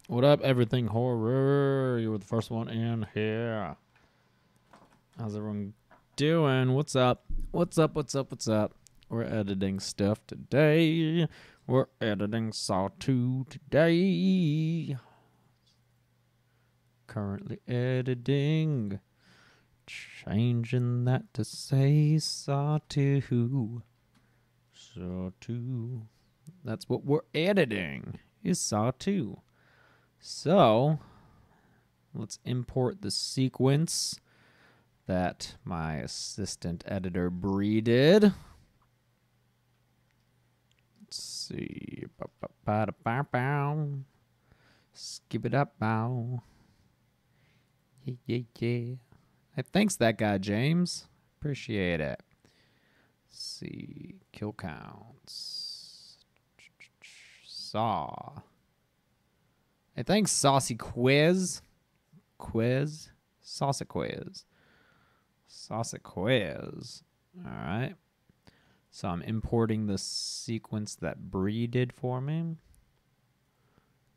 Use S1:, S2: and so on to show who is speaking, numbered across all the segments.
S1: What up, everything horror? You were the first one in here. How's everyone doing? What's up? What's up? What's up? What's up? We're editing stuff today. We're editing Saw 2 today. Currently editing. Changing that to say Saw 2. Saw 2. That's what we're editing. Is Saw 2. So, let's import the sequence that my assistant editor Bree did. Let's see. Skip it up, bow. Yeah, yeah, yeah. Hey, thanks that guy, James. Appreciate it. Let's see. Kill counts. Saw. Hey, thanks, Saucy Quiz. Saucy Quiz. Saucy Quiz. All right. So I'm importing the sequence that Bree did for me.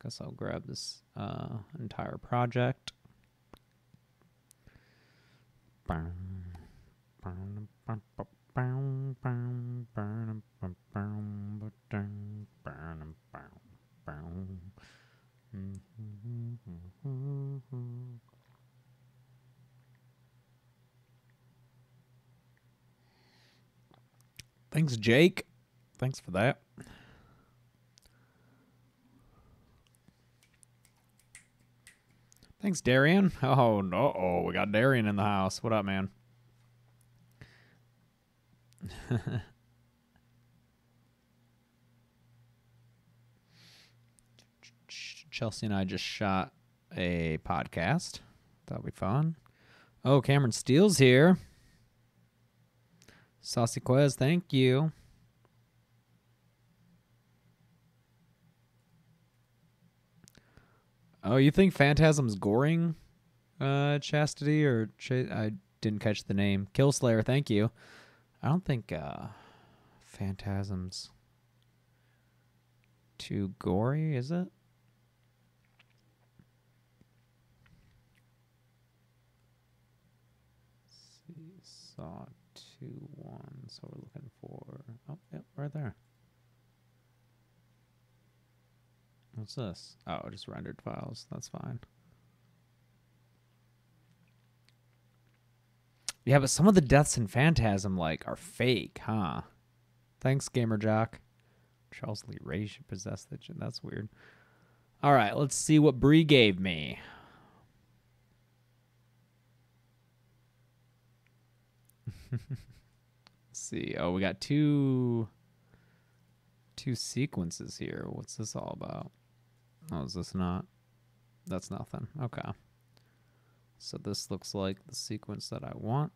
S1: Guess I'll grab this entire project. Thanks, Jake. Thanks for that. Thanks, Darian. Oh, no. We got Darian in the house. What up, man? Chelsea and I just shot a podcast. That'll be fun. Oh, Cameron Steele's here. Saucy Quez, thank you. Oh, you think Phantasm's goring, Chastity? Or I didn't catch the name. Killslayer, thank you. I don't think Phantasm's too gory, is it? Let's see, Saw 2-1. So we're looking for... Oh, yep, right there. What's this? Oh, just rendered files. That's fine. Yeah, but some of the deaths in Phantasm, like, are fake, huh? Thanks, Gamerjock. Charles Lee Ray should possess the... That's weird. All right, let's see what Bree gave me. Let's see. Oh, we got two sequences here. What's this all about? Oh, is this not? That's nothing. Okay. So this looks like the sequence that I want.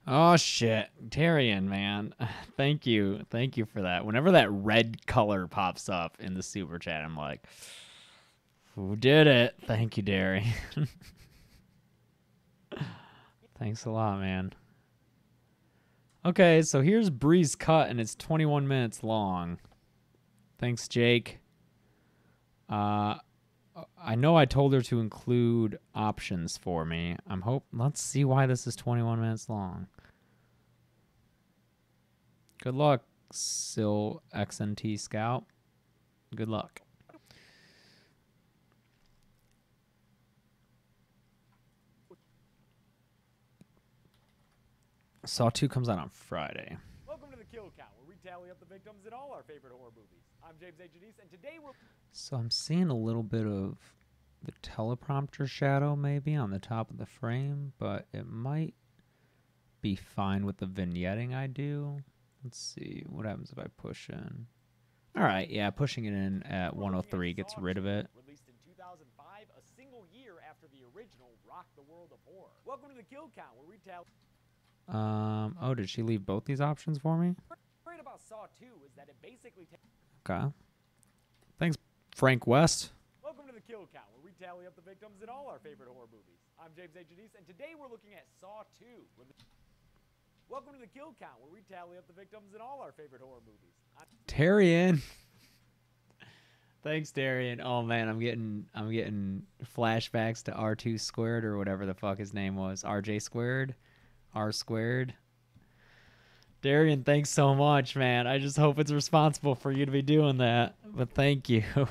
S1: Oh, shit. Tarian, man. Thank you. Thank you for that. Whenever that red color pops up in the super chat, I'm like, who did it? Thank you, Darian. Thanks a lot, man. Okay, so here's Bree's cut, and it's 21 minutes long. Thanks, Jake. I know I told her to include options for me. Let's see why this is 21 minutes long. Good luck, Sil XNT Scout. Good luck. Saw 2 comes out on Friday.
S2: Welcome to the Kill Count, where we tally up the victims in all our favorite horror movies. I'm James A. Janice, and today we're...
S1: So I'm seeing a little bit of the teleprompter shadow maybe on the top of the frame, but it might be fine with the vignetting I do. Let's see. What happens if I push in? All right, yeah, pushing it in at 103 gets rid of it.
S2: Released in 2005, a single year after the original rocked the world of horror. Welcome to the Kill Count, where we tally...
S1: Oh, did she leave both these options for me?
S2: Great about Saw 2 is that it basically...
S1: Okay. Thanks Frank West.
S2: Welcome to the Kill Count, where we tally up the victims in all our favorite horror movies. I'm James A. Janice, and today we're looking at Saw 2. Welcome to the Kill Count, where we tally up the victims in all our favorite horror movies.
S1: Darian. Thanks, Darian. Oh man, I'm getting flashbacks to R2 squared or whatever the fuck his name was. RJ squared, R squared. Darian, thanks so much, man. I just hope it's responsible for you to be doing that. But thank you.
S2: I'm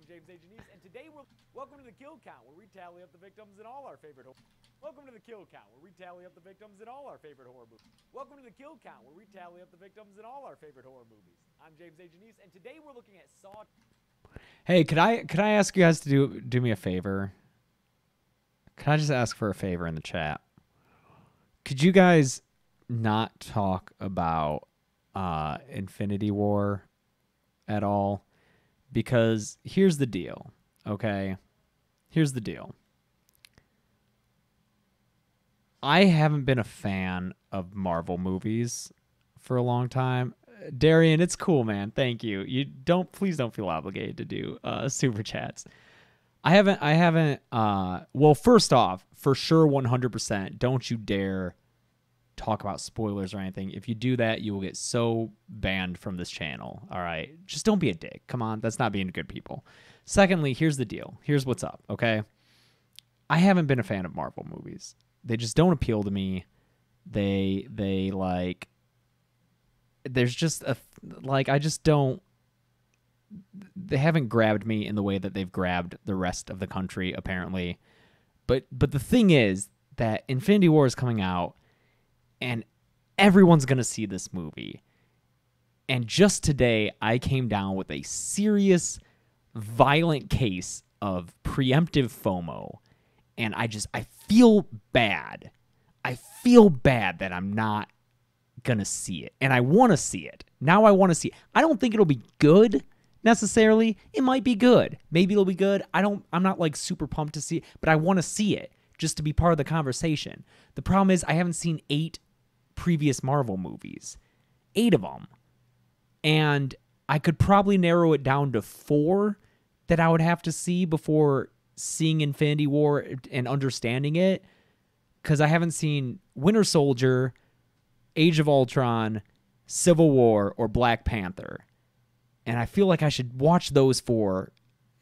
S2: James A. Janice, and today we're welcome to the Kill Count, where we tally up the victims in all our favorite horror. Welcome to the Kill Count, where we tally up the victims in all our favorite horror movies. Welcome to the Kill Count, where we tally up the victims in all our favorite horror movies. I'm James A. Janice, and today we're looking at Saw.
S1: Hey, could I ask you guys to do me a favor? Can I just ask for a favor in the chat? Could you guys not talk about Infinity War at all? Because here's the deal, okay? Here's the deal. I haven't been a fan of Marvel movies for a long time. Darian, it's cool, man. Thank you. Please don't feel obligated to do super chats. I haven't well, first off, for sure 100%, don't you dare talk about spoilers or anything. If you do that, you will get so banned from this channel. All right? Just don't be a dick. Come on, that's not being good people. Secondly, here's the deal. Here's what's up, okay? I haven't been a fan of Marvel movies. They just don't appeal to me. They like, there's just I just don't, they haven't grabbed me in the way that they've grabbed the rest of the country, apparently. But the thing is that Infinity War is coming out, and everyone's going to see this movie. And just today, I came down with a serious, violent case of preemptive FOMO. And I feel bad. I feel bad that I'm not going to see it. And I want to see it. Now I want to see it. I don't think it'll be good necessarily. It might be good. Maybe it'll be good. I'm not like super pumped to see it, but I want to see it just to be part of the conversation. The problem is I haven't seen 8 previous Marvel movies. 8 of them. And I could probably narrow it down to 4 that I would have to see before seeing Infinity War and understanding it, because I haven't seen Winter Soldier, Age of Ultron, Civil War, or Black Panther. And I feel like I should watch those 4,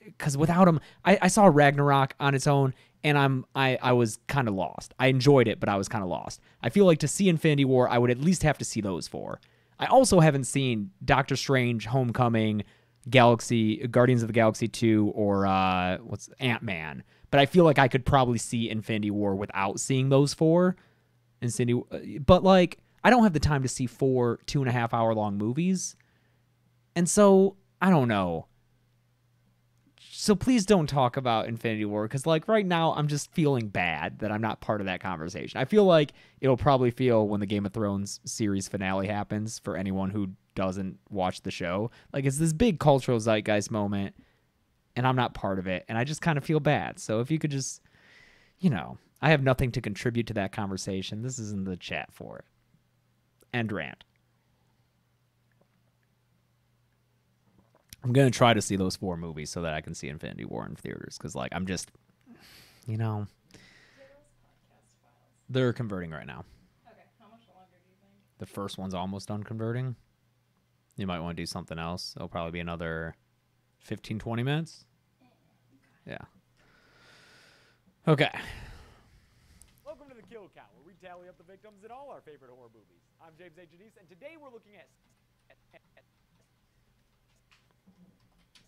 S1: because without them, I saw Ragnarok on its own, and I was kind of lost. I enjoyed it, but I was kind of lost. I feel like to see Infinity War, I would at least have to see those 4. I also haven't seen Doctor Strange, Homecoming, Guardians of the Galaxy 2, or Ant-Man. But I feel like I could probably see Infinity War without seeing those 4. But like, I don't have the time to see 4 2.5 hour long movies. And so, I don't know. So please don't talk about Infinity War, because like right now I'm just feeling bad that I'm not part of that conversation. I feel like it'll probably feel when the Game of Thrones series finale happens for anyone who doesn't watch the show. Like, it's this big cultural zeitgeist moment, and I'm not part of it, and I just kind of feel bad. So if you could just, I have nothing to contribute to that conversation. This isn't the chat for it. End rant. I'm going to try to see those 4 movies so that I can see Infinity War in theaters, because, like, I'm just, they're converting right now.
S3: Okay, how much longer do you think?
S1: The first one's almost done converting. You might want to do something else. It'll probably be another 15, 20 minutes. Yeah. Okay.
S2: Welcome to the Kill Count, where we tally up the victims in all our favorite horror movies. I'm James A. Janice, and today we're looking at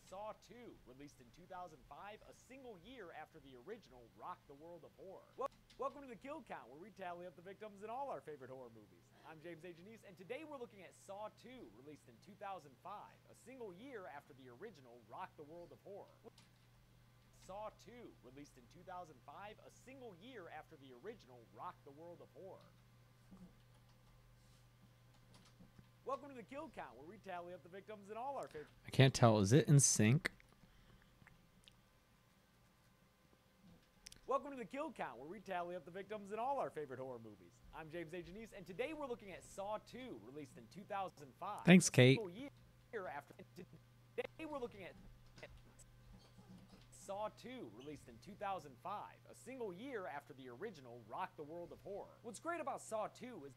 S2: Saw 2, released in 2005, a single year after the original rocked the world of horror. Welcome to the Kill Count, where we tally up the victims in all our favorite horror movies. I'm James A. Janice, and today we're looking at Saw 2, released in 2005, a single year after the original rocked the world of horror. Saw 2, released in 2005, a single year after the original rocked the world of horror. Welcome to the Kill Count, where we tally up the victims in all our favorite...
S1: I can't tell. Is it in sync?
S2: Welcome to the Kill Count, where we tally up the victims in all our favorite horror movies. I'm James A. Janice, and today we're looking at Saw 2, released in 2005.
S1: Thanks, Kate.
S2: Year after Today we're looking at Saw 2, released in 2005, a single year after the original rocked the world of horror. What's great about Saw 2 is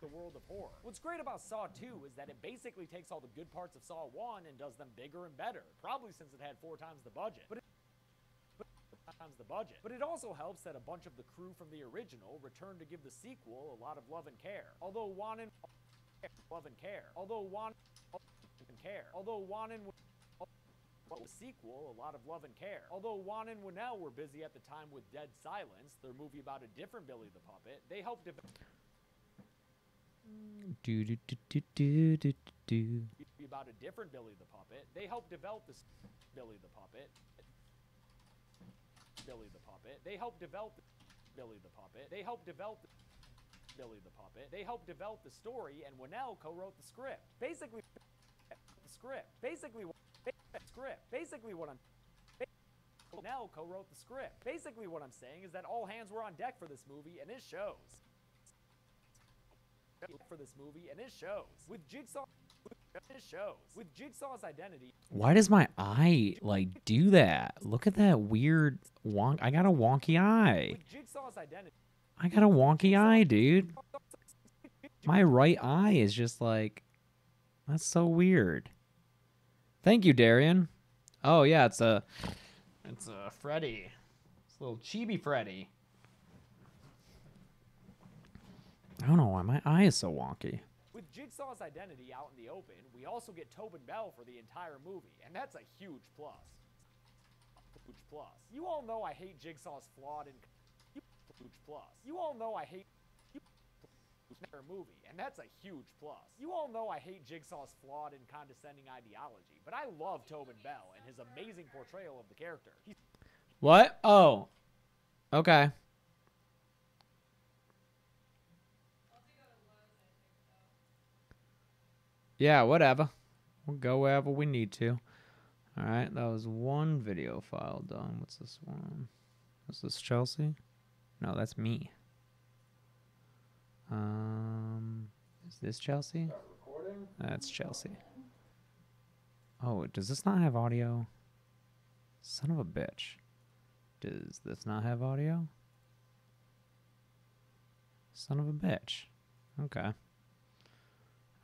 S2: the world of horror. What's great about Saw 2 is that it basically takes all the good parts of Saw 1 and does them bigger and better, probably since it had 4 times the budget. But it also helps that a bunch of the crew from the original returned to give the sequel a lot of love and care. Although Wanan and Winnell were busy at the time with Dead Silence, their movie about a different Billy the Puppet, they helped develop about a different Billy the Puppet. They helped develop this Billy the Puppet. Billy the Puppet. They helped develop Billy the Puppet. They helped develop Billy the Puppet. They helped develop the story, and Winnell co-wrote the script. Basically, what I'm Winnell co-wrote the script. Basically, what I'm saying is that all hands were on deck for this movie, and it shows. With Jigsaw's identity.
S1: Why does my eye like do that? Look at that weird wonk. I got a wonky eye.
S2: With Jigsaw's identity.
S1: I got a wonky eye, dude. My right eye is just like, that's so weird. Thank you, Darian. Oh yeah, it's a Freddy. It's a little chibi Freddy. I don't know why my eye is so wonky.
S2: With Jigsaw's identity out in the open, we also get Tobin Bell for the entire movie, and that's a huge plus. You all know I hate Jigsaw's flawed and You all know I hate movie, and that's a huge plus. You all know I hate Jigsaw's flawed and condescending ideology, but I love Tobin Bell and his amazing portrayal of the character.
S1: What? Oh. Okay. Yeah, whatever. We'll go wherever we need to. All right, that was one video file done. What's this one? Is this Chelsea? No, that's me. Is this Chelsea? That's Chelsea. Oh, does this not have audio? Son of a bitch. Does this not have audio? Son of a bitch. Okay.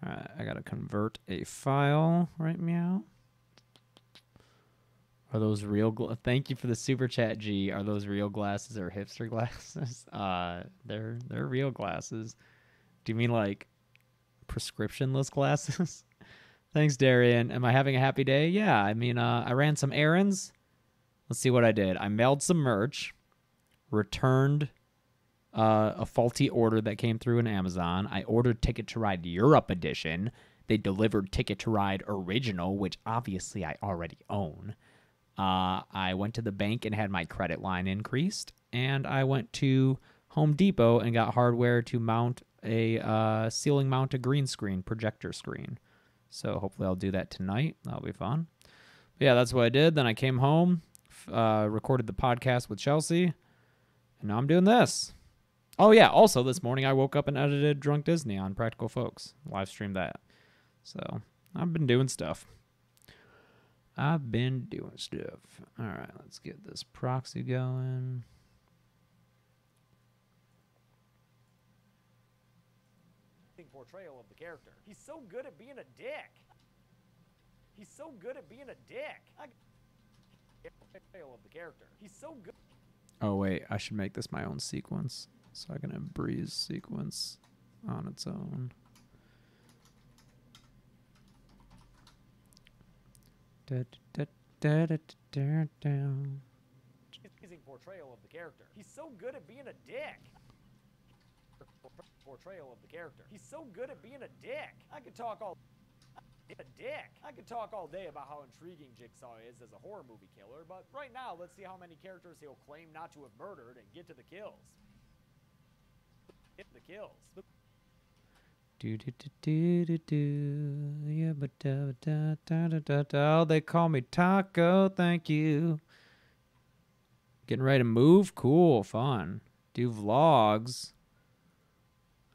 S1: Alright, I gotta convert a file right meow. Are those real thank you for the super chat, G. Are those real glasses or hipster glasses? They're real glasses. Do you mean like prescriptionless glasses? Thanks, Darian. Am I having a happy day? Yeah, I mean, I ran some errands. Let's see what I did. I mailed some merch, returned a faulty order that came through in Amazon. I ordered Ticket to Ride Europe Edition. They delivered Ticket to Ride Original, which obviously I already own. I went to the bank and had my credit line increased. And I went to Home Depot and got hardware to mount a ceiling mounted green screen, projector screen. So hopefully I'll do that tonight. That'll be fun. But yeah, that's what I did. Then I came home, recorded the podcast with Chelsea, and now I'm doing this. Oh yeah, also this morning I woke up and edited Drunk Disney on Practical Folks. Live streamed that. So I've been doing stuff. All right, let's get this proxy going.
S2: Portrayal of the character. He's so good at being a dick. Portrayal of the character. He's so good.
S1: Oh wait, I should make this my own sequence. So I can have Breeze sequence on its own.
S2: Amazing portrayal of the character. He's so good at being a dick. Portrayal of the character. He's so good at being a dick. I could talk all day about how intriguing Jigsaw is as a horror movie killer, but right now let's see how many characters he'll claim not to have murdered and get to the kills.
S1: Oh, they call me Taco. Thank you. Getting ready to move? Cool. Fun. Do vlogs.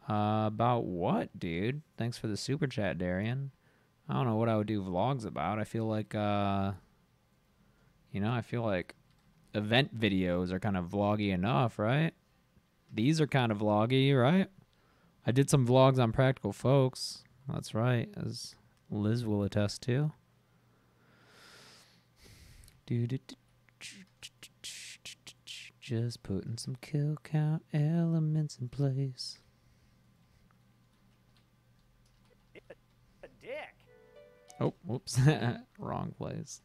S1: About what, dude? Thanks for the super chat, Darian. I don't know what I would do vlogs about. I feel like, you know, I feel like event videos are kind of vloggy enough, right? These are kind of vloggy, right? I did some vlogs on Practical Folks. That's right, as Liz will attest to. Just putting some kill count elements in place.
S2: A dick.
S1: Oh, whoops. Wrong place.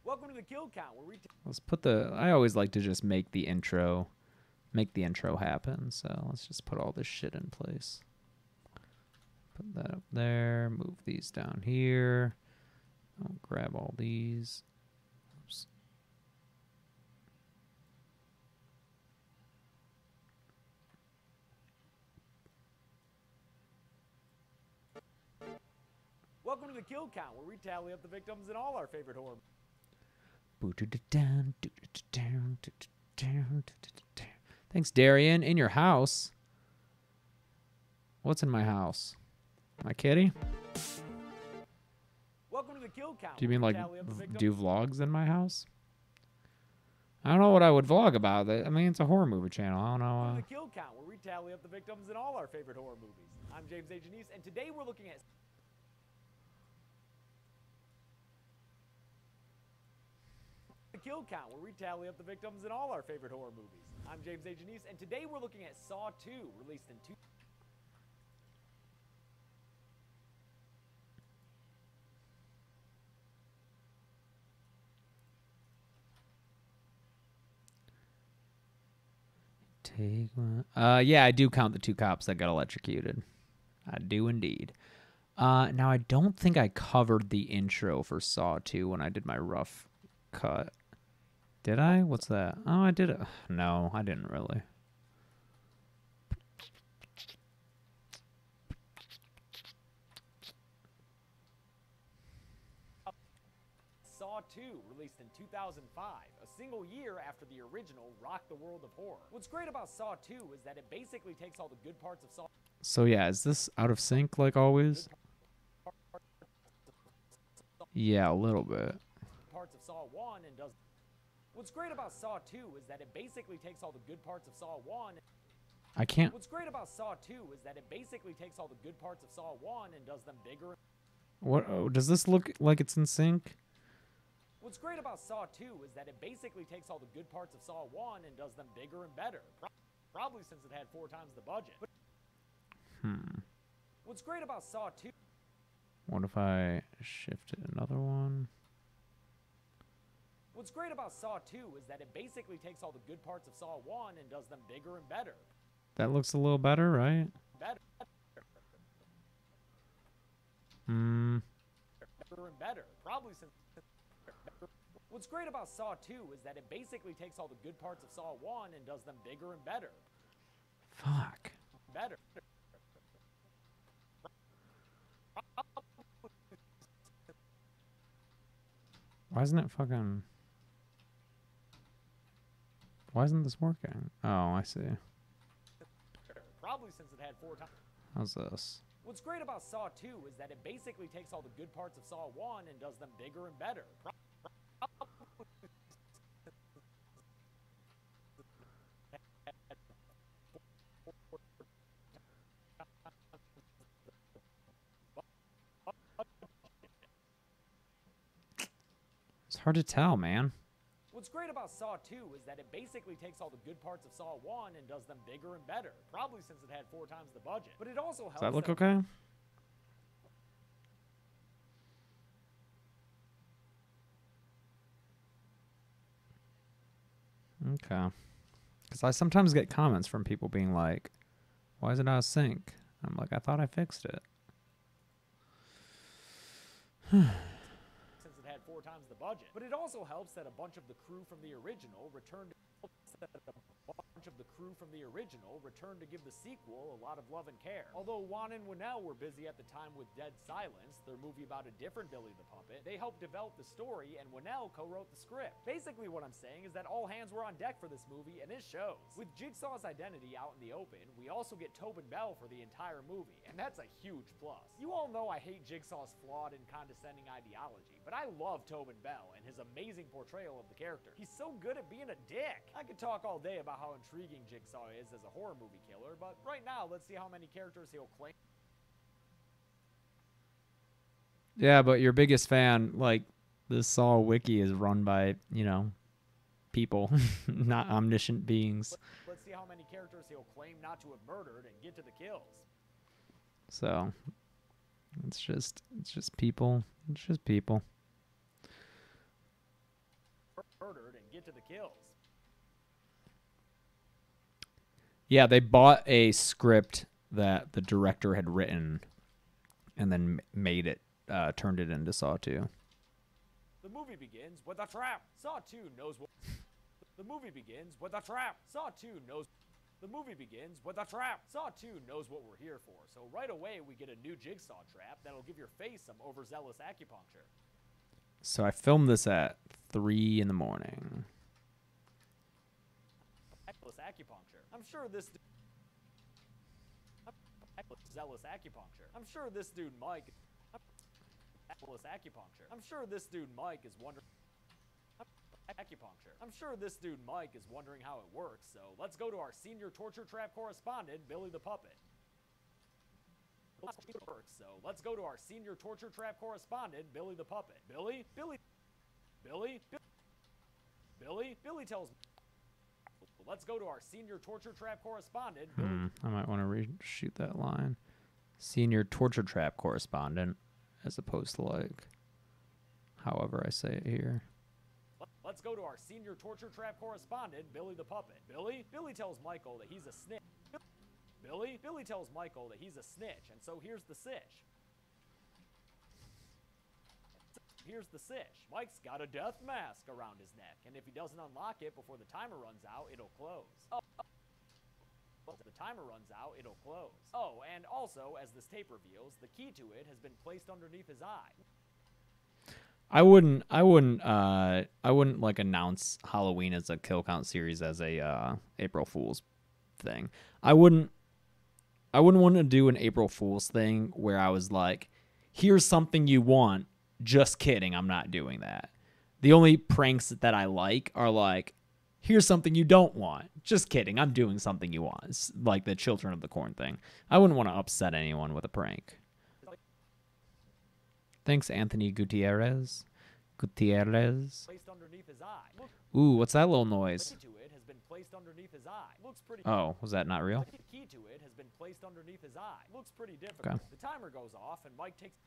S2: Welcome to the kill count, where we
S1: Let's put the... I always like to just make the intro happen. So let's just put all this shit in place. Put that up there. Move these down here. I'll grab all these. Oops.
S2: Welcome to the kill count, where we tally up the victims in all our favorite horror.
S1: Thanks, Darian. In your house. What's in my house? My kitty?
S2: Welcome to the kill count.
S1: Do you mean
S2: where
S1: like
S2: we tally up the victims.
S1: do vlogs in my house? I don't know what I would vlog about. I mean, it's a horror movie channel. I don't
S2: Welcome
S1: know.
S2: to the kill count, where we tally up the victims in all our favorite horror movies. I'm James A. Janice, and today we're looking at the kill count, where we tally up the victims in all our favorite horror movies. I'm James A. Janice, and today we're looking at Saw 2, released in 2000.
S1: Take one. Yeah, I do count the 2 cops that got electrocuted. I do indeed. Now I don't think I covered the intro for Saw 2 when I did my rough cut. Did I? What's that? Oh, I did it. No, I didn't really.
S2: Saw 2, released in 2005, a single year after the original rocked the world of horror. What's great about Saw 2 is that it basically takes all the good parts of Saw.
S1: So yeah, is this out of sync like always? Yeah, a little bit.
S2: Parts of Saw 1 and does. What's great about Saw 2 is that it basically takes all the good parts of Saw 1.
S1: I can't.
S2: What's great about Saw 2 is that it basically takes all the good parts of Saw 1 and does them bigger.
S1: What? Oh, does this look like it's in sync?
S2: What's great about Saw 2 is that it basically takes all the good parts of Saw 1 and does them bigger and better. Probably since it had 4 times the budget. What's great about Saw 2?
S1: What if I shifted another one?
S2: What's great about Saw 2 is that it basically takes all the good parts of Saw 1 and does them bigger and better.
S1: That looks a little better, right?
S2: Better. Better and better. Probably since. What's great about Saw 2 is that it basically takes all the good parts of Saw 1 and does them bigger and better.
S1: Fuck.
S2: Better.
S1: Why isn't it fucking... Why isn't this working? Oh, I see.
S2: Probably since it had 4 times.
S1: How's this?
S2: What's great about Saw 2 is that it basically takes all the good parts of Saw 1 and does them bigger and better.
S1: It's hard to tell, man.
S2: What's great about Saw 2 is that it basically takes all the good parts of Saw 1 and does them bigger and better. Probably since it had 4 times the budget. But it also helps.
S1: Does that look okay? Okay. Because I sometimes get comments from people being like, why is it out of sync? I'm like, I thought I fixed it.
S2: Since it had 4 times the budget. But it also helps that a bunch of the crew from the original returned. A bunch of the crew crew from the original returned to give the sequel a lot of love and care. Although Juan and Winnell were busy at the time with Dead Silence, their movie about a different Billy the Puppet, they helped develop the story and Winnell co-wrote the script. Basically what I'm saying is that all hands were on deck for this movie, and it shows. With Jigsaw's identity out in the open, we also get Tobin Bell for the entire movie, and that's a huge plus. You all know I hate Jigsaw's flawed and condescending ideology, but I love Tobin Bell and his amazing portrayal of the character. He's so good at being a dick. I could talk all day about how intriguing Jigsaw is as a horror movie killer, but right now, let's see how many characters he'll claim.
S1: Yeah, but your biggest fan, like, the Saw wiki is run by, you know, people, not omniscient beings.
S2: Let's see how many characters he'll claim not to have murdered and get to the kills.
S1: So, it's just people. It's just people.
S2: Murdered and get to the kills.
S1: Yeah, they bought a script that the director had written and then made it, turned it into Saw 2.
S2: The movie begins with a trap. Saw 2 knows what... The movie begins with a trap. Saw 2 knows... The movie begins with a trap. Saw 2 knows what we're here for, so right away we get a new Jigsaw trap that'll give your face some overzealous acupuncture.
S1: So I filmed this at 3 in the morning.
S2: Acupuncture. I'm sure this... Zealous acupuncture. I'm sure this dude Mike... Acupuncture. I'm sure this dude Mike is wondering... Acupuncture. I'm sure this dude Mike is wondering how it works, so let's go to our senior torture trap correspondent, Billy the Puppet. So let's go to our senior torture trap correspondent, Billy the Puppet. Billy tells... Let's go to our senior torture trap correspondent, Billy.
S1: I might want to reshoot that line. Senior torture trap correspondent, as opposed to, like, however I say it here.
S2: Let's go to our senior torture trap correspondent, Billy the Puppet. Billy tells Michael that he's a snitch. Billy tells Michael that he's a snitch, and so here's the sitch. Here's the sitch. Mike's got a death mask around his neck, and if he doesn't unlock it before the timer runs out, it'll close. The timer runs out, it'll close. Oh, and also, as this tape reveals, the key to it has been placed underneath his eye.
S1: I wouldn't like announce Halloween as a kill count series as a April Fool's thing. I wouldn't want to do an April Fool's thing where I was like, here's something you want. Just kidding, I'm not doing that. The only pranks that I like are like, here's something you don't want. Just kidding, I'm doing something you want. It's like the Children of the Corn thing. I wouldn't want to upset anyone with a prank. Thanks, Anthony Gutierrez.
S2: Placed underneath his eye.
S1: Ooh, what's that little noise?
S2: The key to it has been placed underneath his eye. Looks pretty.
S1: Oh, was that not real?
S2: The key to it has been placed underneath his eye. Looks pretty difficult.
S1: Okay.
S2: The timer goes off and Mike takes...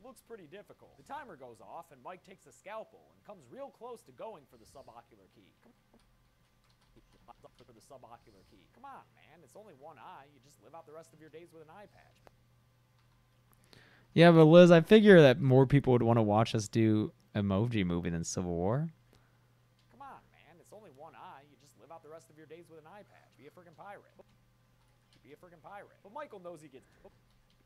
S2: Looks pretty difficult. The timer goes off and Mike takes a scalpel and comes real close to going for the subocular key. For the subocular key. Come on, man. It's only one eye. You just live out the rest of your days with an eye patch.
S1: Yeah, but Liz, I figure that more people would want to watch us do Emoji Movie than Civil War.
S2: Come on, man. It's only one eye. You just live out the rest of your days with an eye patch. Be a friggin' pirate. Be a friggin' pirate. But Michael knows he gets...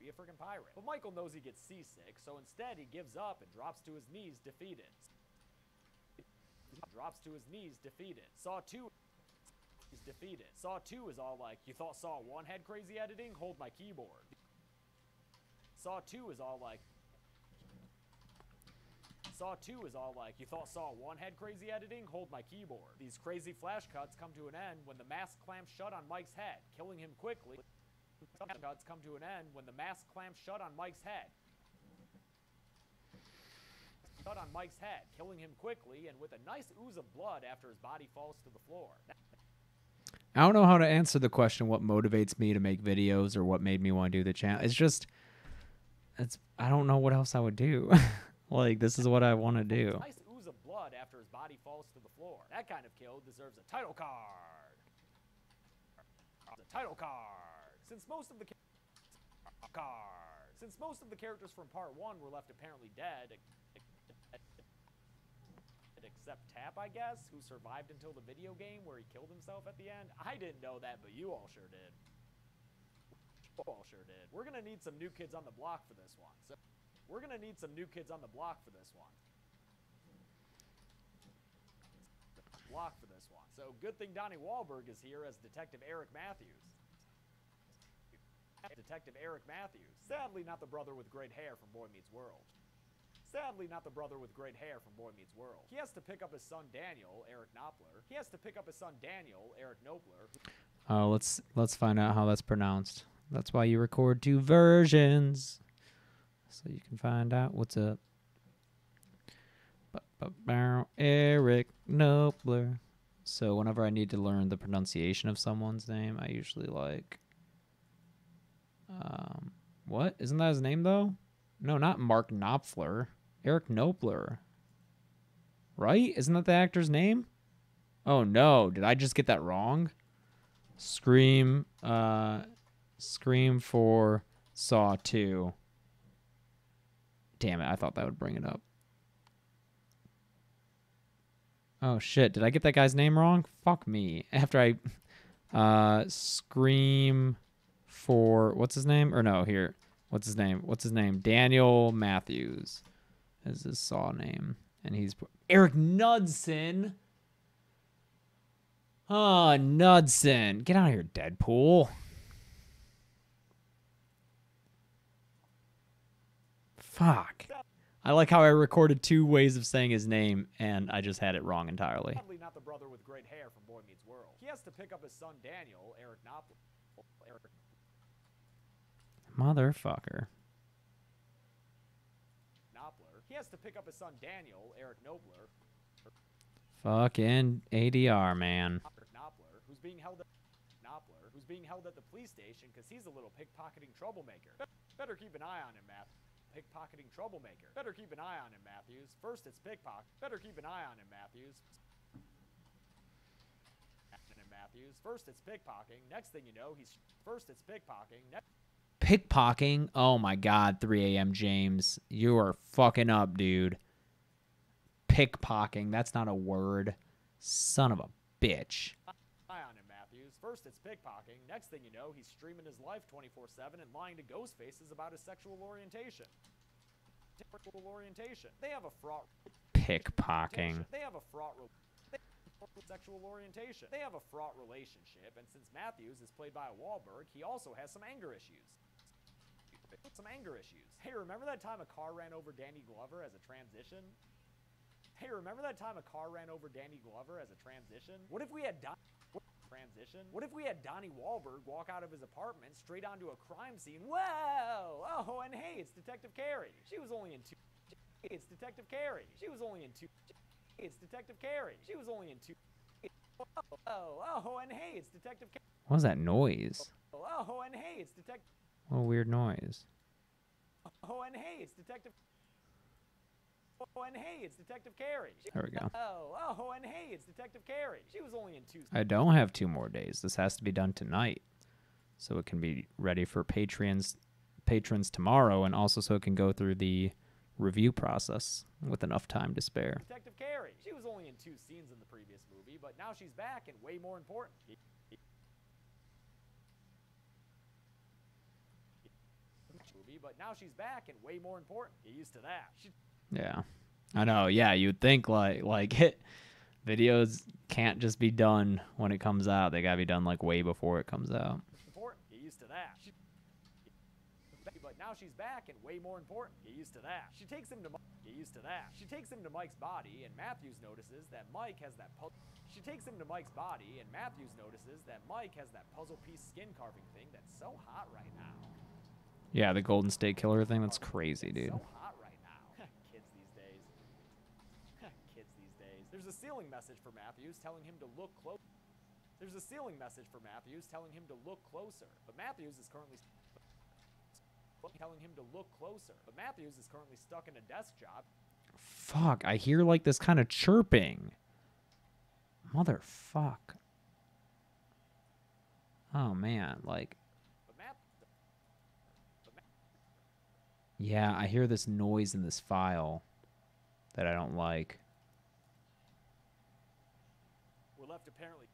S2: Be a friggin' pirate. But Michael knows he gets seasick, so instead he gives up and drops to his knees defeated. Saw 2 is defeated. Saw 2 is all like, you thought Saw 1 had crazy editing? Hold my keyboard. Saw 2 is all like... Saw 2 is all like, you thought Saw 1 had crazy editing? Hold my keyboard. These crazy flash cuts come to an end when the mask clamps shut on Mike's head, killing him quickly. Cuts come to an end when the mask clamps shut on Mike's head. Shut on Mike's head, killing him quickly and with a nice ooze of blood after his body falls to the floor.
S1: I don't know how to answer the question, what motivates me to make videos or what made me want to do the channel. It's just, I don't know what else I would do. Like, this is what I want to do.
S2: Nice ooze of blood after his body falls to the floor. That kind of kill deserves a title card. The title card. Since most of the characters from part 1 were left apparently dead, Tap, I guess, who survived until the video game where he killed himself at the end. I didn't know that, but you all sure did. You all sure did. We're gonna need some new kids on the block for this one. So we're gonna need some new kids on the block for this one. So good thing Donnie Wahlberg is here as Detective Eric Matthews. Detective Eric Matthews. Sadly not the brother with great hair from Boy Meets World. Sadly not the brother with great hair from Boy Meets World. He has to pick up his son Daniel, Eric Knopfler. He has to pick up his son Daniel, Eric Knopfler.
S1: Oh, let's find out how that's pronounced. That's why you record 2 versions, so you can find out what's up. Eric Knopfler. So whenever I need to learn the pronunciation of someone's name, I usually like... what? Isn't that his name, though? No, not Mark Knopfler. Eric Knopfler. Right? Isn't that the actor's name? Oh, no. Did I just get that wrong? Scream for Saw 2. Damn it. I thought that would bring it up. Oh, shit. Did I get that guy's name wrong? Fuck me. After I... Scream for... What's his name? Or no, here. What's his name? What's his name? Daniel Matthews is his Saw name. And he's... Eric Knudsen! Oh, Knudsen. Get out of here, Deadpool. Fuck. I like how I recorded 2 ways of saying his name, and I just had it wrong entirely.
S2: Sadly not the brother with great hair from Boy Meets World. He has to pick up his son Daniel, Eric Knopfler.
S1: Motherfucker.
S2: He has to pick up his son Daniel, Eric Knopfler.
S1: Fucking ADR, man.
S2: Knopfler, who's being held at the police station because he's a little pickpocketing troublemaker. Better keep an eye on him, Matt. Pickpocketing troublemaker. Better keep an eye on him, Matthews. First it's pickpocket. Better keep an eye on him, Matthews. First it's pickpocketing. Next thing you know, it's pickpocketing.
S1: Pickpocketing? Oh my god, 3 a.m. James. You are fucking up, dude. Pickpocketing. That's not a word. Son of a bitch.
S2: Eye on him, Matthews. First it's pickpocketing. Next thing you know, he's streaming his life 24/7 and lying to ghost faces about his sexual orientation. They have a fraught...
S1: Pickpocketing.
S2: They have a fraught... sexual orientation. They have a fraught relationship, and since Matthews is played by a Wahlberg, he also has some anger issues. Hey, remember that time a car ran over Danny Glover as a transition? What if we had Donnie Wahlberg walk out of his apartment straight onto a crime scene? Whoa! Oh, and hey, it's Detective Carey. She was only in 2... It's Detective Carey. She was only in 2... It's Detective Carey. She was only in 2... Oh, and hey, it's Detective Carey.
S1: What was that noise?
S2: Oh, and hey, it's Detective...
S1: What a weird noise.
S2: Oh, and hey, it's Detective... Oh, and hey, it's Detective Carey.
S1: There we go.
S2: Oh, and hey, it's Detective Carey. She was only in 2...
S1: I don't have 2 more days. This has to be done tonight, so it can be ready for patrons tomorrow, and also so it can go through the review process with enough time to spare.
S2: Detective Carey. She was only in 2 scenes in the previous movie, but now she's back and way more important. Get used to that.
S1: Yeah, I know. Yeah, you'd think like it. Videos can't just be done when it comes out. They gotta be done like way before it comes out.
S2: Important. Get used to that. But now she's back and way more important. Get used to that. She takes him to Mike's body, and Matthews notices that Mike has that puzzle piece skin carving thing that's so hot right now.
S1: Yeah, the Golden State Killer thing. That's crazy, dude.
S2: So hot right now. Kids these days. There's a ceiling message for Matthews telling him to look close. But Matthews is currently stuck in a desk job.
S1: Fuck, I hear like this kind of chirping. Motherfuck. Oh man, like... Yeah, I hear this noise in this file that I don't like.
S2: left apparently.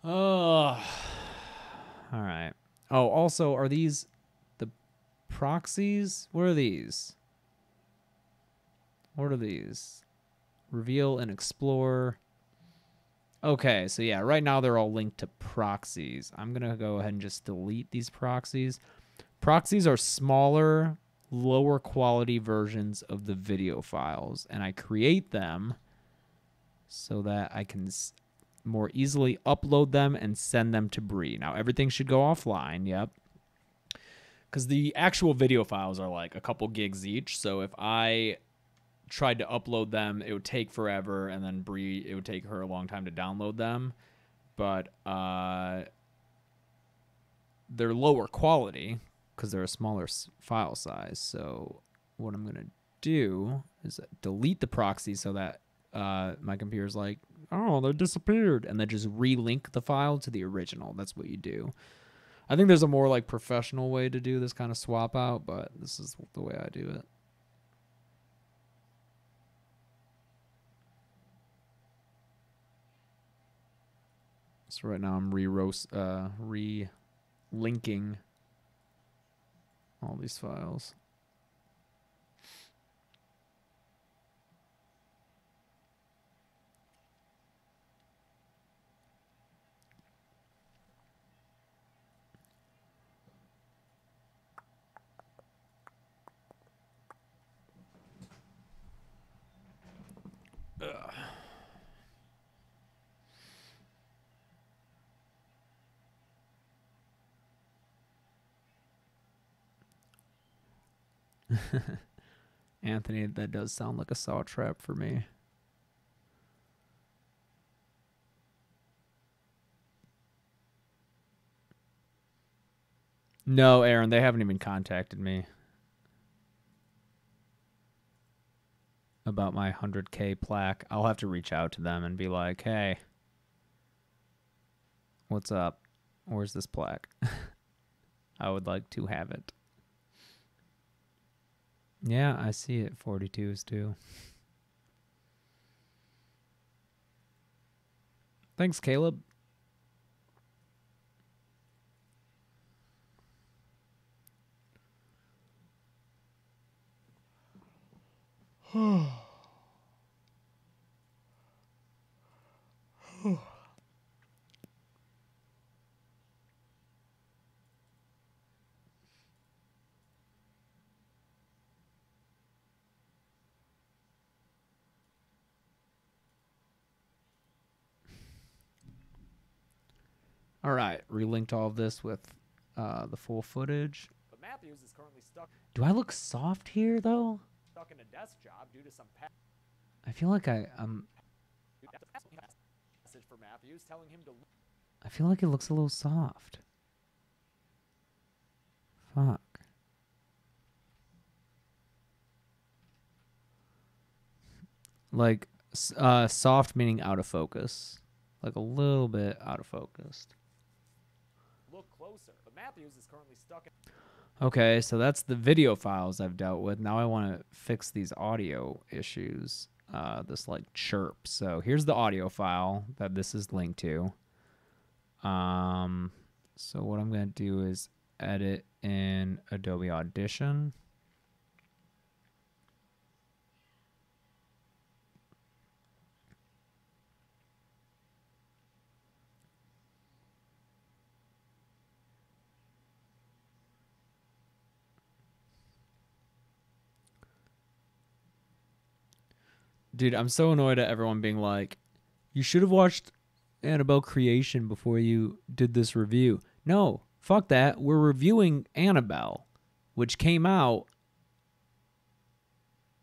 S1: Oh. All right. Oh, also, are these the proxies? What are these? What are these? Reveal and explore. Okay, so yeah, right now they're all linked to proxies. I'm going to go ahead and just delete these proxies. Proxies are smaller, lower quality versions of the video files, and I create them so that I can more easily upload them and send them to Bree. Now, everything should go offline, yep. Because the actual video files are like a couple gigs each, so if I tried to upload them, it would take forever, and then Bree, it would take her a long time to download them. But they're lower quality because they're a smaller file size. So what I'm going to do is delete the proxy so that my computer's like, oh, they disappeared, and then just relink the file to the original. That's what you do. I think there's a more like professional way to do this kind of swap out, but this is the way I do it. So right now I'm relinking all these files. Anthony, that does sound like a saw trap for me. No, Aaron, they haven't even contacted me about my 100K plaque. I'll have to reach out to them and be like, hey, what's up? Where's this plaque? I would like to have it. Yeah, I see it. 42s too. Thanks, Caleb. All right, relinked all of this with the full footage.
S2: But Matthews is currently stuck
S1: Do I look soft here, though?
S2: in a desk job due to some
S1: I feel like I'm...
S2: message for Matthews telling him to.
S1: I feel like it looks a little soft. Fuck. Like, soft meaning out of focus. Like a little bit out of focus.
S2: Look closer. But Matthews is currently stuck in.
S1: Okay, so that's the video files I've dealt with. Now I want to fix these audio issues. This like chirp. So here's the audio file that this is linked to. So what I'm going to do is edit in Adobe Audition. Dude, I'm so annoyed at everyone being like, you should have watched Annabelle Creation before you did this review. No, fuck that. We're reviewing Annabelle, which came out.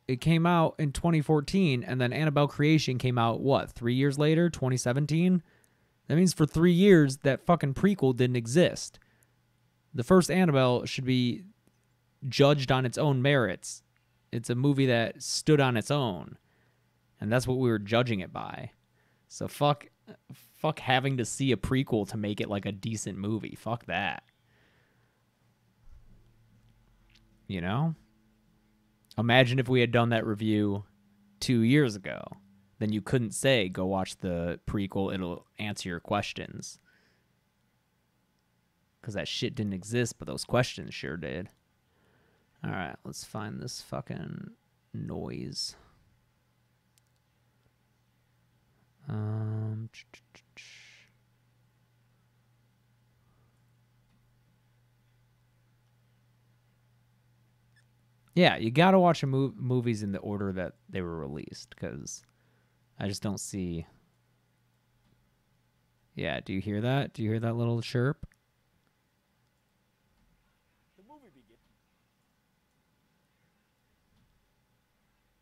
S1: It came out in 2014, and then Annabelle Creation came out, what, 3 years later, 2017? That means for 3 years, that fucking prequel didn't exist. The first Annabelle should be judged on its own merits. It's a movie that stood on its own. And that's what we were judging it by. So fuck having to see a prequel to make it like a decent movie. Fuck that. You know? Imagine if we had done that review 2 years ago. then you couldn't say, go watch the prequel, it'll answer your questions. Because that shit didn't exist, but those questions sure did. All right, let's find this fucking noise. Yeah, you gotta watch movies in the order that they were released, because I just don't see. Yeah, do you hear that? Do you hear that little chirp?
S2: The movie begins.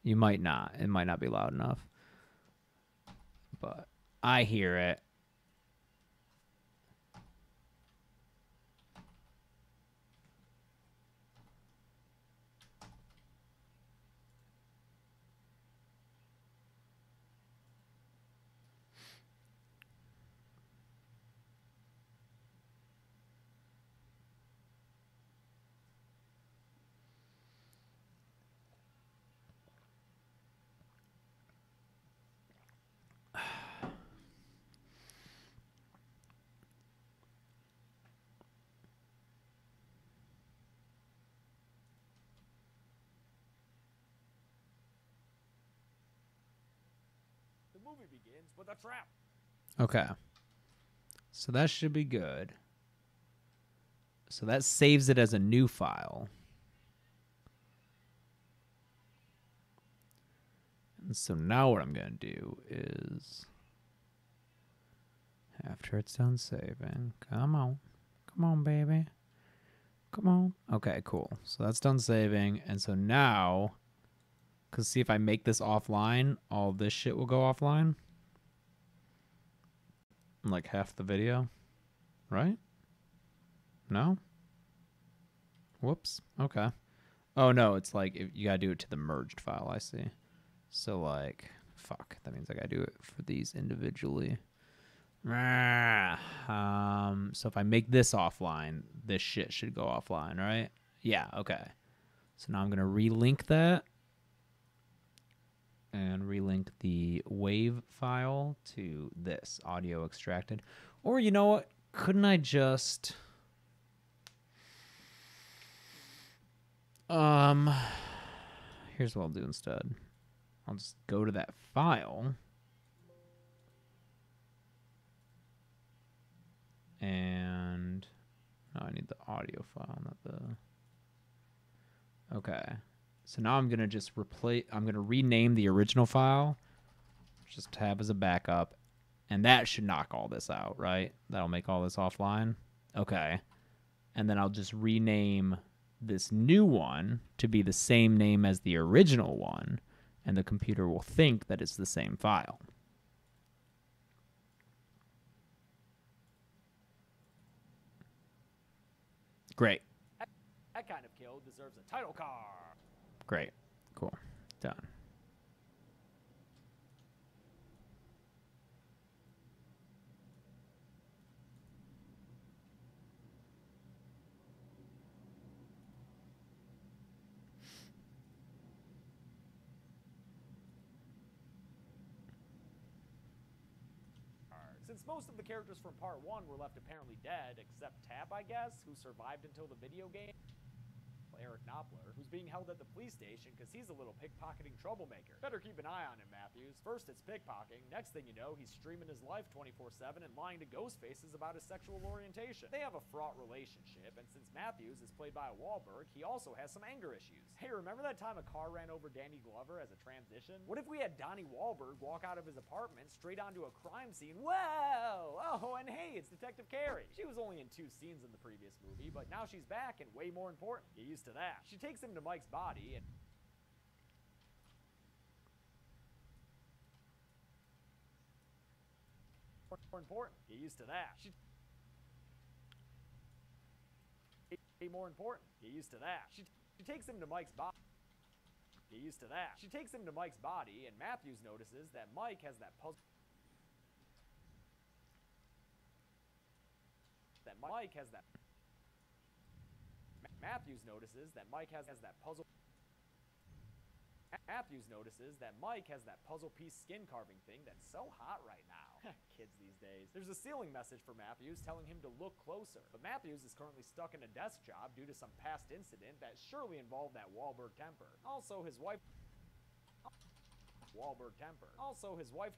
S1: You might not. It might not be loud enough. But I hear it.
S2: The movie begins with a trap.
S1: Okay. So that should be good. So that saves it as a new file. And so now what I'm going to do is, after it's done saving, come on, baby. Come on. Okay, cool. So that's done saving. And so now, because see, if I make this offline, all this shit will go offline. Like half the video, right? No? Whoops. Okay. Oh, no, it's like you got to do it to the merged file, I see. So, like, fuck. That means I got to do it for these individually. So if I make this offline, this shit should go offline, right? Yeah, okay. So now I'm going to relink that. And relink the WAV file to this, audio extracted. Or, you know what? Couldn't I just... Here's what I'll do instead. I'll just go to that file. And no, I need the audio file, not the... Okay. So now I'm going to just I'm going to rename the original file, just to have as a backup. And that should knock all this out, right? That'll make all this offline. Okay. And then I'll just rename this new one to be the same name as the original one, and the computer will think that it's the same file. Great.
S2: That kind of kill deserves a title card.
S1: Great. Cool. Done.
S2: Since most of the characters from Part 1 were left apparently dead, except Tab, I guess, who survived until the video game, Eric Knopfler, who's being held at the police station because he's a little pickpocketing troublemaker. Better keep an eye on him, Matthews. First it's pickpocketing, next thing you know, he's streaming his life 24/7 and lying to ghost faces about his sexual orientation. They have a fraught relationship, and since Matthews is played by Wahlberg, he also has some anger issues. Hey, remember that time a car ran over Danny Glover as a transition? What if we had Donnie Wahlberg walk out of his apartment straight onto a crime scene? Whoa! Oh, and hey, it's Detective Carey. She was only in 2 scenes in the previous movie, but now she's back and way more important. Get used to that. She takes him to Mike's body and... More important. Get used to that. She more important. Get used to that. She takes him to Mike's body. Get used to that. She takes him to Mike's body, and Matthews notices that Mike has that puzzle. Matthews notices that Mike has that puzzle. Matthews notices that Mike has that puzzle piece skin carving thing that's so hot right now. Kids these days. There's a ceiling message for Matthews telling him to look closer. But Matthews is currently stuck in a desk job due to some past incident that surely involved that Wahlberg temper. Also, his wife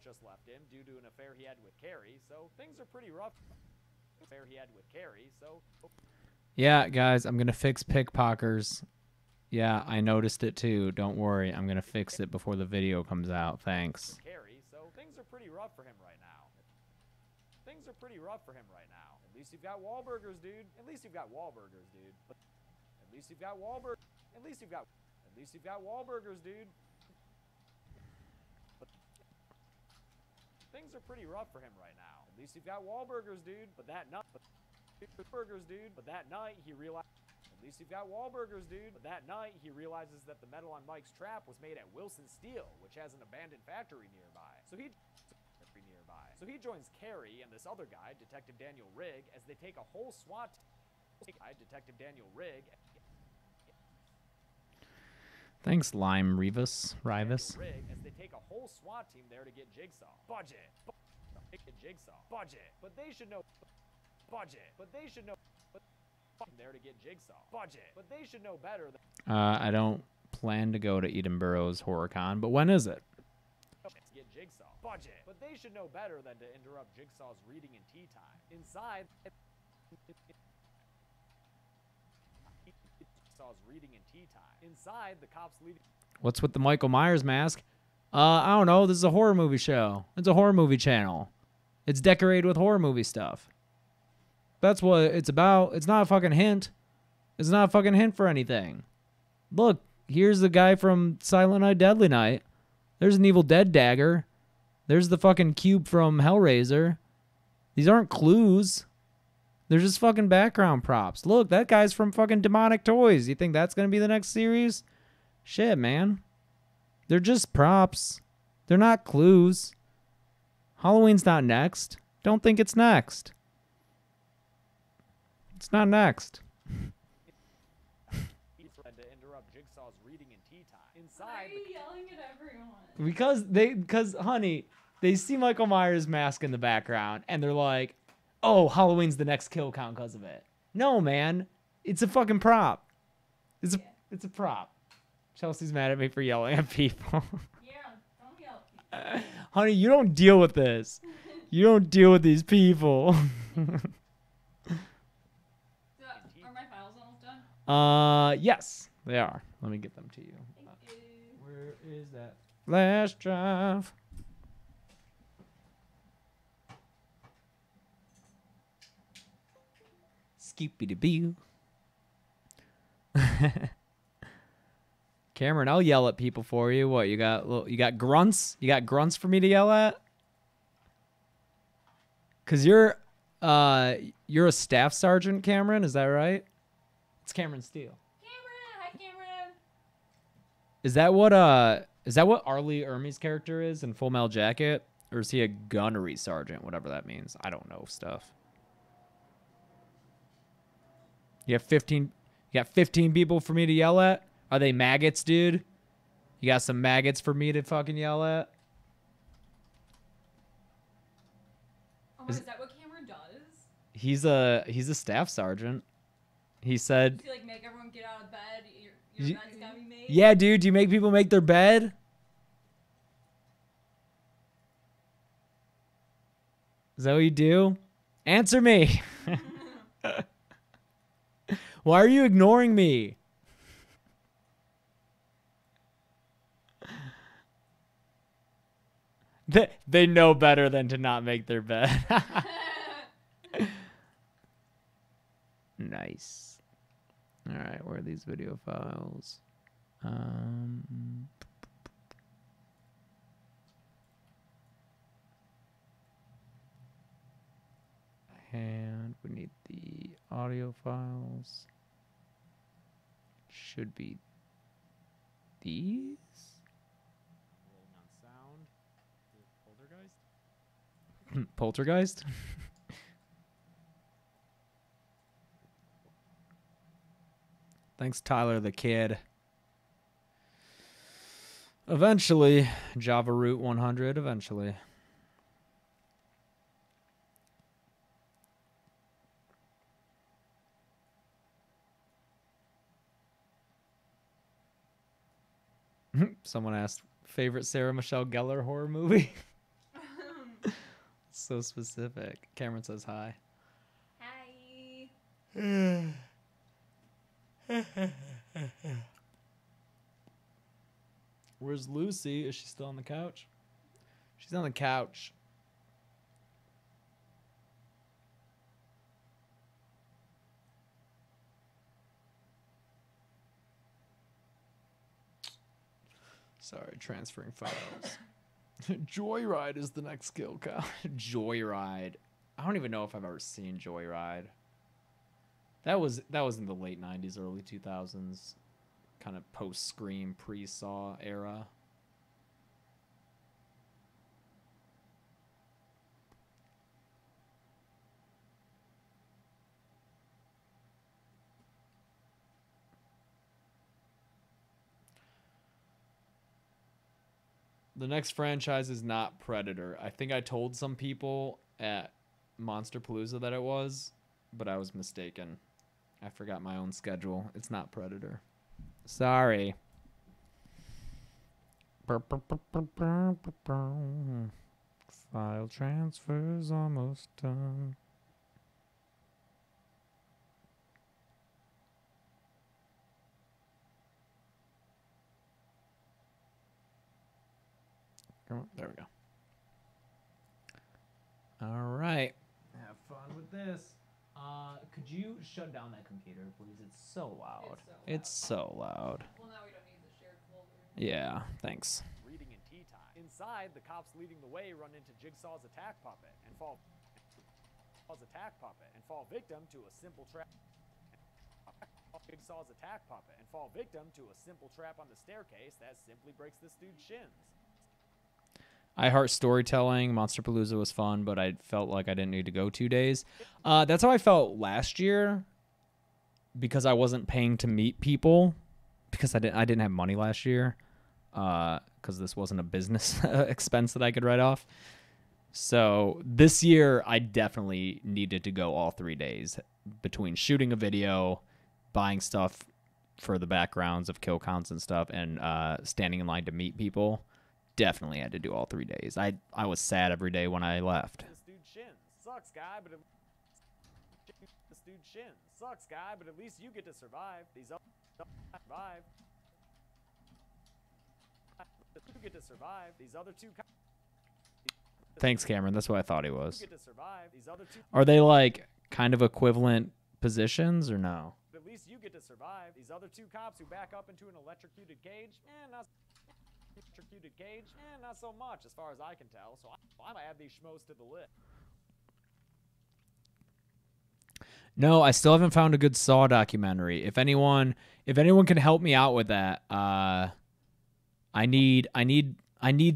S2: just left him due to an affair he had with Carrie, so things are pretty rough.
S1: Yeah, guys, I'm gonna fix pickpockers. Yeah, I noticed it too. Don't worry, I'm gonna fix it before the video comes out. Thanks.
S2: Carrie, so things are pretty rough for him right now. At least you've got Wahlburgers, dude. Things are pretty rough for him right now. At least you've got Wahlburgers, dude. But that night he realized. At least you've got Wahlburgers, dude. But that night he realizes that the metal on Mike's trap was made at Wilson Steel, which has an abandoned factory nearby. So he joins Carrie and this other guy, Detective Daniel Rigg, as they take a whole SWAT.
S1: Thanks, Lime Rivas.
S2: Rigg, as they take a whole SWAT team there to get Jigsaw. Budget. But they should know. There to get Jigsaw. But they should know better than.
S1: I don't plan to go to Edinburgh's HorrorCon, but when is it?
S2: Get Jigsaw. But they should know better than to interrupt Jigsaw's reading and tea time. Inside, the cops leaving.
S1: What's with the Michael Myers mask? I don't know. This is a horror movie show. It's a horror movie channel. It's decorated with horror movie stuff. That's what it's about. It's not a fucking hint. It's not a fucking hint for anything. Look, here's the guy from Silent Night, Deadly Night. There's an Evil Dead dagger. There's the fucking cube from Hellraiser. These aren't clues. They're just fucking background props. Look, that guy's from fucking Demonic Toys. You think that's going to be the next series? Shit, man. They're just props. They're not clues. Halloween's not next. Don't think it's next. It's not next.
S3: Why are you yelling at everyone?
S1: Because honey, they see Michael Myers' mask in the background and they're like, "Oh, Halloween's the next kill count because of it." No, man, it's a fucking prop. It's a prop. Chelsea's mad at me for yelling at people.
S3: Yeah, don't yell at people.
S1: Honey, you don't deal with this. You don't deal with these people.
S3: So, are my files almost done?
S1: Yes, they are. Let me get them to you.
S3: Thank you.
S1: Where is that flash drive? Scoopy-doo. Cameron, I'll yell at people for you. What, you got grunts? You got grunts for me to yell at? Cause you're a staff sergeant, Cameron, is that right? It's Cameron Steele.
S3: Cameron! Hi, Cameron!
S1: Is that what Arlie Ermey's character is in Full Metal Jacket? Or is he a gunnery sergeant, whatever that means? I don't know stuff. You got 15 people for me to yell at? Are they maggots, dude? You got some maggots for me to fucking yell at?
S3: Oh, is that what Cameron does?
S1: He's a staff sergeant. He said,
S3: Does he, like, make everyone get out of bed? Your bed's gotta be made?
S1: "Yeah, dude, do you make people make their bed?" Is that what you do? Answer me. Why are you ignoring me? They know better than to not make their bed. Nice. All right, where are these video files? And we need the audio files. Should be these.
S2: Rolling on sound. Poltergeist.
S1: Poltergeist? Thanks, Tyler the Kid. Eventually, Java Root 100, eventually. Someone asked, favorite Sarah Michelle Gellar horror movie? So specific. Cameron says hi.
S3: Hi.
S1: Where's Lucy? Is she still on the couch? She's on the couch. Sorry, transferring files. Joyride is the next skill count. Joyride. I don't even know if I've ever seen Joyride. That was in the late 90s, early 2000s. Kind of post-Scream, pre-Saw era. The next franchise is not Predator. I think I told some people at Monsterpalooza that it was, but I was mistaken. I forgot my own schedule. It's not Predator. Sorry. File transfer's almost done. There we go. All right. Have fun with this. Could you shut down that computer, please? It's so loud. It's so loud.
S3: Well, now we don't need the shared folder.
S1: Yeah, thanks.
S2: Reading in tea time. Inside, the cops leading the way run into Jigsaw's attack puppet and fall victim to a simple trap. Jigsaw's attack puppet and fall victim to a simple trap on the staircase that simply breaks this dude's shins.
S1: I heart storytelling. Monsterpalooza was fun, but I felt like I didn't need to go 2 days. That's how I felt last year because I wasn't paying to meet people because I didn't have money last year because this wasn't a business expense that I could write off. So this year I definitely needed to go all 3 days between shooting a video, buying stuff for the backgrounds of kill counts and stuff, and standing in line to meet people. Definitely had to do all 3 days. I was sad every day when I left.
S2: This dude's shins. Sucks, guy, but this dude's shins. Sucks, guy, but at least you get to survive. These other survive. You get to survive. These other two.
S1: Thanks, Cameron. That's what I thought he was.
S2: You get to survive. These other two.
S1: Are they like kind of equivalent positions or no?
S2: At least you get to survive. These other two cops who back up into an electrocuted cage, not so much as far as I can tell. So I'm gonna add these schmoes to the list.
S1: No, I still haven't found a good Saw documentary. If anyone can help me out with that, I need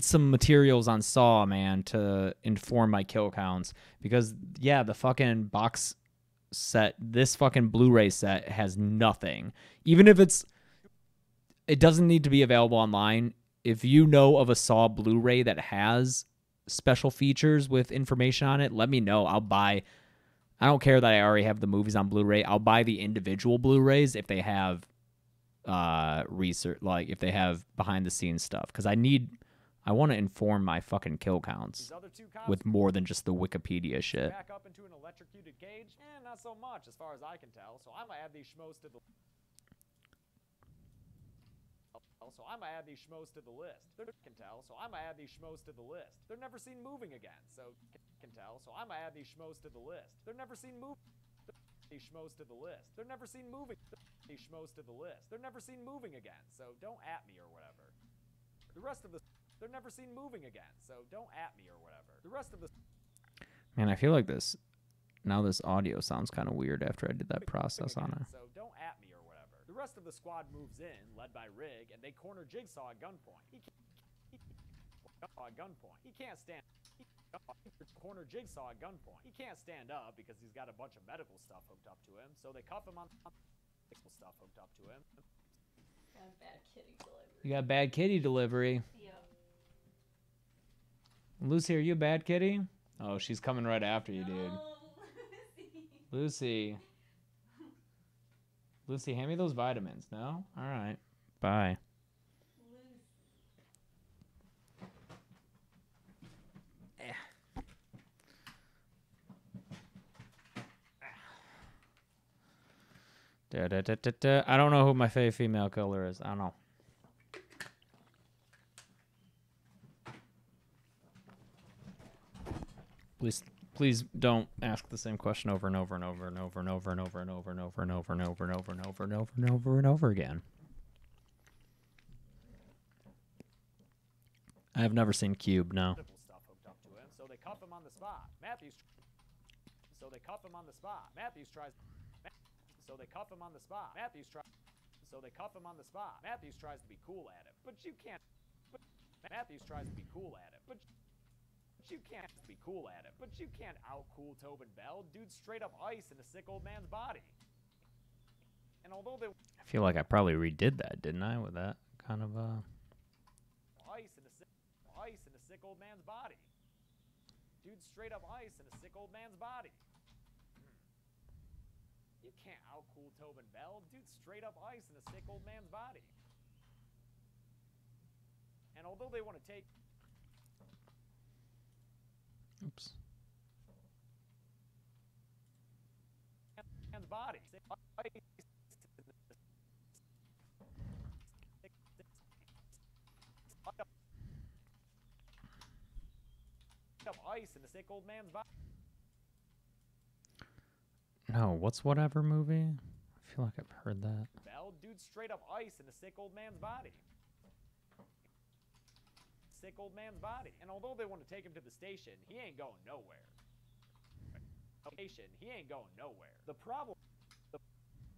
S1: some materials on Saw, man, to inform my kill counts because yeah, the fucking box set, this fucking Blu-ray set has nothing. Even if it doesn't need to be available online. If you know of a Saw Blu-ray that has special features with information on it, let me know. I'll buy. I don't care that I already have the movies on Blu-ray. I'll buy the individual Blu-rays if they have research, like if they have behind-the-scenes stuff, because I want to inform my fucking kill counts with more than just the Wikipedia shit.
S2: Back up into an electrocuted cage? Not so much as far as I can tell. So I'm gonna add these schmoes to the. So I'm gonna add these schmoes to the list. They're never seen moving again. So can tell. So I'm gonna add these schmoes to the list. They're never seen moving. These schmoes to the list. They're never seen moving. These schmoes to the list. They're never seen moving again. So don't at me or whatever. The rest of the. They're never seen moving again. So don't at me or whatever. The rest of the.
S1: Man, I feel like this audio sounds kind of weird after I did that process on it.
S2: So don't at me or whatever. The rest of the squad moves in, led by Rig, and they corner Jigsaw at gunpoint. He can't stand. Corner Jigsaw at gunpoint. He can't stand up because he's got a bunch of medical stuff hooked up to him. So they cuff him on medical stuff hooked up to him.
S3: Got bad kitty delivery.
S1: You got bad kitty delivery.
S3: Yep.
S1: Lucy, are you a bad kitty? Oh, she's coming right after you, dude.
S3: Lucy.
S1: Lucy, hand me those vitamins. No? All right. Bye. Da, da, da, da, da. I don't know who my favorite female killer is. I don't know. Please don't ask the same question over and over and over and over and over and over and over and over and over and over and over and over and over and over and over again. I have never seen Cube, no.
S2: Stuff hooked up to him, so they cuff him on the spot. Matthews tries. So they cuff him on the spot. Matthews tries to be cool at him, but you can't. Matthews tries to be cool at him, but you can't be cool at him. But you can't out-cool Tobin Bell. Dude's straight up ice in a sick old man's body. And although they
S1: I feel like I probably redid that, didn't I, with that kind of
S2: ice in a sick old man's body. Dude's straight up ice in a sick old man's body. You can't out-cool Tobin Bell. Dude's straight up ice in a sick old man's body. And although they want to take man's body. Ice in the sick old man's body.
S1: No, what's whatever movie? I feel like I've heard that.
S2: Bell, dude, straight up ice in the sick old man's body. Sick old man's body. And although they want to take him to the station, he ain't going nowhere. He ain't going nowhere. The problem.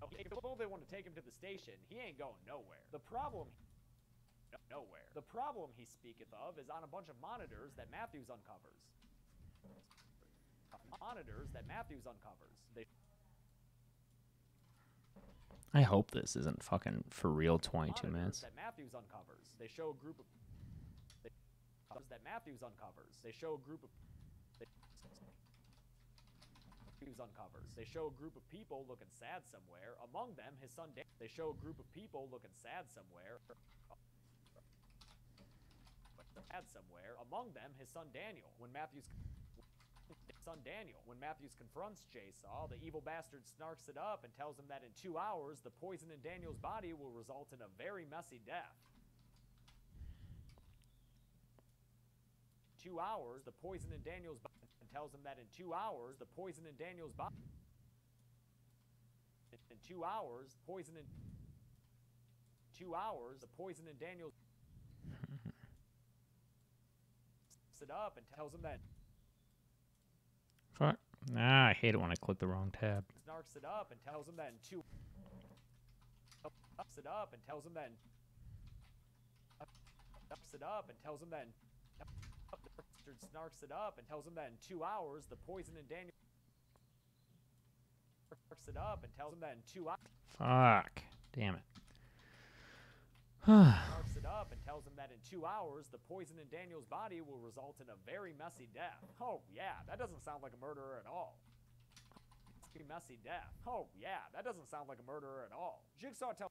S2: Although they want to take him to the station, he ain't going nowhere. The problem. Nowhere. The problem he speaketh of is on a bunch of monitors that Matthews uncovers.
S1: I hope this isn't fucking for real 22 minutes.
S2: That Matthews uncovers. They show a group of that Matthews uncovers. They show a group of They show a group of people looking sad somewhere. Among them, his son. They show a group of people looking sad somewhere. Among them, his son Daniel. When Matthews confronts Jigsaw, the evil bastard snarks it up and tells him that in 2 hours, the poison in Daniel's body will result in a very messy death. 2 hours, the poison in Daniel's body, and tells him that in 2 hours, the poison in Daniel's body. In 2 hours, the poison in Daniel's it up and tells him that.
S1: Fuck. Nah, I hate it when I click the wrong tab.
S2: Snarks it up and tells him that in 2 ups it up and tells him that ups it up and tells him that snarks it up and tells him that in 2 hours the poison in Daniel snarks it up and tells him that in 2 hours.
S1: Fuck. Damn it.
S2: Snarks it up and tells him that in 2 hours the poison in Daniel's body will result in a very messy death. Oh yeah, that doesn't sound like a murderer at all. Messy death. Oh yeah, that doesn't sound like a murderer at all. Jigsaw tells.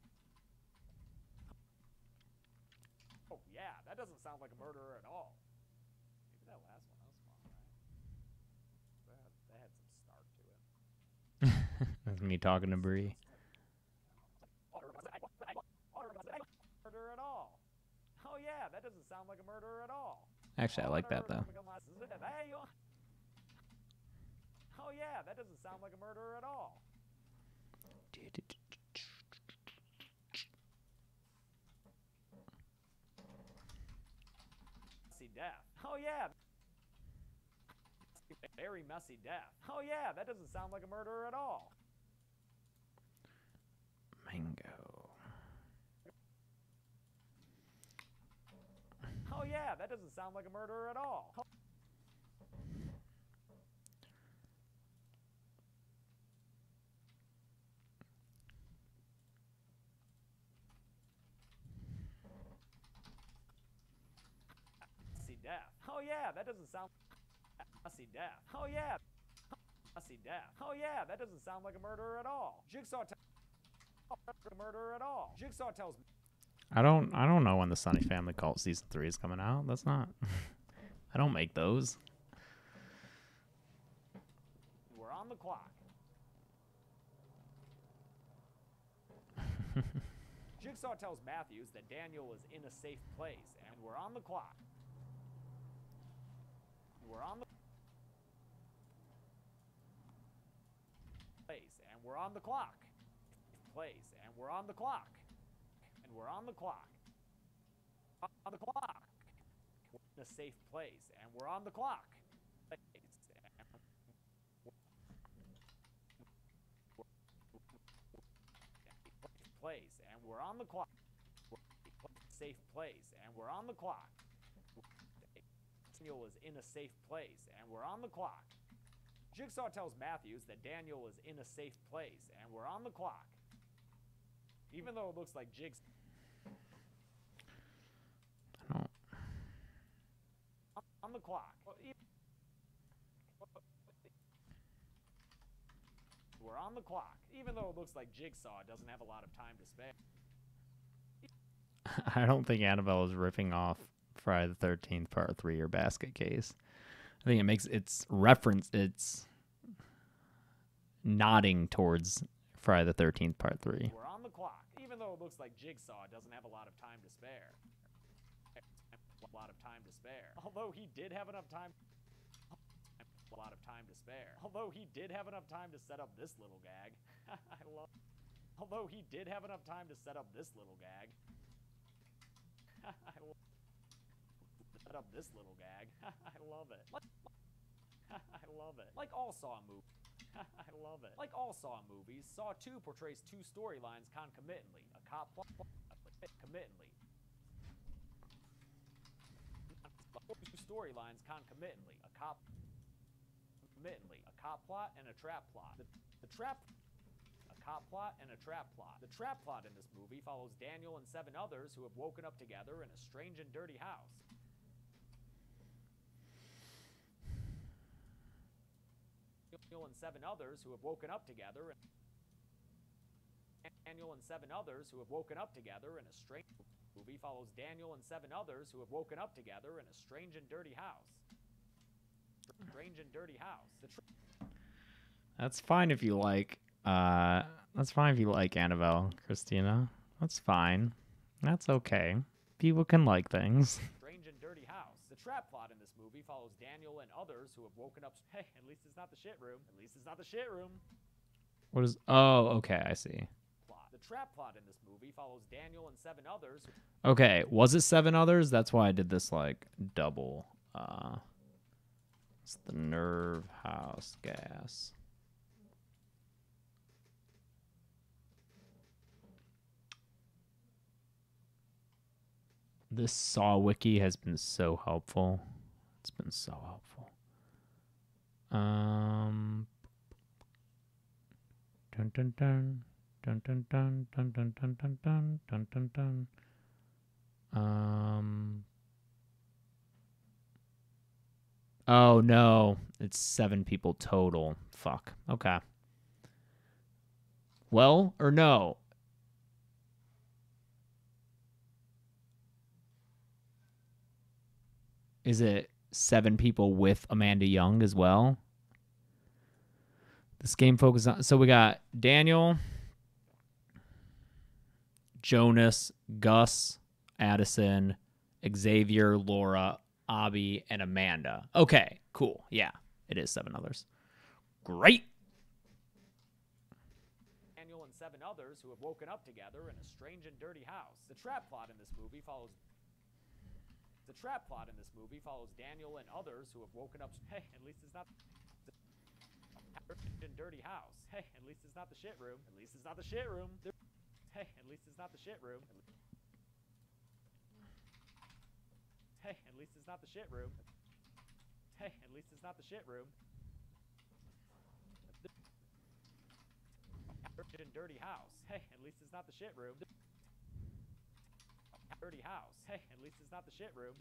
S2: Oh yeah, that doesn't sound like a murderer at all. Maybe that last one, that was fun, right? That had some snark to it.
S1: That's me talking to Bree.
S2: Murder at all. Oh yeah, that doesn't sound like a murderer at all.
S1: Actually, I like that though.
S2: Oh yeah, that doesn't sound like a murderer at all. Messy death. Oh yeah. Very messy death. Oh yeah, that doesn't sound like a murderer at all.
S1: Mango.
S2: Oh yeah, that doesn't sound like a murderer at all. death. Oh yeah, that doesn't sound. Fussy death. Oh yeah. Fussy death. Oh yeah, that doesn't sound like a murderer at all. Jigsaw murderer at all. Jigsaw tells.
S1: I don't know when the Sunny Family Cult season 3 is coming out. That's not. I don't make those.
S2: We're on the clock. Jigsaw tells Matthews that Daniel is in a safe place, and we're on the clock. We're on the place, and we're on the clock. Place, and we're on the clock. And we're on the clock. On the clock. We're in a safe place, and we're on the clock. Place, and we're on the clock. Safe place, and we're on the clock. Daniel is in a safe place, and we're on the clock. Jigsaw tells Matthews that Daniel is in a safe place, and we're on the clock. Even though it looks like Jigsaw. On the clock. We're on the clock. Even though it looks like Jigsaw doesn't have a lot of time to spare.
S1: I don't think Annabelle is ripping off Friday the 13th Part 3 or Basket Case. I think it makes its nodding towards Friday the 13th Part 3.
S2: We're on the clock. Even though it looks like Jigsaw doesn't have a lot of time to spare. Although he did have enough time. Although he did have enough time to set up this little gag. Although he did have enough time to set up this little gag. I love it. I love it. Like all Saw movies. I love it. Like all Saw movies, Saw 2 portrays two storylines concomitantly. A cop plot. Two storylines concomitantly. A cop plot and a trap plot. A cop plot and a trap plot. The trap plot in this movie follows Daniel and 7 others who have woken up together in a strange and dirty house. Daniel and 7 others who have woken up together in a strange movie follows Daniel and 7 others who have woken up together in a strange and dirty house.
S1: That's fine if you like. That's fine if you like Annabelle, Christina. That's fine. That's okay. People can like things.
S2: Strange and dirty house. The trap plot in this movie follows Daniel and others who have woken up. Hey, at least it's not the shit room.
S1: What is? Oh, okay. I see.
S2: The trap plot in this movie follows Daniel and 7 others.
S1: Okay, was it 7 others? That's why I did this like double. It's the nerve house gas. This Saw wiki has been so helpful. It's been so helpful. Dun dun dun dun dun dun dun dun dun dun dun dun dun dun. Oh no, it's 7 people total. Fuck. Okay. Well, or no? Is it 7 people with Amanda Young as well? This game focuses on... So we got Daniel, Jonas, Gus, Addison, Xavier, Laura, Abby, and Amanda. Okay, cool. Yeah, it is 7 others. Great.
S2: Daniel and 7 others who have woken up together in a strange and dirty house. The trap plot in this movie follows Daniel and others who have woken up. Hey, at least it's not the dirty house. Hey, at least it's not the shit room. Hey, at least it's not the shit room. Hey, at least it's not the shit room. Hey, at least it's not the shit room. Dirty house. Hey, at least it's not the shit room. Dirty house. Hey, at least it's not the shit room.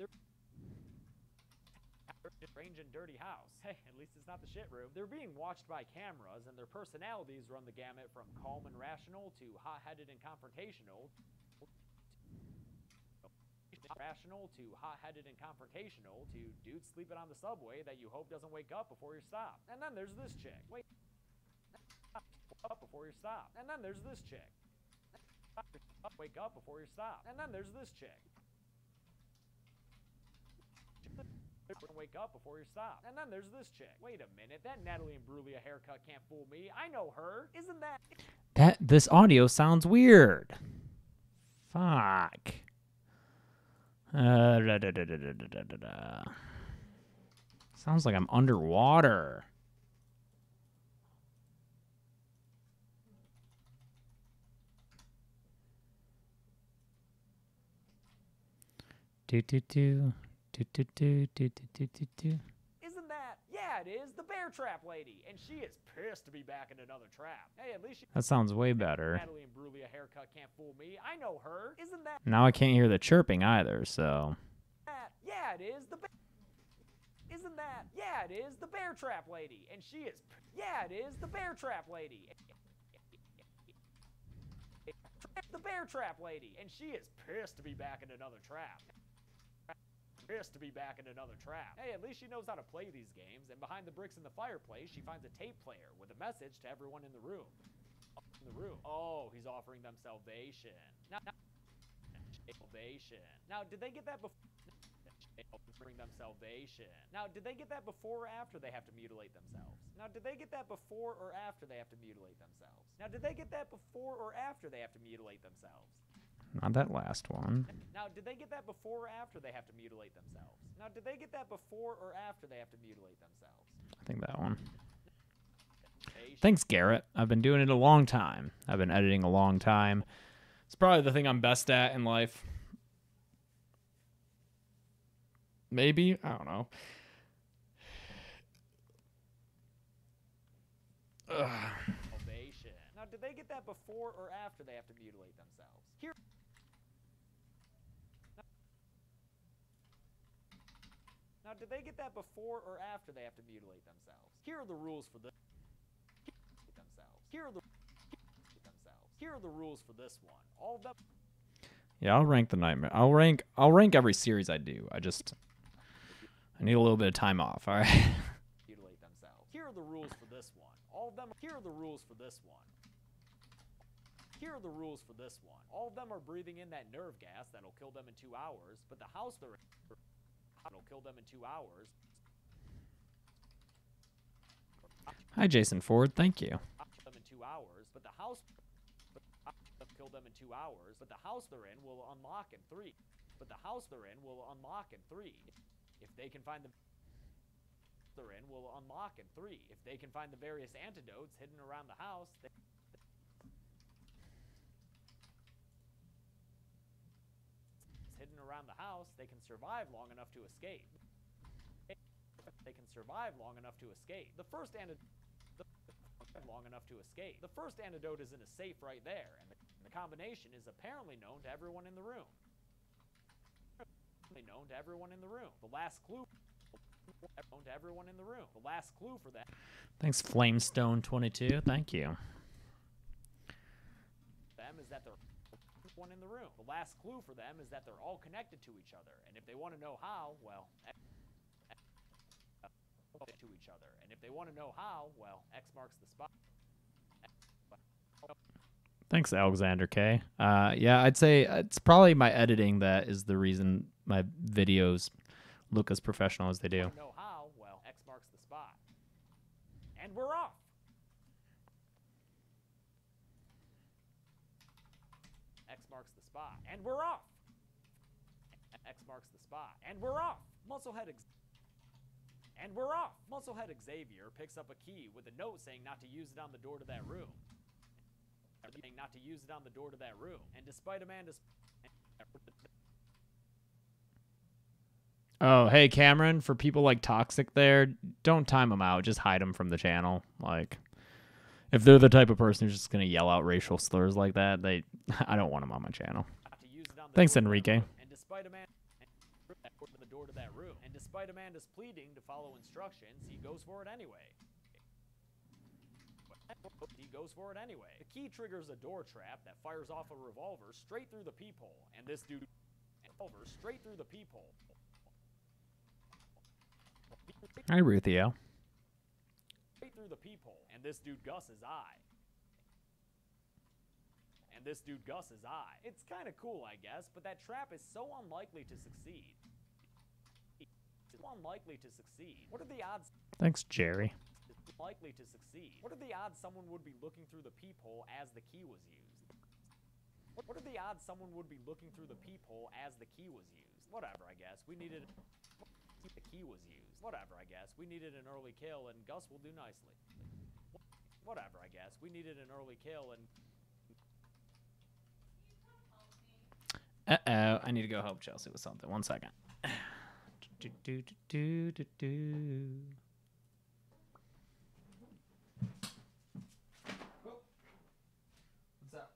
S2: strange and dirty house. Hey, at least it's not the shit room. They're being watched by cameras, and their personalities run the gamut from calm and rational to hot-headed and confrontational. To dudes sleeping on the subway that you hope doesn't wake up before your stop. And then there's this chick. Wait. Up before your stop. And then there's this chick. Wake up before your stop. And then there's this chick. Wake up before your stop. And then there's this chick. Wait a minute, that Natalie Imbruglia haircut can't fool me. I know her. Isn't that...
S1: This audio sounds weird. Fuck. Sounds like I'm underwater.
S2: Isn't that? Yeah, it is. The bear trap lady. And she is pissed to be back in another trap. Hey, at least she...
S1: That sounds way better.
S2: Natalie Imbruglia haircut can't fool me. I know her. Isn't that?
S1: Now I can't hear the chirping either, so...
S2: Yeah, it is. Isn't that? Yeah, it is. The bear trap lady. And she is... Yeah, it is. The bear trap lady. The bear trap lady. And she is pissed to be back in another trap. Pissed to be back in another trap. Hey, at least she knows how to play these games, and behind the bricks in the fireplace, she finds a tape player with a message to everyone in the room. Oh, he's offering them salvation. Now, did they get that before? Offering them salvation. Now, did they get that before or after they have to mutilate themselves? Now, did they get that before or after they have to mutilate themselves? Now, did they get that before or after they have to mutilate themselves?
S1: Not that last one.
S2: Now, did they get that before or after they have to mutilate themselves? Now, did they get that before or after they have to mutilate themselves?
S1: I think that one. Thanks, Garrett. I've been doing it a long time. I've been editing a long time. It's probably the thing I'm best at in life. Maybe? I don't know.
S2: Now, did they get that before or after they have to mutilate themselves? Here. Now, did they get that before or after they have to mutilate themselves? Here are the rules for this. Here are the rules for this one. All of them.
S1: Yeah, I'll rank the Nightmare. I'll rank every series I do. I need a little bit of time off. All right.
S2: Mutilate themselves. Here are the rules for this one. All of them. Here are the rules for this one. Here are the rules for this one. All of them are breathing in that nerve gas that'll kill them in 2 hours, but the house they're in will kill them in 2 hours.
S1: Hi, Jason Ford. Thank you.
S2: Them in 2 hours, but the house kill them in 2 hours, but the house they're in will unlock in 3. But the house they're in will unlock in 3. If they can find the they're in will unlock in 3. If they can find the various antidotes hidden around the house, they can survive long enough to escape. The first antidote is in a safe right there, and the combination is apparently known to everyone in the room. The last clue. The last clue for that.
S1: Thanks, Flamestone22. Thank you.
S2: Them is that they're one in the room. The last clue for them is that they're all connected to each other, and if they want to know how, well, to each other, and if they want to know how, well, X marks the spot.
S1: Thanks, Alexander K. Yeah, I'd say it's probably my editing that is the reason my videos look as professional as they do.
S2: Know how? Well, X marks the spot, and we're off. X marks the spot, and we're off. X marks the spot, and we're off. Musclehead Xavier picks up a key with a note saying not to use it on the door to that room. And despite Amanda's...
S1: Oh, hey, Cameron, for people like Toxic there, don't time them out. Just hide them from the channel. Like, if they're the type of person who's just going to yell out racial slurs like that, I don't want them on my channel. Thanks, Enrique.
S2: And despite Amanda door to that room. And despite Amanda's pleading to follow instructions, he goes for it anyway. The key triggers a door trap that fires off a revolver straight through the peephole, and this dude straight through the peephole.
S1: Hi, Ruthio.
S2: Straight through the peephole, and this dude Gus's eye. It's kind of cool, I guess, but that trap is so unlikely to succeed. What are the odds?
S1: Thanks, Jerry.
S2: Likely to succeed. What are the odds someone would be looking through the peephole as the key was used? What are the odds someone would be looking through the peephole as the key was used? Whatever, I guess. We needed the key was used. Whatever, I guess. We needed an early kill, and Gus will do nicely. Whatever, I guess. We needed an early kill, and
S1: Uh-oh, I need to go help Chelsea with something. 1 second. What's up?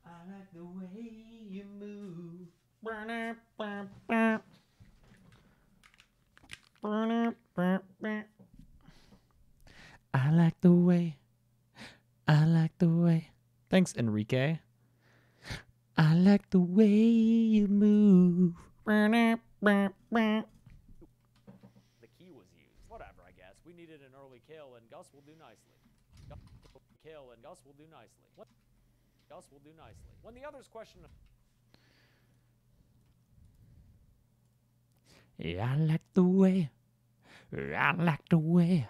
S1: I like the way you move. I like the way. Thanks, Enrique. I like the way you move.
S2: the key was used. Whatever, I guess. We needed an early kill, and Gus will do nicely. Gus will do nicely. When the others question...
S1: I like the way. I like the way.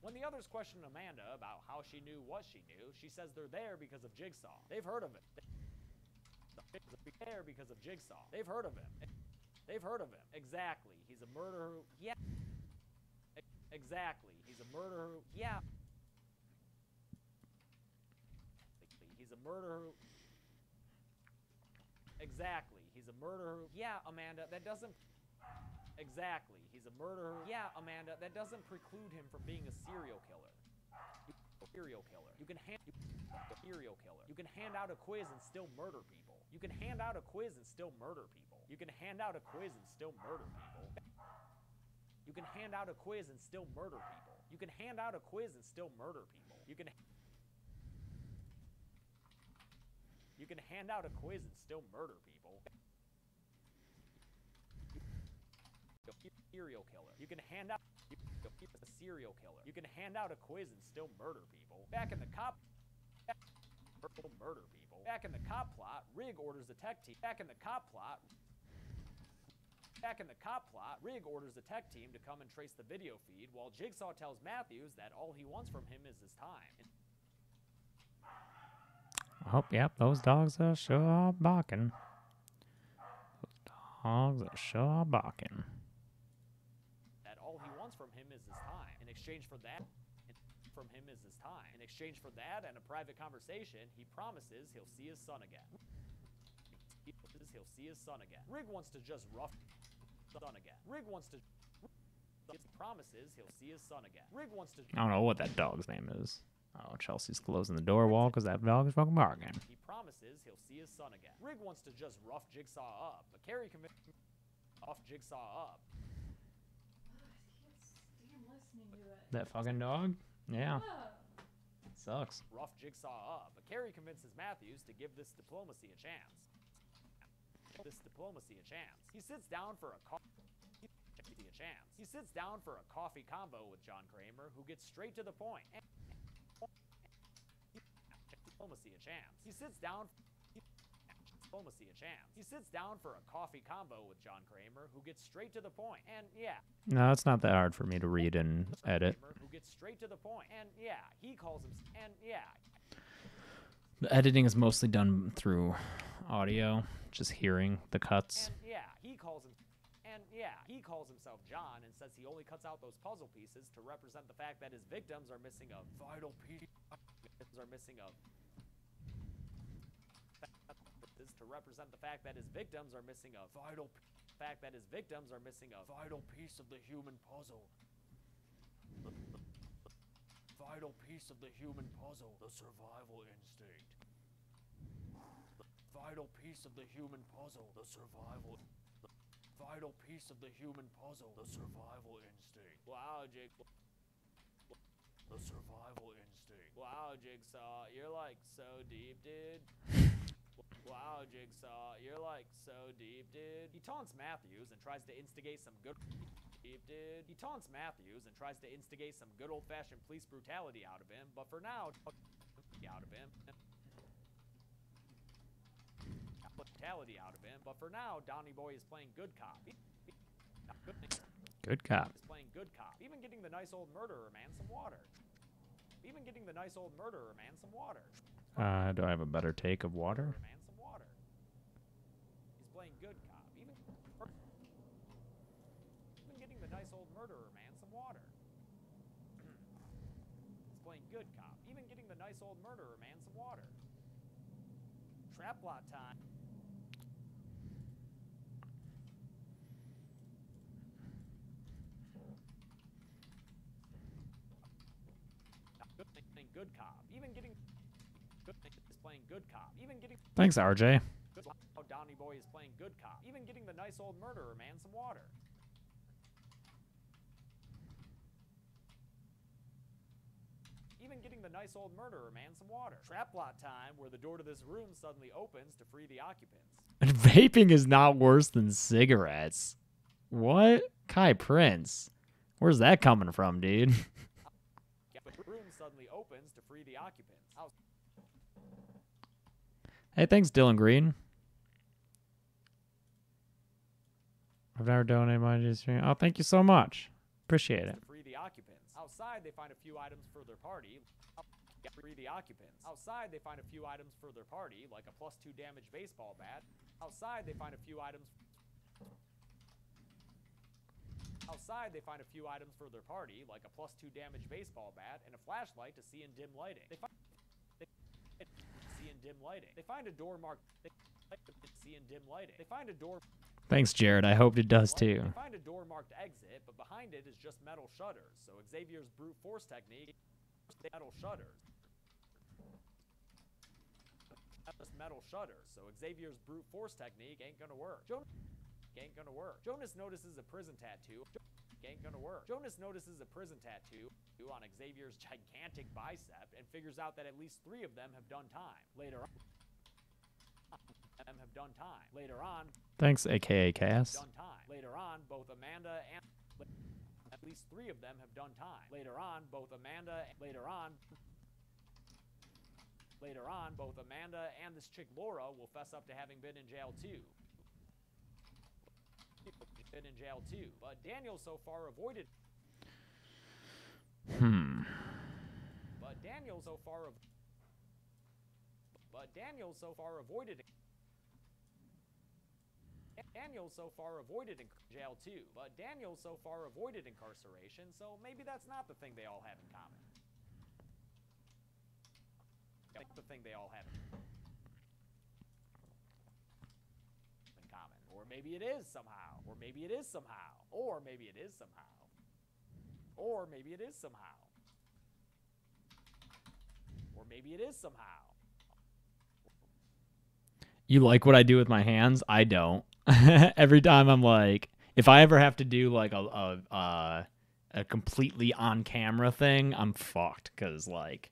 S2: When the others question Amanda about how she knew what she knew, she says they're there because of Jigsaw. They've heard of it. There because of Jigsaw. They've heard of him. Exactly. He's a murderer. Yeah. Exactly. He's a murderer. Yeah. He's a murderer. Exactly. He's a murderer. Yeah, Amanda, that doesn't... Exactly. He's a murderer. Yeah, Amanda, that doesn't preclude him from being a serial killer. You can hand out a quiz and still murder people. You can hand out a quiz and still murder people. You can hand out a quiz and still murder people. You can hand out a quiz and still murder people. You can hand out a quiz and still murder people. You can hand out a quiz and still murder people. Serial killer. You can hand out a serial killer. You can hand out a quiz and still murder people. Back in the cop murder people. Back in the cop plot, Rig orders the tech team. Back in the cop plot, Back in the cop plot, Rig orders the tech team to come and trace the video feed, while Jigsaw tells Matthews that all he wants from him is his time.
S1: Oh, yep, those dogs are sure barking. Those dogs are sure barking.
S2: That all he wants from him is his time. In exchange for that, and a private conversation, he promises he'll see his son again. Rig wants to just rough son again. Promises he'll see his son again. Rig wants to.
S1: I don't know what that dog's name is. Oh, Chelsea's closing the door wall because that dog is fucking barking.
S2: He promises he'll see his son again. Rig wants to just rough Jigsaw up, but Carrie commits off Jigsaw up.
S3: I can't stand listening to it.
S1: That fucking dog? Yeah. Sucks.
S2: Rough Jigsaw up, but Carrie convinces Matthews to give this diplomacy a chance. He sits down for a coffee convo with John Kramer, who gets straight to the point. He sits down for a coffee convo with John Kramer, who gets straight to the point. And yeah.
S1: No, it's not that hard for me to read and edit.
S2: Who gets straight to the point. And yeah, he calls him. And yeah.
S1: The editing is mostly done through audio, just hearing the cuts.
S2: And yeah, he calls himself John and says he only cuts out those puzzle pieces to represent the fact that his victims are missing a vital piece. To represent the fact that his victims are missing a vital piece of the human puzzle. Vital piece of the human puzzle, the survival instinct. Vital piece of the human puzzle, the survival. Vital piece of the human puzzle, the survival instinct. Wow, the survival instinct. Wow, Jigsaw, you're like so deep, dude. Wow, Jigsaw, you're like so deep, dude. He taunts Matthews and tries to instigate some good old-fashioned police brutality out of him, but for now, Donnie Boy is playing good cop.
S1: Good cop.
S2: Even getting the nice old murderer man some water.
S1: Do I have a better take of water?
S2: He's playing good cop. Even getting the nice old murderer man some water. He's playing good cop. Even getting the nice old murderer man some water. Trap lot time. Good cop. Even getting is playing good cop. Even getting.
S1: Thanks, RJ.
S2: Donnie Boy is playing good cop. Even getting the nice old murderer man some water. Trap lot time, where the door to this room suddenly opens to free the occupants.
S1: And vaping is not worse than cigarettes. What? Kai Prince. Where's that coming from, dude?
S2: The room suddenly opens to free the occupants.
S1: Hey, thanks, Dylan Green. I've never donated money to stream. Oh, thank you so much. Appreciate it.
S2: Free the occupants. Outside, they find a few items for their party. Free the occupants. Outside, they find a few items for their party, like a +2 damage baseball bat. Outside, they find a few items for their party, like a +2 damage baseball bat and a flashlight to see in dim lighting. They find a door marked.
S1: Thanks, Jared. I hope it does too.
S2: They find a door marked exit, but behind it is just metal shutters. So Xavier's brute force technique, metal shutters. Ain't gonna work. Jonas notices a prison tattoo. On Xavier's gigantic bicep and figures out that at least 3 of them have done time. Later on,
S1: Thanks, aka Cass.
S2: Later on, both Amanda and at least 3 of them have done time. Later on, both Amanda and this chick Laura will fess up to having been in jail too. been in jail too, but Daniel so far avoided. But Daniel so far avoided. Daniel so far avoided in jail too, but Daniel so far avoided incarceration, so maybe that's not the thing they all have in common. The thing they all have in common. Or maybe it is somehow. Or maybe it is somehow. Or maybe it is somehow. Or maybe it is somehow. Or maybe it is somehow.
S1: You like what I do with my hands? I don't. Every time I'm like, if I ever have to do like a completely on camera thing, I'm fucked. Cause like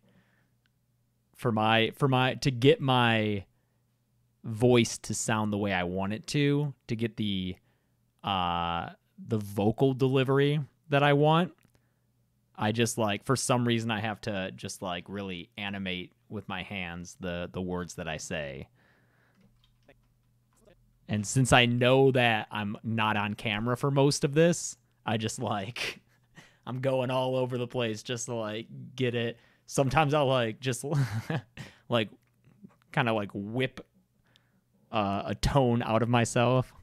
S1: to get my voice to sound the way I want it to get the vocal delivery that I want, I just like, for some reason I have to just like really animate with my hands the words that I say. And since I know that I'm not on camera for most of this, I just like, I'm going all over the place just to like get it. Sometimes I'll like just like kind of like whip a tone out of myself.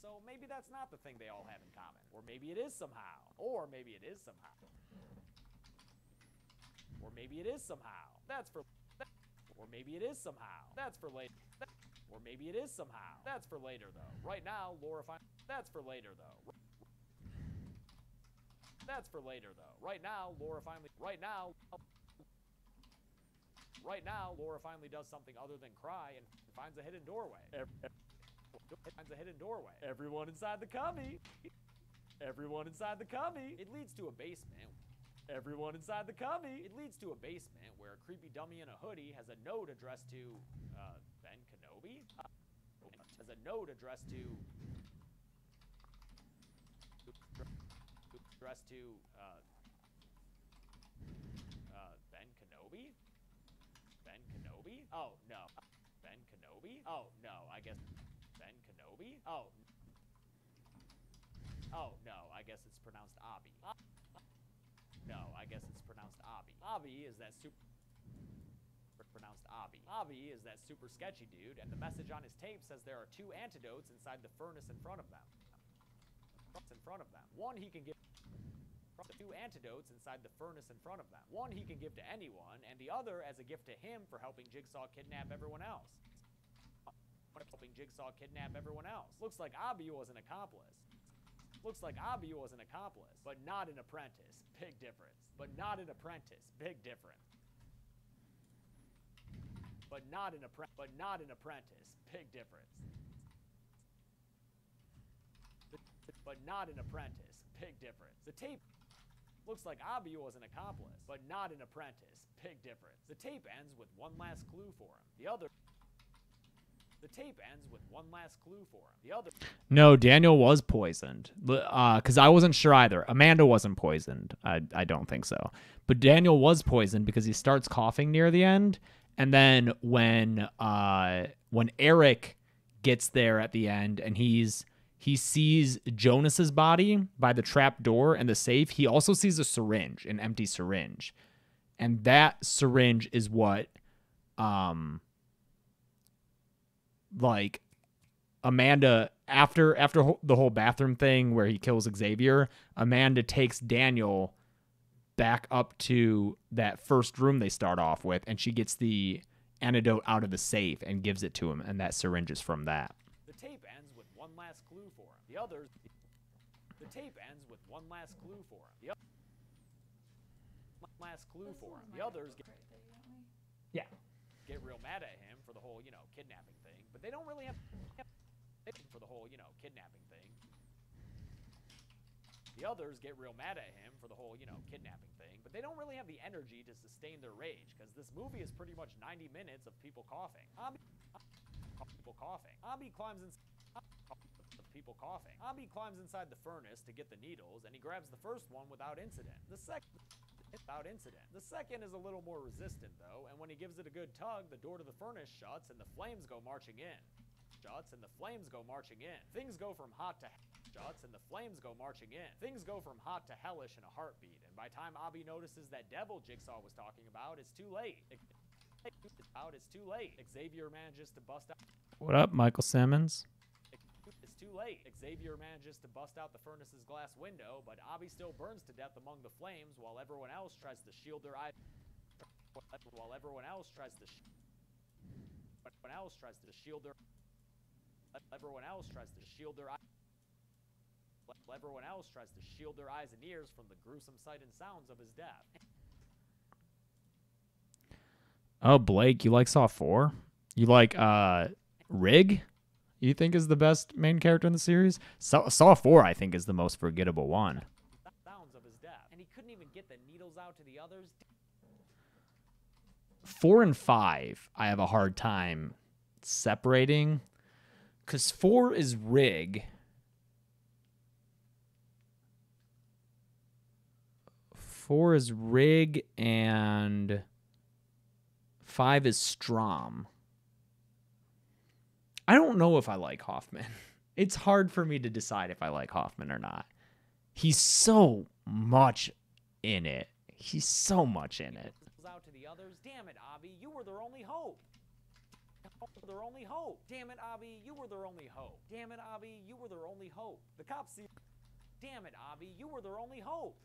S2: So maybe that's not the thing they all have in common. Or maybe it is somehow. Or maybe it is somehow. Or maybe it is somehow. That's for. Or maybe it is somehow. That's for later. Or maybe it is somehow. That's for later, though. Right now, Laura That's for later, though. That's for later, though. Right now, Laura finally. Right now, Laura finally does something other than cry and finds a hidden doorway. Finds a hidden doorway. Everyone inside the cubby. Everyone inside the cubby. It leads to a basement. Everyone inside the cubby. It leads to a basement where a creepy dummy in a hoodie has a note addressed to Ben Kenobi. Has a note addressed to Ben Kenobi. Ben Kenobi? Oh no. Ben Kenobi? Oh no. I guess Ben Kenobi? Oh. Oh no. I guess it's pronounced Abby. No, I guess it's pronounced Abby. Abby is that super pronounced Abby. Abby is that super sketchy dude, and the message on his tape says there are 2 antidotes inside the furnace in front of them. One he can give 2 antidotes inside the furnace in front of them. One he can give to anyone, and the other as a gift to him for helping Jigsaw kidnap everyone else. Looks like Abby was an accomplice. But not an apprentice. Big difference. But not an apprentice. Big difference. But not an apprentice. Big difference. But not an apprentice. Big difference. The tape looks like Abby was an accomplice, but not an apprentice. Big difference. The tape ends with one last clue for him.
S1: No, Daniel was poisoned. Because I wasn't sure either. Amanda wasn't poisoned. I don't think so. But Daniel was poisoned because he starts coughing near the end. And then when Eric gets there at the end and he sees Jonas's body by the trap door and the safe, he also sees a syringe, an empty syringe. And that syringe is what like Amanda, after the whole bathroom thing where he kills Xavier, Amanda takes Daniel back up to that first room they start off with, and she gets the antidote out of the safe and gives it to him, and that syringe is from that.
S2: The tape ends with one last clue for him. The others get real mad at him for the whole, kidnapping thing, but they don't really have for the whole, kidnapping thing. The others get real mad at him for the whole, kidnapping thing, but they don't really have the energy to sustain their rage, because this movie is pretty much 90 minutes of people coughing. Abby climbs inside the furnace to get the needles, and he grabs the first one without incident. The second is a little more resistant, though, and when he gives it a good tug, the door to the furnace shuts and the flames go marching in. shuts and the flames go marching in. Things go from hot to shuts and the flames go marching in. Things go from hot to hellish in a heartbeat. And by time Abby notices that devil Jigsaw was talking about, it's too late. It's too late. Xavier manages to bust out.
S1: What up, Michael Simmons?
S2: It's too late. Xavier manages to bust out the furnace's glass window, but Abby still burns to death among the flames while everyone else tries to shield their eyes. Everyone else tries to shield their eyes and ears from the gruesome sight and sounds of his death.
S1: Oh, Blake, you like Saw 4? You like Rig? You think is the best main character in the series? Saw 4, I think, is the most forgettable one.
S2: Sounds of his death, and he couldn't even get the needles out to the others.
S1: 4 and 5, I have a hard time separating, because 4 is Rig. 4 is Rig, and 5 is Strom. I don't know if I like Hoffman. It's hard for me to decide if I like Hoffman or not. He's so much in it. He's so much in it.
S2: Out to the others. Damn it, Abby, you were their only hope. Their only hope. Damn it, Abby, you were their only hope. Damn it, Abby, you were their only hope. The cops see. Damn it, Abby, you were their only hope.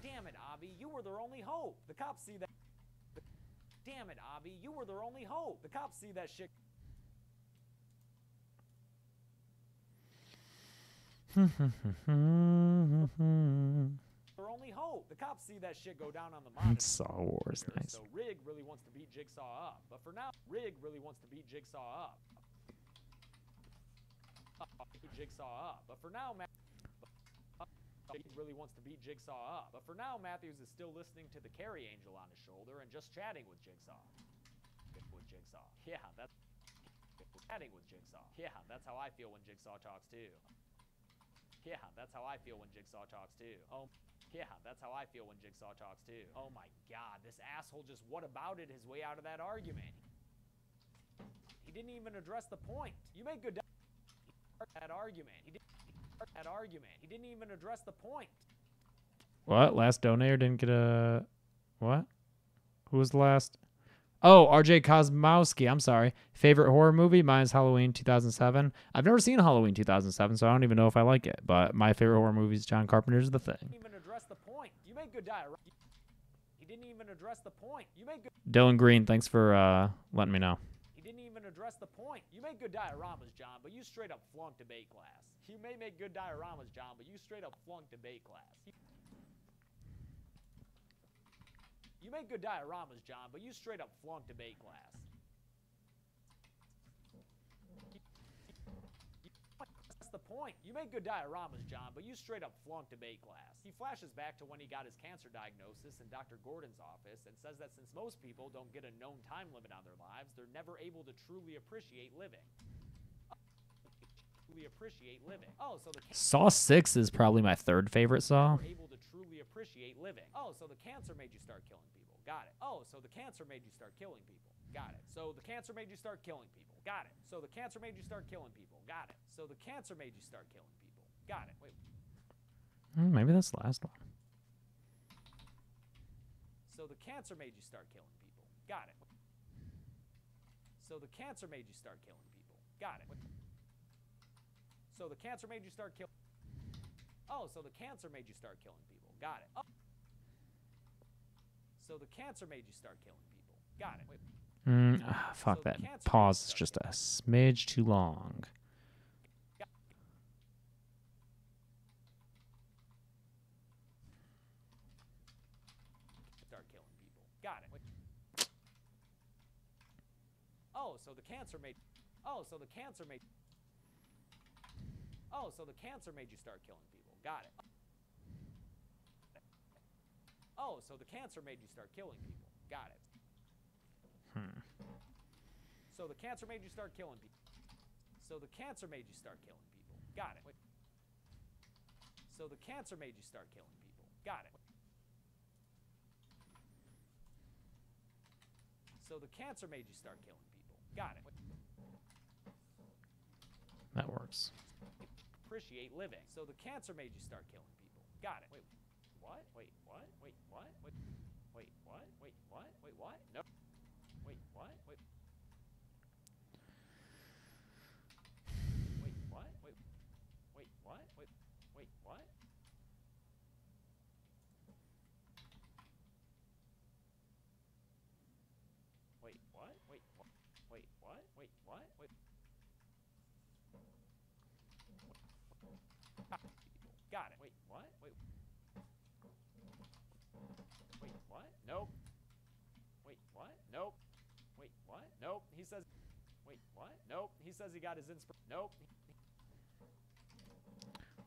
S2: Damn it, Abby, you were their only hope. The cops see that. Damn it, Abby, you were their only hope. The cops see that shit. Their only hope. The cops see that shit go down on the monitor.
S1: Saw Wars, nice.
S2: So Rig really wants to beat Jigsaw up, but for now, Rig really wants to beat Jigsaw up. But for now, really wants to beat Jigsaw up. But for now, Matthews is still listening to the Carry Angel on his shoulder and just chatting with Jigsaw. Yeah, that's chatting with Jigsaw. Yeah, that's how I feel when Jigsaw talks too. Yeah, that's how I feel when Jigsaw talks too. Oh, yeah, that's how I feel when Jigsaw talks too. Oh my God, this asshole just whatabouted his way out of that argument. He didn't even address the point. You make good that argument. He didn't even address the point.
S1: What? Last donator didn't get a... What? Who was the last? Oh, RJ Kozmowski. I'm sorry. Favorite horror movie? Mine is Halloween 2007. I've never seen Halloween 2007, so I don't even know if I like it. But my favorite horror movie is John Carpenter's The Thing.
S2: He didn't even address the point. You make good dialogue. He didn't even address the point. You make good...
S1: Dylan Green, thanks for letting me know.
S2: He didn't even address the point. You make good dioramas, John, but you straight up flunked debate class. You may make good dioramas, John, but you straight up flunked debate class. You make good dioramas, John, but you straight up flunked debate class. That's the point. You make good dioramas, John, but you straight up flunked debate class. He flashes back to when he got his cancer diagnosis in Dr. Gordon's office and says that since most people don't get a known time limit on their lives, they're never able to truly appreciate living. Oh, so the
S1: Saw 6 is probably my third favorite Saw.
S2: Able to truly appreciate living. Oh, so the cancer made you start killing people. Got it. Oh, so the cancer made you start killing people. Got it. So the cancer made you start killing people. Got it. So the cancer made you start killing people. Got it. So the cancer made you start killing people. Got it. Wait.
S1: Maybe that's the last one.
S2: So the cancer made you start killing people. Got it. So the cancer made you start killing people. Got it. So the cancer made you start killing. Oh, so the cancer made you start killing people. Got it. Oh. So the cancer made you start killing people. Got it. Wait.
S1: Fuck, that pause is just a smidge too long.
S2: Start killing people. Got it. Wait. Oh, so the cancer made. Oh, so the cancer made. Oh, so the cancer made you start killing people. Got it. Oh, so the cancer made you start killing people. Got it. So the cancer made you start killing people. So the cancer made you start killing people. Got it. Wait. So the cancer made you start killing people. Got it. So the cancer made you start killing people. Got it.
S1: That works.
S2: Appreciate living. So the cancer made you start killing people. Got it. Wait, what? Wait, what? Wait, what? Wait, wait, what? Wait, what? Wait, what? No. Wait, what? Wait. Wait, what? Wait. Wait, what? Wait. Wait, what? Wait, what? Wait, what? Wait, what? Wait, what? Wait. Got it. Wait, what? Wait. Wait, what? Nope. Wait, what? Nope. Wait, what? Nope. He says. Wait, what? Nope. He says he got his inspiration. Nope.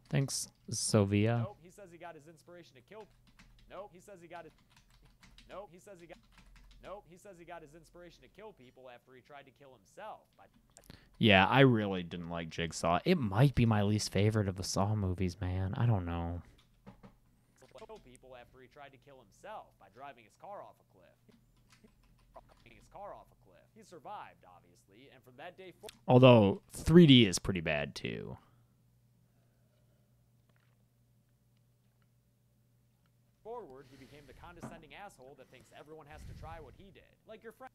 S1: Thanks, Sylvia.
S2: Nope. He says he got his inspiration to kill. Nope. He says he got his. Nope. He says he got. Nope. He says he got his inspiration to kill people after he tried to kill himself.
S1: Yeah, I really didn't like Jigsaw. It might be my least favorite of the Saw movies, man. I don't know.
S2: Kill people after he tried to kill himself by driving his car off a cliff. He survived, obviously, and from that day forward.
S1: Although 3D is pretty bad too.
S2: Forward, he became the condescending asshole that thinks everyone has to try what he did. Like your friend.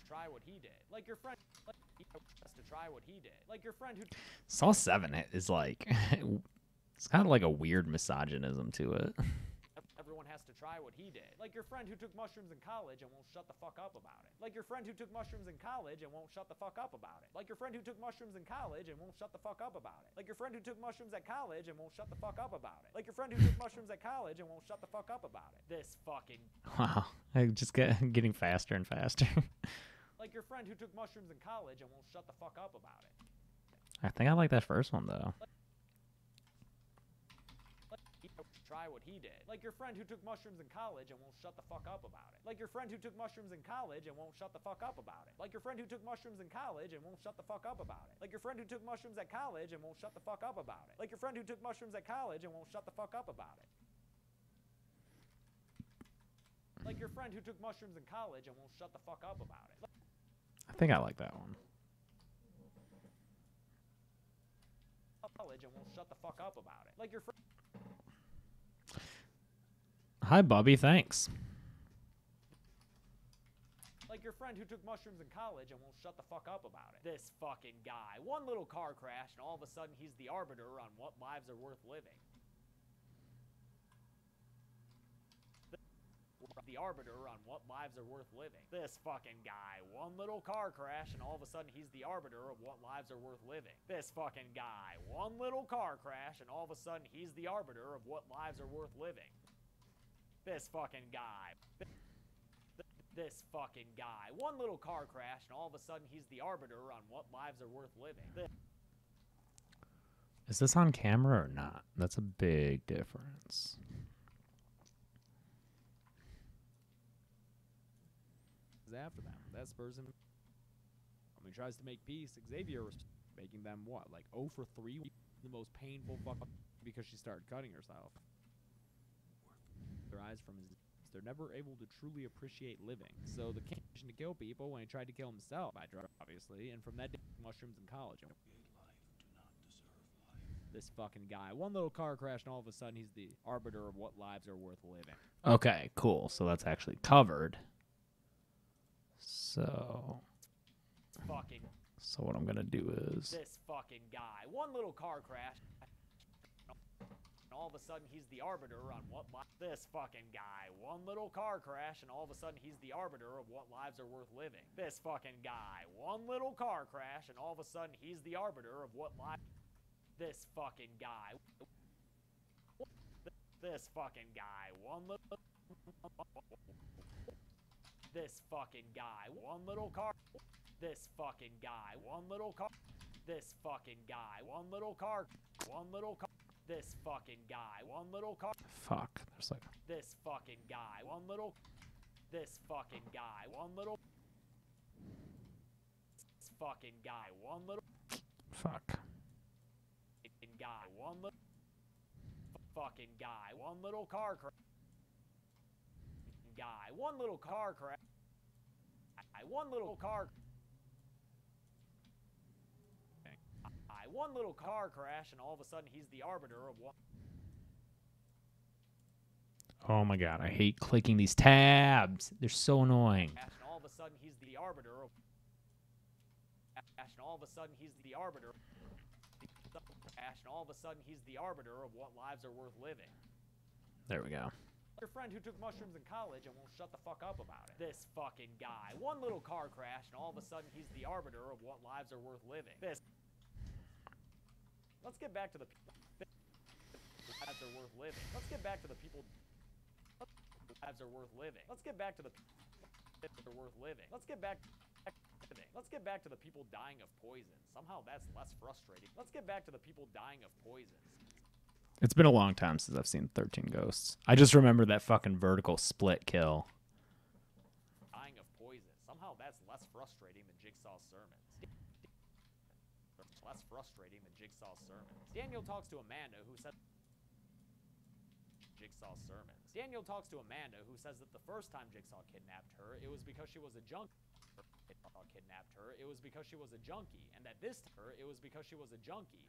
S2: Try what he did. Like your friend. Has to try what he did. Like your friend who.
S1: Saw 7 is like, it's kind of like a weird misogynism to it.
S2: Everyone has to try what he did. Like your friend who took mushrooms in college and won't shut the fuck up about it. Like your friend who took mushrooms in college and won't shut the fuck up about it. Like your friend who took mushrooms in college and won't shut the fuck up about it. Like your friend who took mushrooms at college and won't shut the fuck up about it. Like your friend who took mushrooms at college and won't shut the fuck up about it. This fucking.
S1: Wow, I just getting faster and faster.
S2: Like your friend who took mushrooms in college and won't shut the fuck up about it.
S1: I think I like that first one though.
S2: Try what he did. Like your friend who took mushrooms in college and won't shut the fuck up about it. Like your friend who took mushrooms in college and won't shut the fuck up about it. Like your friend who took mushrooms in college and won't shut the fuck up about it. Like your friend who took mushrooms at college and won't shut the fuck up about it. Like your friend who took mushrooms at college and won't shut the fuck up about it. Like your friend who took mushrooms in college and won't shut the fuck up about it.
S1: I think I like that one.
S2: College and won't shut the fuck up about it. Like your friend.
S1: Hi, Bobby. Thanks.
S2: Like your friend who took mushrooms in college and won't shut the fuck up about it. This fucking guy. One little car crash and all of a sudden he's the arbiter on what lives are worth living. The arbiter on what lives are worth living. This fucking guy. One little car crash and all of a sudden he's the arbiter of what lives are worth living. This fucking guy. One little car crash and all of a sudden he's the arbiter of what lives are worth living. This fucking guy. This fucking guy. One little car crash and all of a sudden he's the arbiter on what lives are worth living.
S1: Is this on camera or not? That's a big difference.
S2: After them, that spurs him. When he tries to make peace, Xavier was making them what, like 0 for 3, the most painful fuck because she started cutting herself. Their eyes from his, they're never able to truly appreciate living. So the king to kill people when he tried to kill himself by drug, obviously, and from that day, mushrooms in college. This fucking guy. One little car crash, and all of a sudden he's the arbiter of what lives are worth living.
S1: Okay, cool. So that's actually covered. So what I'm gonna do is
S2: this fucking guy. One little car crash, and all of a sudden he's the arbiter on what this fucking guy. One little car crash, and all of a sudden he's the arbiter of what lives are worth living. This fucking guy. One little car crash, and all of a sudden he's the arbiter of what life. This fucking guy. This fucking guy. One little. This fucking guy. One little car. This fucking guy. One little car. This fucking guy. One little car. One little car. This fucking guy. One little car.
S1: fuck. There's like
S2: This fucking guy. One little. This fucking guy. One little. This fucking guy. One little.
S1: fuck.
S2: Guy. One little. Fucking guy. One little car crash. Guy. One little car crash. One little car. One little car crash, and all of a sudden he's the arbiter of what.
S1: Oh my god, I hate clicking these tabs. They're so annoying.
S2: And all of a sudden he's the arbiter of. And all of a sudden he's the arbiter. And all of a sudden he's the arbiter of what lives are worth living.
S1: There we go.
S2: Your friend who took mushrooms in college and won't shut the fuck up about it. This fucking guy. One little car crash, and all of a sudden he's the arbiter of what lives are worth living. This. Let's get back to the people. Lives are worth living. Let's get back to the people. Lives are worth living. Let's get back to the people are worth living. Let's get back. Let's get back to the people dying of poison. Somehow that's less frustrating. Let's get back to the people dying of poisons.
S1: It's been a long time since I've seen 13 Ghosts. I just remember that fucking vertical split kill.
S2: Dying of poison. Somehow that's less frustrating than Jigsaw's sermons. Less frustrating than Jigsaw's sermons. Daniel talks to Amanda, who said Jigsaw's sermons. Daniel talks to Amanda, who says that the first time Jigsaw kidnapped her, it was because she was a junkie. Kidnapped her, it was because she was a junkie, and that this time it was because she was a junkie.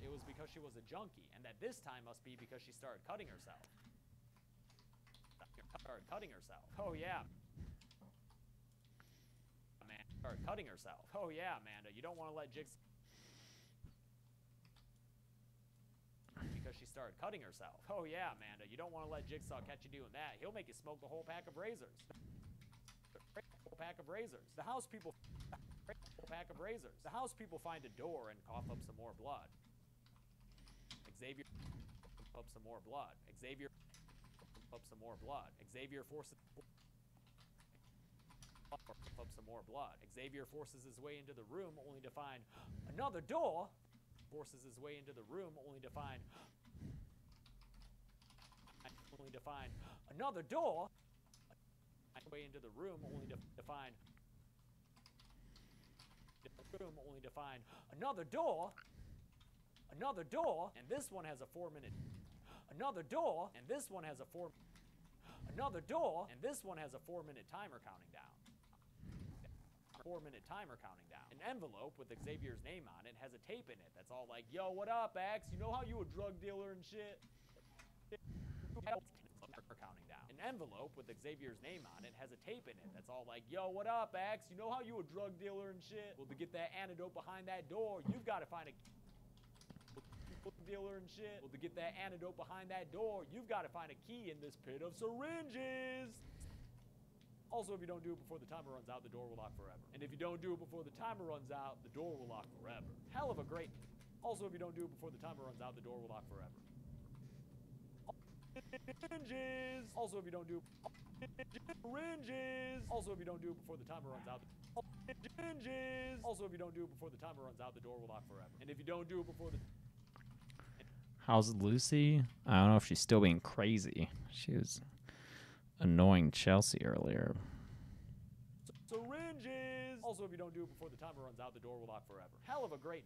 S2: It was because she was a junkie, and that this time must be because she started cutting herself. Started cutting herself. Oh yeah. Amanda started cutting herself. Oh yeah, Amanda, you don't want to let Jigsaw. Because she started cutting herself. Oh yeah, Amanda, you don't want to let Jigsaw catch you doing that. He'll make you smoke the whole pack of razors. Whole pack of razors. The house people. Whole pack of razors. The house people find a door and cough up some more blood. Xavier up some more blood. Xavier up some more blood. Xavier forces up some more blood. Xavier forces his way into the room only to find another door. Forces his way into the room only to find another door. Way into the room only to find another door. Another door, and this one has a 4-minute. Another door, and this one has a 4-minute timer counting down. 4-minute timer counting down. An envelope with Xavier's name on it has a tape in it that's all like, "Yo, what up, Axe? You know how you a drug dealer and shit?" Counting down. An envelope with Xavier's name on it has a tape in it that's all like, "Yo, what up, Axe? You know how you a drug dealer and shit? Well, to get that antidote behind that door, you've got to find a dealer and shit. Well, to get that antidote behind that door, you've got to find a key in this pit of syringes." Also, if you don't do it before the timer runs out, the door will lock forever. And if you don't do it before the timer runs out, the door will lock forever. Hell of a great. Also, if you don't do it before the timer runs out, the door will lock forever. Syringes. Also, if you don't do syringes. Also, if you don't do it before the timer runs out. Syringes. Also, if you don't do it before the timer runs out, the door will lock forever. And if you don't do it before the.
S1: How's Lucy? I don't know if she's still being crazy. She was annoying Chelsea earlier.
S2: Syringes. Also, if you don't do it before the timer runs out, the door will lock forever. Hell of a great.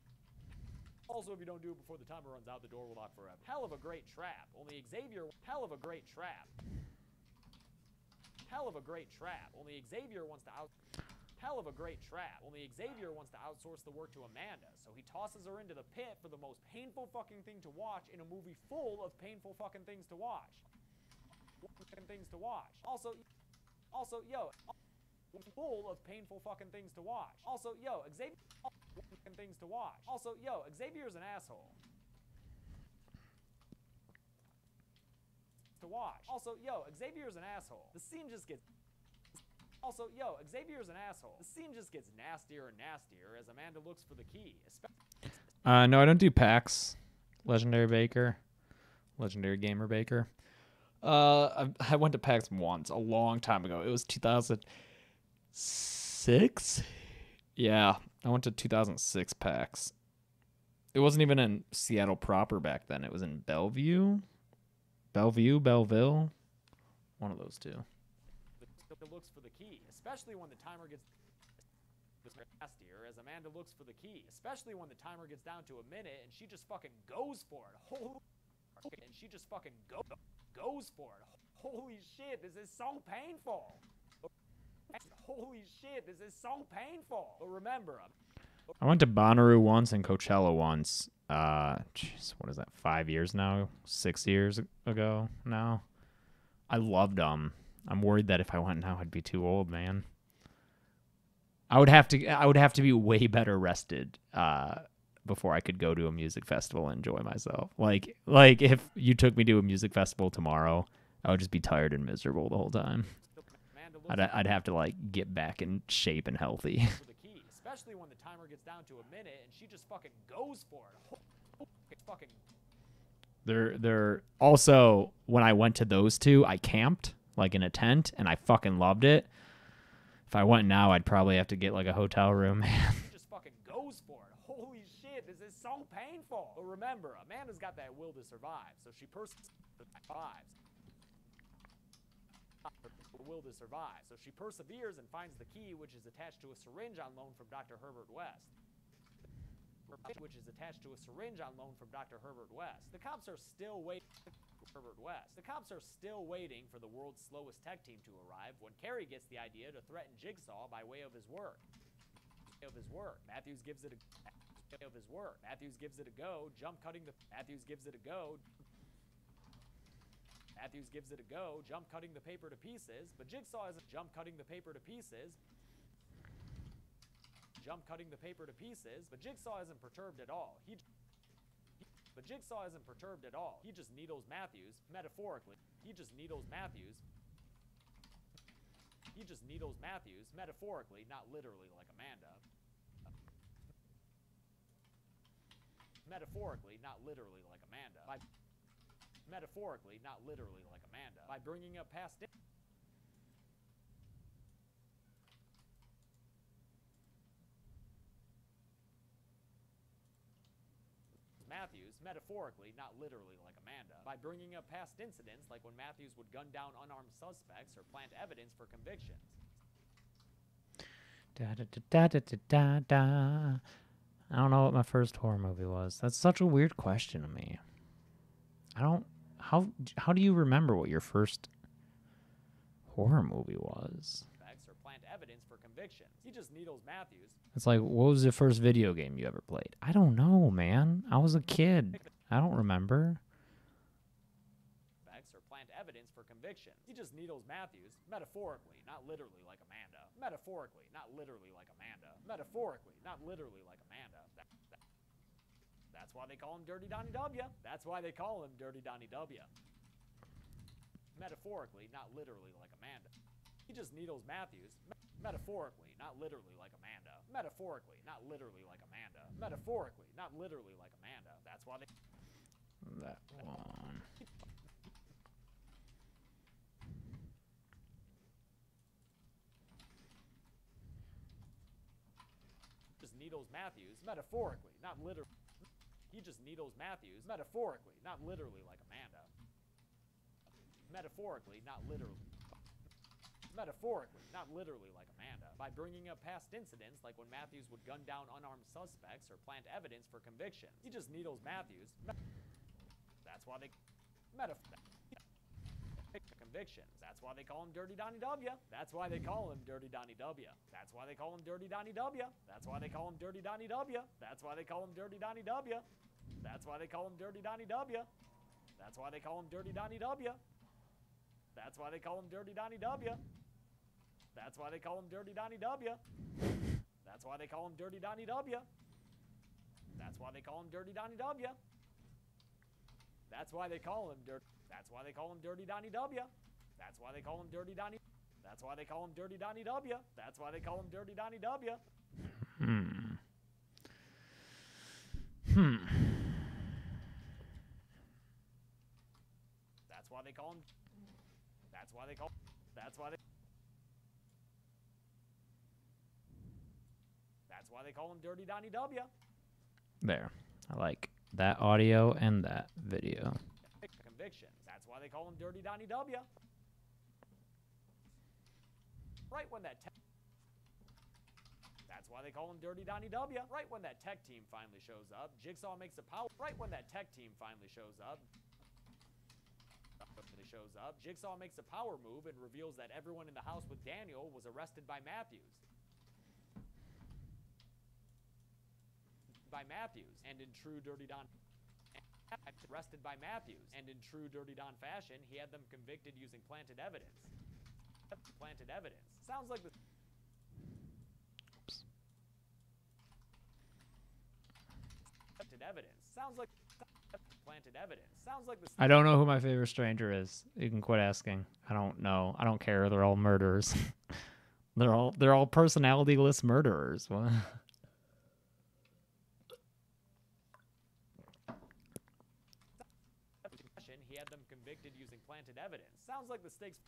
S2: Also, if you don't do it before the timer runs out, the door will lock forever. Hell of a great trap. Only Xavier. Hell of a great trap. Hell of a great trap. Only Xavier wants to out. Hell of a great trap. Only Xavier wants to outsource the work to Amanda, so he tosses her into the pit for the most painful fucking thing to watch in a movie full of painful fucking things to watch. Also, yo, full of painful fucking things to watch. Also, yo, Xavier, things to watch. Also, yo, Xavier's an asshole. To watch. Also, yo, Xavier's an asshole. The scene just gets. Also, yo, Xavier's an asshole. The scene just gets nastier and nastier as Amanda looks for the key.
S1: No, I don't do PAX. Legendary Baker. Legendary Gamer Baker. I went to PAX once, a long time ago. It was 2006? Yeah, I went to 2006 PAX. It wasn't even in Seattle proper back then. It was in Belleville? Belleville? One of those two.
S2: Looks for the key, especially when the timer gets nastier as Amanda looks for the key, especially when the timer gets down to a minute and she just fucking goes for it. Goes for it. Holy shit, this is so painful. Holy shit, this is so painful. But remember,
S1: I went to Bonnaroo once and Coachella once. Jeez, what is that? 5 years now? 6 years ago now. I loved them. I'm worried that if I went now, I'd be too old, man. I would have to be way better rested before I could go to a music festival and enjoy myself. Like if you took me to a music festival tomorrow, I would just be tired and miserable the whole time. I'd have to like get back in shape and healthy.
S2: for the key, especially when the timer gets down to a minute and she just fucking goes for it. It's fucking.
S1: They're also, when I went to those two, I camped like in a tent and I fucking loved it. If I went now, I'd probably have to get like a hotel room.
S2: She just fucking goes for it. Holy shit, this is so painful. But remember, Amanda's got that will to survive, so she survives. Will to survive, so she perseveres and finds the key, which is attached to a syringe on loan from Dr. Herbert West. The cops are still waiting. The cops are still waiting for the world's slowest tech team to arrive when Carrie gets the idea to threaten Jigsaw by way of his work. Matthews gives it a go, jump cutting the paper to pieces, but Jigsaw isn't jump cutting the paper to pieces. But Jigsaw isn't perturbed at all. He just needles Matthews, metaphorically. Metaphorically, not literally like Amanda. By bringing up past Matthews, metaphorically, not literally like Amanda, by bringing up past incidents like when Matthews would gun down unarmed suspects or plant evidence for convictions.
S1: I don't know what my first horror movie was. That's such a weird question to me. How do you remember what your first horror movie was?
S2: Or plant evidence for convictions. He just needles Matthews.
S1: It's like, what was the first video game you ever played? I don't know, man. I was a kid. I don't remember.
S2: Or plant evidence for convictions. He just needles Matthews, metaphorically, not literally like Amanda. Metaphorically, not literally like Amanda. That's why they call him Dirty Donnie W. Metaphorically, not literally like Amanda. He just needles Matthews, metaphorically, not literally like Amanda. That's why they...
S1: That one.
S2: Just needles Matthews, metaphorically, not literally. He just needles Matthews, metaphorically, not literally like Amanda. Metaphorically, not literally like Amanda, by bringing up past incidents like when Matthews would gun down unarmed suspects or plant evidence for convictions. He just needles Matthews. That's why they convictions. That's why they call him Dirty Donnie W. That's why they call him Dirty Donnie W. That's why they call him Dirty Donnie W. That's why they call him Dirty Donnie W. That's why they call him Dirty Donnie W. That's why they call him Dirty Donnie W. That's why they call him Dirty Donnie W. That's why they call him Dirty Donnie W. That's why they call him Dirty Donnie W. That's why they call him Dirty Donnie W. That's why they call him Dirty Donnie W. That's why they call him Dirty. That's why they call him Dirty Donnie W. That's why they call him Dirty Donnie. That's why they call him Dirty Donnie W. That's why they call him Dirty Donnie W. That's why they call him. That's why they call. That's why they. That's why they call him Dirty Donnie W.
S1: There. I like that audio and that video.
S2: Convictions. That's why they call him Dirty Donnie W. Right when that. That's why they call him Dirty Donnie W. Right when that tech team finally shows up, Jigsaw makes a power. Right when that tech team finally shows up. shows up. Jigsaw makes a power move and reveals that everyone in the house with Daniel was arrested by Matthews. And in true Dirty Don fashion, he had them convicted using planted evidence. Sounds like the
S1: I don't know who my favorite stranger is. You can quit asking. I don't know. I don't care. They're all murderers. they're all personality-less murderers. What?
S2: He had them convicted using planted evidence. Sounds like the stakes.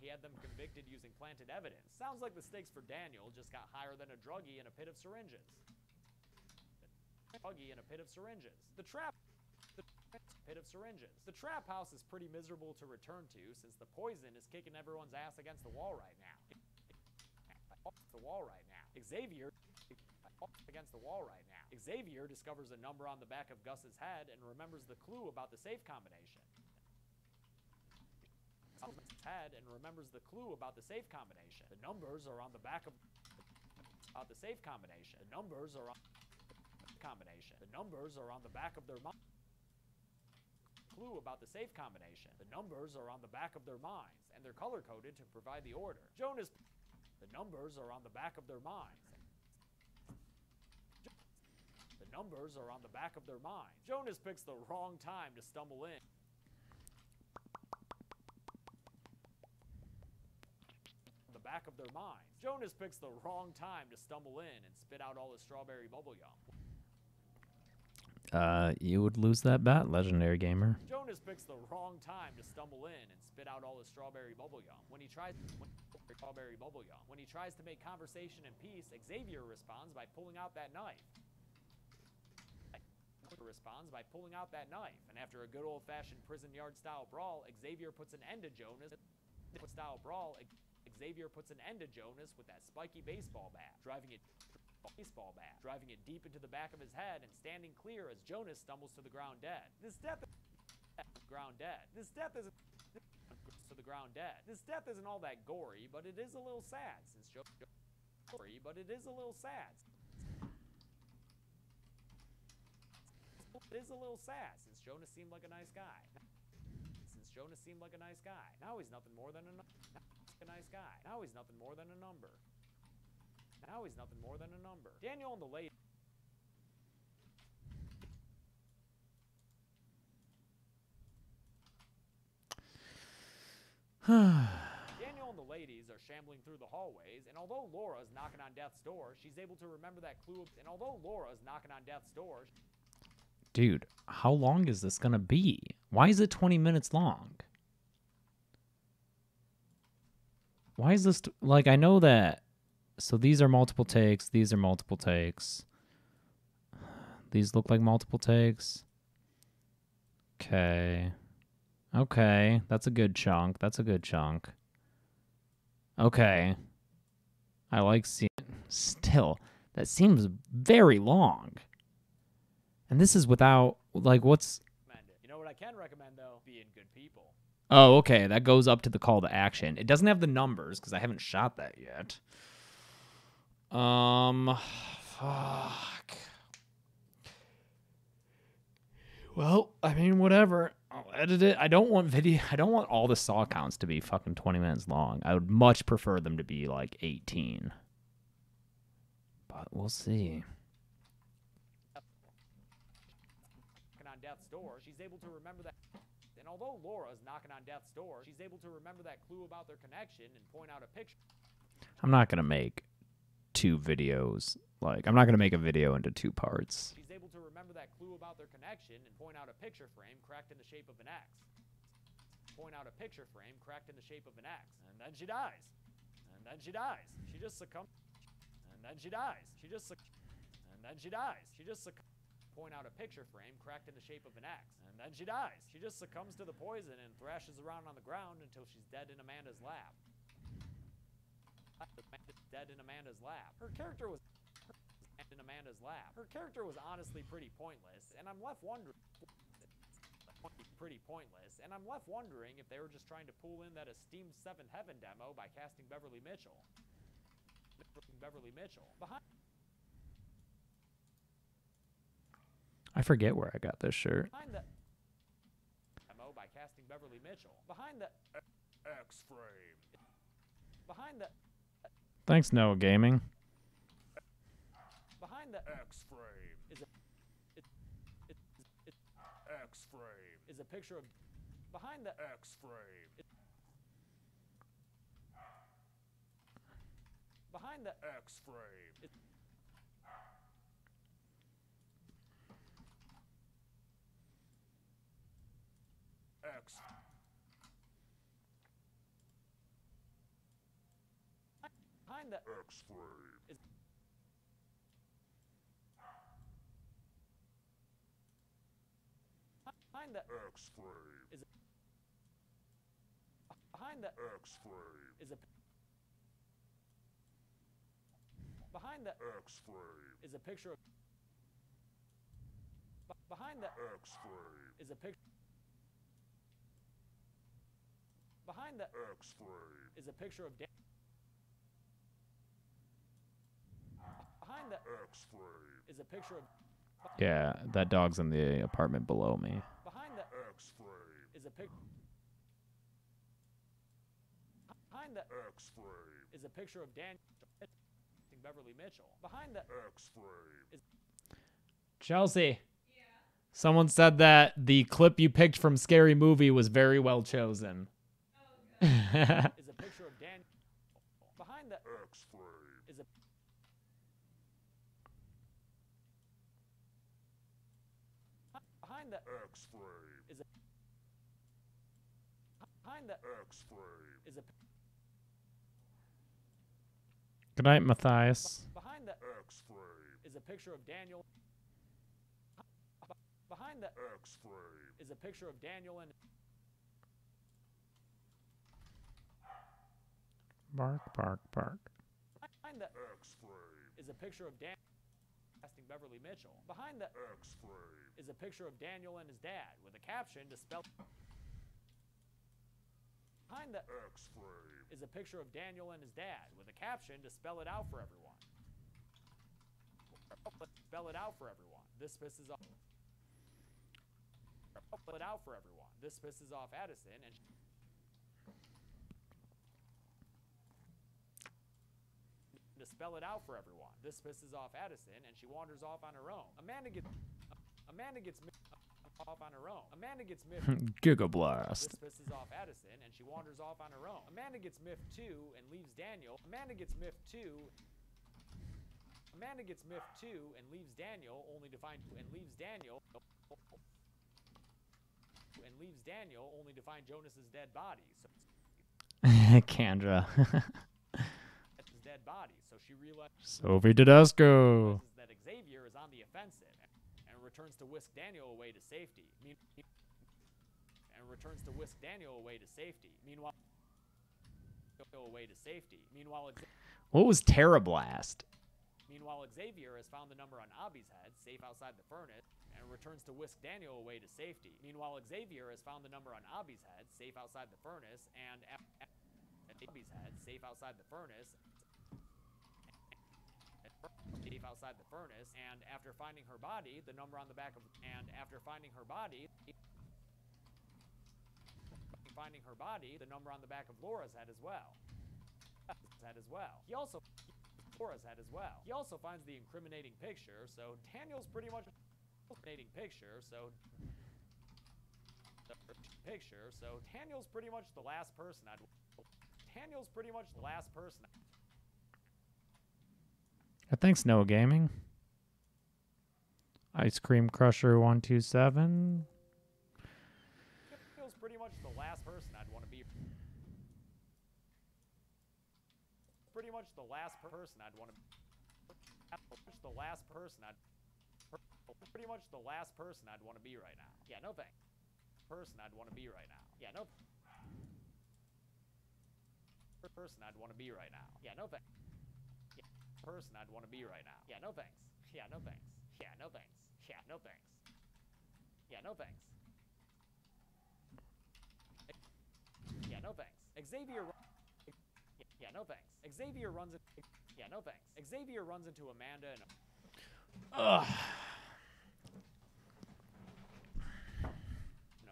S2: He had them convicted using planted evidence. Sounds like the stakes for Daniel just got higher than a druggie in a pit of syringes. The trap house is pretty miserable to return to since the poison is kicking everyone's ass against the wall right now. Xavier discovers a number on the back of Gus's head and remembers the clue about the safe combination. The numbers are on the back of the safe combination. The numbers are on the back of their mind. Clue about the safe combination. The numbers are on the back of their minds, and they're color-coded to provide the order. The numbers are on the back of their minds. Jonas picks the wrong time to stumble in. Jonas picks the wrong time to stumble in and spit out all his strawberry bubblegum.
S1: You would lose that bet, legendary gamer.
S2: Jonas picks the wrong time to stumble in and spit out all his strawberry bubblegum. When he tries to make conversation and peace, Xavier responds by pulling out that knife. And after a good old-fashioned prison yard style brawl, Xavier puts an end to Jonas. Xavier puts an end to Jonas with that spiky baseball bat, driving it deep into the back of his head and standing clear as Jonas stumbles to the ground dead. This death isn't all that gory, but it is a little sad since Jonas seemed like a nice guy. Now he's nothing more than a number. Daniel and the lady. Ladies are shambling through the hallways, and although Laura's knocking on death's door, she's able to remember that clue.
S1: Dude, how long is this gonna be? Why is it 20 minutes long? Why is this like, I know that, so these are multiple takes, these are multiple takes. These look like multiple takes. Okay. Okay, that's a good chunk. Okay. I like seeing it. Still, that seems very long. And this is without, like, what's...
S2: You know what I can recommend, though? Being good people.
S1: Oh, okay, that goes up to the call to action. It doesn't have the numbers, because I haven't shot that yet. Fuck. Well, I mean, whatever. I'll edit it. I don't want all the saw counts to be fucking 20 minutes long. I would much prefer them to be like 18. But we'll see.
S2: On death's door, she's able to remember that. And although Laura's knocking on death's door, she's able to remember that clue about their connection and point out a picture.
S1: I'm not going to make two videos. Like, I'm not going to make a video into two parts.
S2: She's able to remember that clue about their connection and point out a picture frame cracked in the shape of an X. And then she dies. She just succumbs. Point out a picture frame cracked in the shape of an X. And then she dies. She just succumbs to the poison and thrashes around on the ground until she's dead in Amanda's lap. Her character was in Amanda's lap. Her character was honestly pretty pointless, and I'm left wondering if they were just trying to pull in that esteemed Seventh Heaven demo by casting Beverly Mitchell.
S1: I forget where I got this shirt.
S2: Behind the demo by casting Beverly Mitchell. Behind the X-frame. Behind the
S1: Thanks, Noah Gaming.
S2: Behind the X-frame is a X-frame is a picture of behind the X-frame. Behind the X-frame. X. Behind the X-frame is behind the X-frame is behind the X-frame is a behind the X-frame is a picture of behind the X-frame is a picture behind the X-frame is a picture of behind the X-frame is a picture of
S1: Yeah, that dog's in the apartment below me.
S2: behind the X-frame is a picture behind the X-frame is a picture of Beverly Mitchell. Behind the X-frame is
S1: Chelsea. Yeah. Someone said that the clip you picked from Scary Movie was very well chosen.
S2: Oh, good. Is a picture of Dan. Behind the X-frame is a behind the X-frame is a behind the X-frame is a
S1: Good night, Matthias.
S2: Behind the X-frame is a picture of Daniel. Behind the X-frame is a picture of Daniel and
S1: Bark, bark, bark.
S2: Behind the X-frame is a picture of Dan casting Beverly Mitchell. Behind the X-frame is a picture of Daniel and his dad with a caption to spell. Behind the X-frame is a picture of Daniel and his dad with a caption to spell it out for everyone. Spell it out for everyone. This pisses off. Spell it out for everyone. This pisses off Addison and to spell it out for everyone. This pisses off Addison and she wanders off on her own. Amanda gets off on her own. Amanda gets miffed.
S1: Giga Blast.
S2: This pisses off Addison and she wanders off on her own. Amanda gets miffed too and leaves Daniel. Amanda gets miffed too. Amanda gets miffed too and leaves Daniel only to find Jonas's dead body. So
S1: Kendra.
S2: his dead body. So she realizes
S1: Sophie Tedesco.
S2: that Xavier is on the offensive and returns to whisk Daniel away to safety. Meanwhile,
S1: What was Terra Blast?
S2: Meanwhile, Xavier has found the number on Abby's head, safe outside the furnace, and returns to whisk Daniel away to safety. Meanwhile, Xavier has found the number on Abby's head, safe outside the furnace, and Abby's head, safe outside the furnace. And after finding her body, the number on the back of the number on the back of Laura's head as well. He also finds the incriminating picture, so Daniel's pretty much Daniel's pretty much the last person
S1: Thanks, Noah Gaming. Ice Cream Crusher 127.
S2: Daniel's pretty much the last person I'd want to be. Pretty much the last person I'd want to be. Pretty much the last person I'd want to be right now. Yeah, no thanks. Person I'd want to be right now. Yeah, no. Person I'd want to be right now. Yeah, no thanks. Person I'd want to be right now. Yeah, no thanks. Yeah, no thanks. Yeah, no thanks. Yeah, no thanks. Yeah, no thanks. Yeah, no thanks. Xavier. Yeah, no thanks. Xavier runs it. Yeah, no thanks. Xavier runs into Amanda and.
S1: Ugh.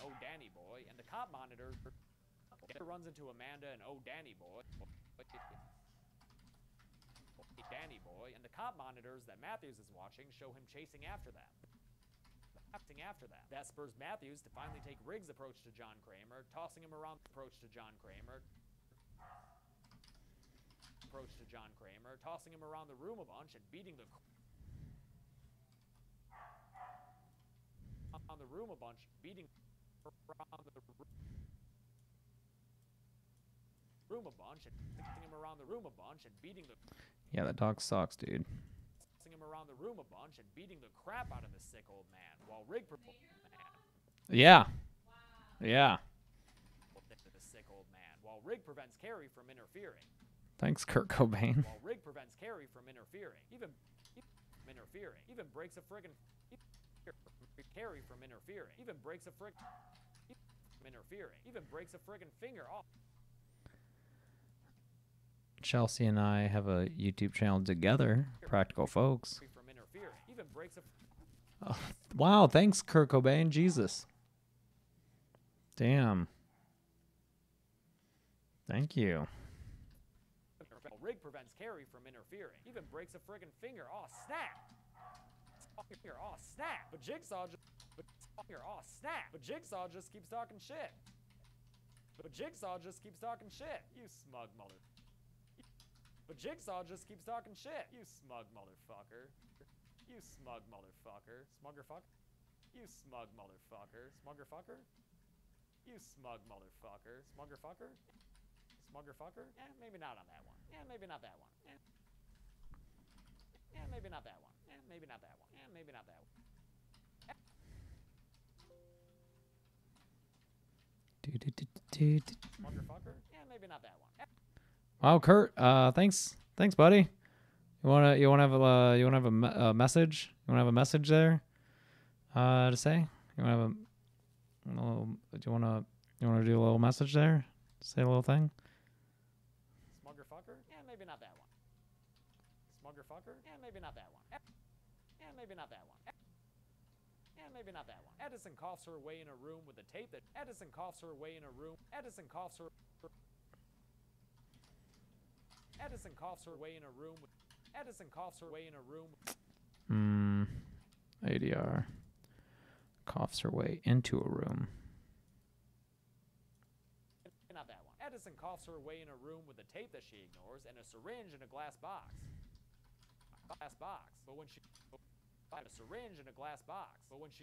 S2: Oh, Danny boy, and the cop monitor runs into Amanda and oh, Danny boy. Danny boy, and the cop monitors that Matthews is watching show him chasing after them. That spurs Matthews to finally take Riggs' approach to John Kramer, tossing him around tossing him around the room a bunch and beating the around the room a bunch and beating the
S1: Yeah, that dog sucks, dude.
S2: Him around the room a bunch and beating the crap out of the sick old man while Riggs
S1: Yeah. Yeah.
S2: the sick old man while Riggs prevents Carrie from interfering.
S1: Thanks, Kurt Cobain.
S2: While Riggs prevents Carrie from interfering. Even breaks a friggin' Carrie from interfering. Even breaks a friggin' finger off.
S1: Chelsea and I have a YouTube channel together, Practical Folks. Oh, wow, thanks, Kurt Cobain. Jesus. Damn. Thank you.
S2: Rig prevents Carrie from interfering. Even breaks a friggin' finger. Oh, snap! Oh, snap! But Jigsaw just keeps talking shit. You smug mother. But Jigsaw just keeps talking shit. You smug motherfucker. Smuggerfucker. You smug motherfucker. Smuggerfucker. Smuggerfucker. Maybe not on that one. Maybe not that one. Maybe not that one. Maybe not that one. Maybe not that one. Smuggerfucker. Maybe not that one.
S1: Wow, Kurt. Thanks, buddy. You wanna have a message? You wanna have a message there? To say? You wanna have a little? Do you wanna do a little message there? Say a little thing.
S2: Smuggerfucker. Maybe not that one. Smuggerfucker. Maybe not that one. Maybe not that one. Maybe not that one. Edison coughs her way in a room with a tape that Edison coughs her way in a room
S1: ADR coughs her way into a room.
S2: Not that one. Edison coughs her way in a room with a tape that she ignores and a syringe in a glass box. But when she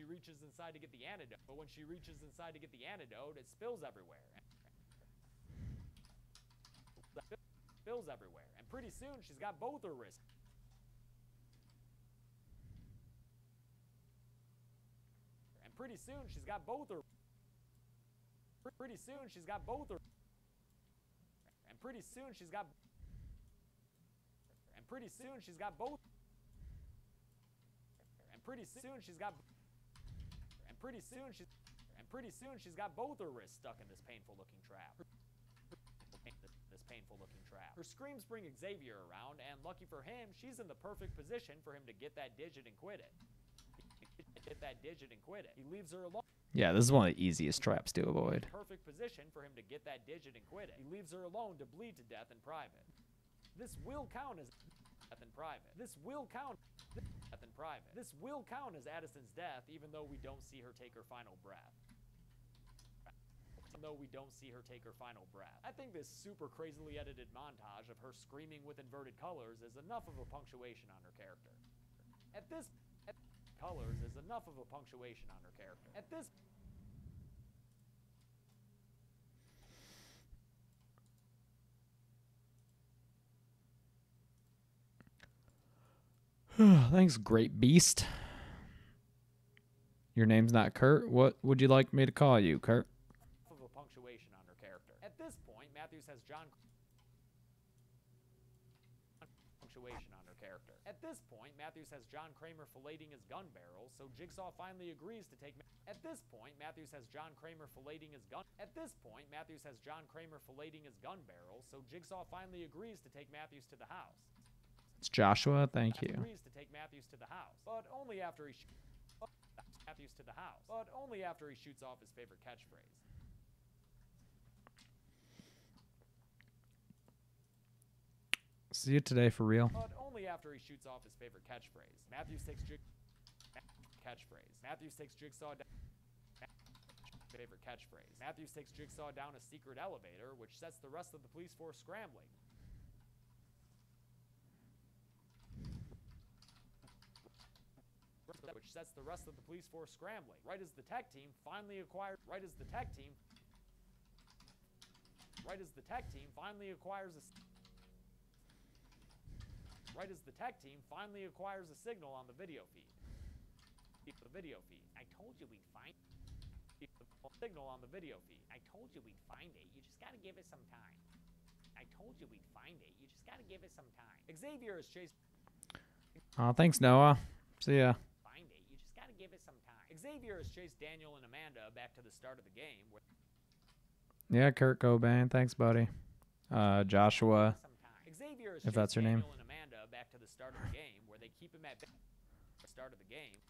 S2: reaches inside to get the antidote, it spills everywhere. And pretty soon she's got both her wrists. Pretty soon she's got both her. And pretty soon she's got both her. And pretty soon she's got both her wrists stuck in this painful looking trap. Her screams bring Xavier around, and lucky for him, she's in the perfect position for him to get that digit and quit it. He leaves her alone.
S1: Yeah, this is one of the easiest traps to avoid.
S2: Perfect position for him to get that digit and quit it. He leaves her alone to bleed to death in private. This will count as death in private. This will count as Addison's death, even though we don't see her take her final breath. I think this super crazily edited montage of her screaming with inverted colors is enough of a punctuation on her character. At this
S1: Thanks, great beast. Your name's not Kurt. What would you like me to call you, Kurt?
S2: Of a punctuation on her character. At this point, Matthews has John punctuation on her character. At this point, Matthews has John Kramer filleting his gun barrel, so Jigsaw finally agrees to take. At this point, Matthews has John Kramer filleting his gun. At this point, Matthews has John Kramer filleting his gun barrel, so Jigsaw finally agrees to take Matthews to the house.
S1: It's Joshua. Thank you.
S2: Agrees to take Matthews to the house, but only after he Matthews to the house, but only after he shoots off his favorite catchphrase.
S1: See you today for real.
S2: But only after he shoots off his favorite catchphrase. Matthews takes Jigsaw down. Favorite catchphrase. Matthews takes Jigsaw down a secret elevator, which sets the rest of the police force scrambling. Which sets the rest of the police force scrambling. Right as the tech team finally acquires a signal on the video feed. I told you we'd find signal on the video feed. I told you we'd find it. You just gotta give it some time. Xavier is chased.
S1: Oh, thanks, Noah. See ya.
S2: Find it. You just gotta give it some time. Xavier has chased Daniel and Amanda back to the start of the game.
S1: Yeah, Kurt Cobain. Thanks, buddy. Joshua.
S2: Xavier
S1: if that's your name.
S2: Daniel and Amanda back to the start of the game, where they keep him at the start of the game.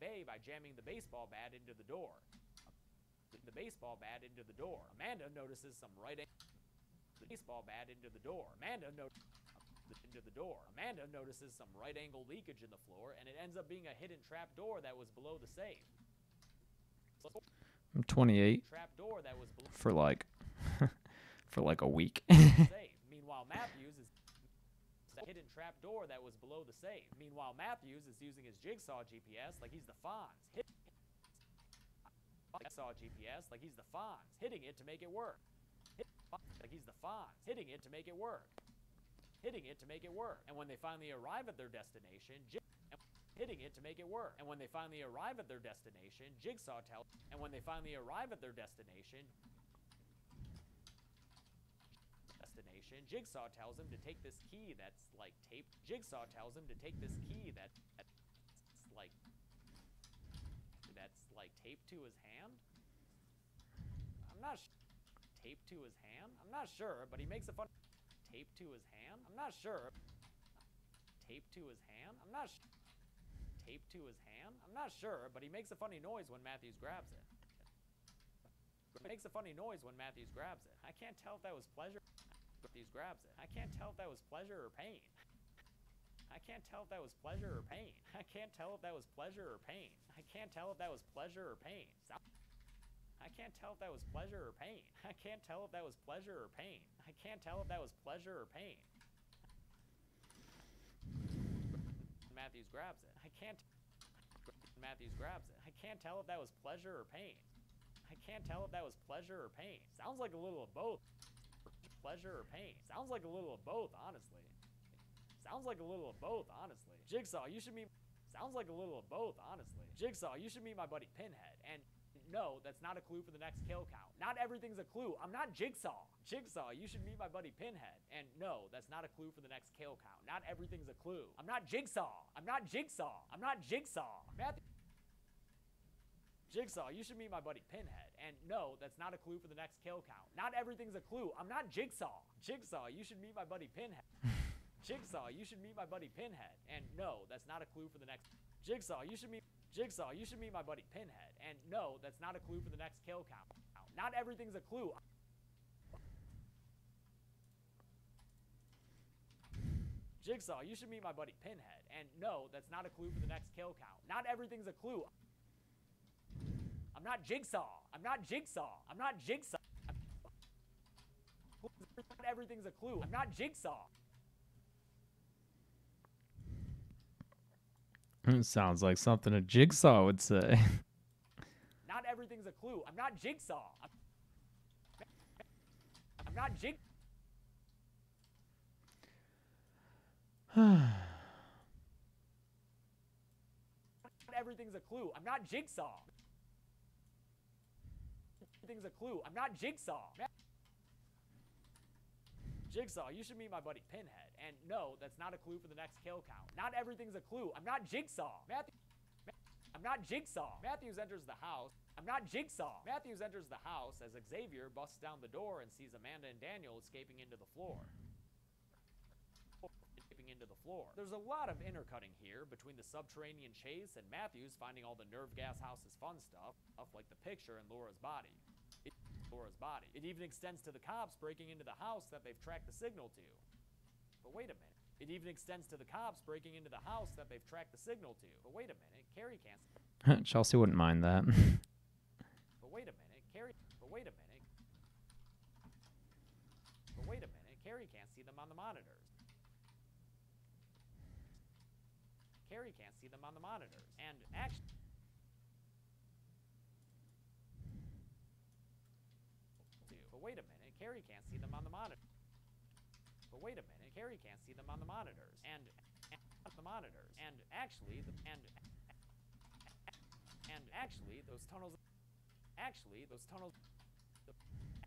S2: Bay by jamming the baseball bat into the door. Amanda notices some Amanda notices some right-angle leakage in the floor, and it ends up being a hidden trap door that was below the safe.
S1: I'm 28
S2: Trap door that was below
S1: for like a week.
S2: the safe. Meanwhile, Matthews is hidden trap door that was below the safe. Meanwhile, Matthews is using his Jigsaw GPS like he's the Fonz. Hitting it to make it work. And when they finally arrive at their destination, Jigsaw tells him to take this key that's like taped. Taped to his hand. I'm not sure, but he makes a fun. Taped to his hand. I'm not sure. But he makes a funny noise when Matthews grabs it. I can't tell if that was pleasure. I can't tell if that was pleasure or pain. Matthews grabs it. I can't tell if that was pleasure or pain. Sounds like a little of both. Jigsaw, you should meet my buddy Pinhead. And no, that's not a clue for the next kill count. Not everything's a clue. I'm not Jigsaw. Jigsaw, you should meet my buddy Pinhead. And no, that's not a clue for the next kill count. Not everything's a clue. I'm not Jigsaw. Jigsaw, you should meet my buddy Pinhead. And no, that's not a clue for the next kill count. Not everything's a clue. I'm not Jigsaw. Jigsaw, you should meet my buddy Pinhead. And no, that's not a clue for the next. Jigsaw, you should meet my buddy Pinhead. And no, that's not a clue for the next kill count. Not everything's a clue. Jigsaw, you should meet my buddy Pinhead. And no, that's not a clue for the next kill count. Not everything's a clue. I'm not Jigsaw. Not everything's a clue. I'm not Jigsaw.
S1: It sounds like something a Jigsaw would say.
S2: Not everything's a clue. I'm not Jigsaw. I'm not Jig. Not everything's a clue. I'm not Jigsaw. Everything's a clue. I'm not Jigsaw. Jigsaw, you should meet my buddy Pinhead. And no, that's not a clue for the next kill count. Not everything's a clue. I'm not Jigsaw. I'm not Jigsaw. Matthews enters the house. I'm not Jigsaw. Matthews enters the house as Xavier busts down the door and sees Amanda and Daniel escaping into the floor. There's a lot of intercutting here between the subterranean chase and Matthews finding all the Nerve Gas House's fun stuff like the picture and Laura's body. It even extends to the cops breaking into the house that they've tracked the signal to. But wait a minute. It even extends to the cops breaking into the house that they've tracked the signal to. But wait a minute. Carrie can't see.
S1: Chelsea wouldn't mind that.
S2: But wait a minute. Carrie can't see them on the monitors. And actually, but wait a minute, Carrie can't see them on the monitor. And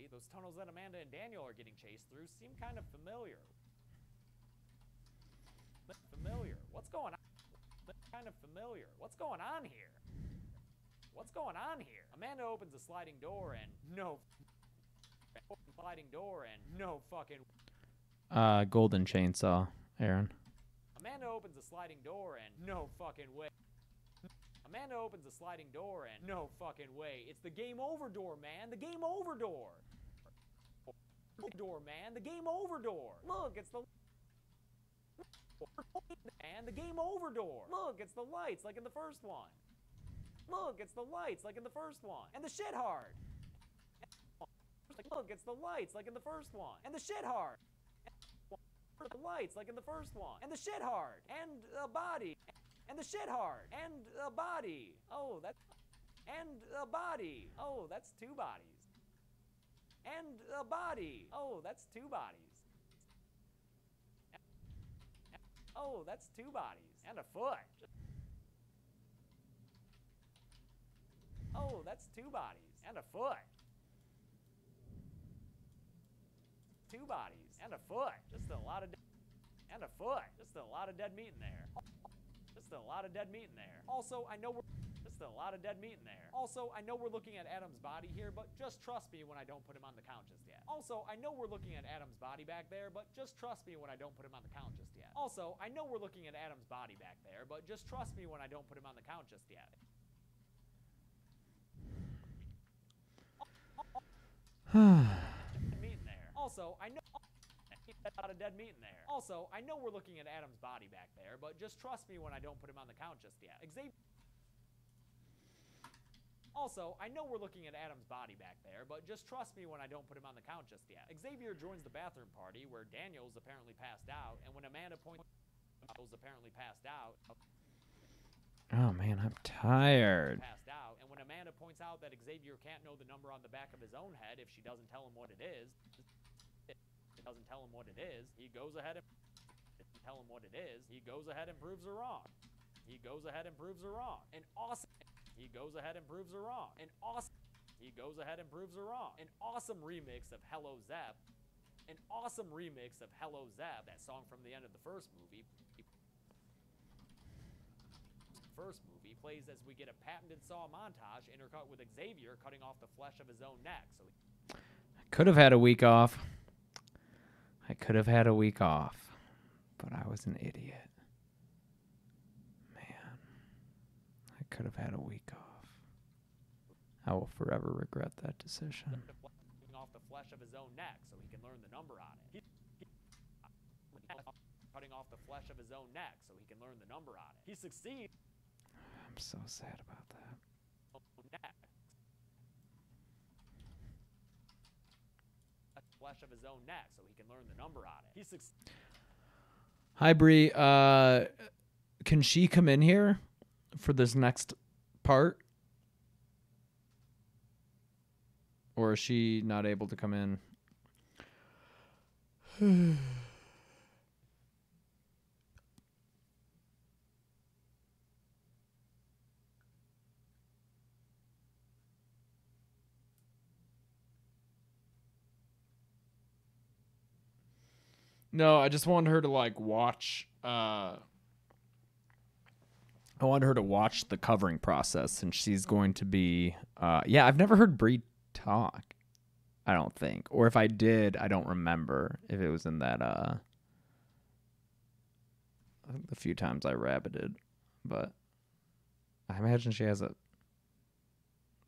S2: those tunnels that Amanda and Daniel are getting chased through seem kind of familiar. What's going on? What's going on here? Amanda opens a sliding door and no fucking.
S1: Golden Chainsaw, Aaron.
S2: Amanda opens a sliding door and no fucking way. It's the game over door, man. The game over door. The game over door. Look, it's the. And the game over door. Look, it's the lights like in the first one. And the shit hard. Look, it's the lights like in the first one. And the shit hard. The lights like in the first one. And the shit hard. And a body. And the shit hard. And a body. Oh, that's. And a body. Oh, that's two bodies. And a body. Oh, that's two bodies. Oh, that's two bodies. And a foot. Oh, that's two bodies. And a foot. Two bodies. And a foot. Just a lot of and a foot. Just a lot of dead meat in there. Also, I know we're looking at Adam's body here, but just trust me when I don't put him on the count just yet. Also, I know we're looking at Adam's body back there, but just trust me when I don't put him on the count just yet. Meat in there. Also, I know a lot of dead meat in there. Also, I know we're looking at Adam's body back there, but just trust me when I don't put him on the count just yet. Xavier joins the bathroom party where Daniel's apparently passed out, and when Amanda points
S1: Oh man, I'm tired.
S2: And when Amanda points out that Xavier can't know the number on the back of his own head if she doesn't tell him what it is, he goes ahead and proves her wrong. An awesome remix of Hello Zep. That song from the end of the first movie. Plays as we get a patented Saw montage intercut with Xavier cutting off the flesh of his own neck. So
S1: I could have had a week off. But I was an idiot. Man, I could have had a week off. I will forever regret that decision.
S2: Cutting off the flesh of his own neck so he can learn the number on it. He succeeds.
S1: I'm so sad about that.
S2: Flesh of his own neck so he can learn the number on it.
S1: Hi, Bree. Can she come in here for this next part? Or is she not able to come in? No, I just wanted her to like watch. I wanted her to watch the covering process, and she's going to be. Yeah, I've never heard Bree talk. I don't think, or if I did, I don't remember if it was in that. The few times I rabbited, but I imagine she has a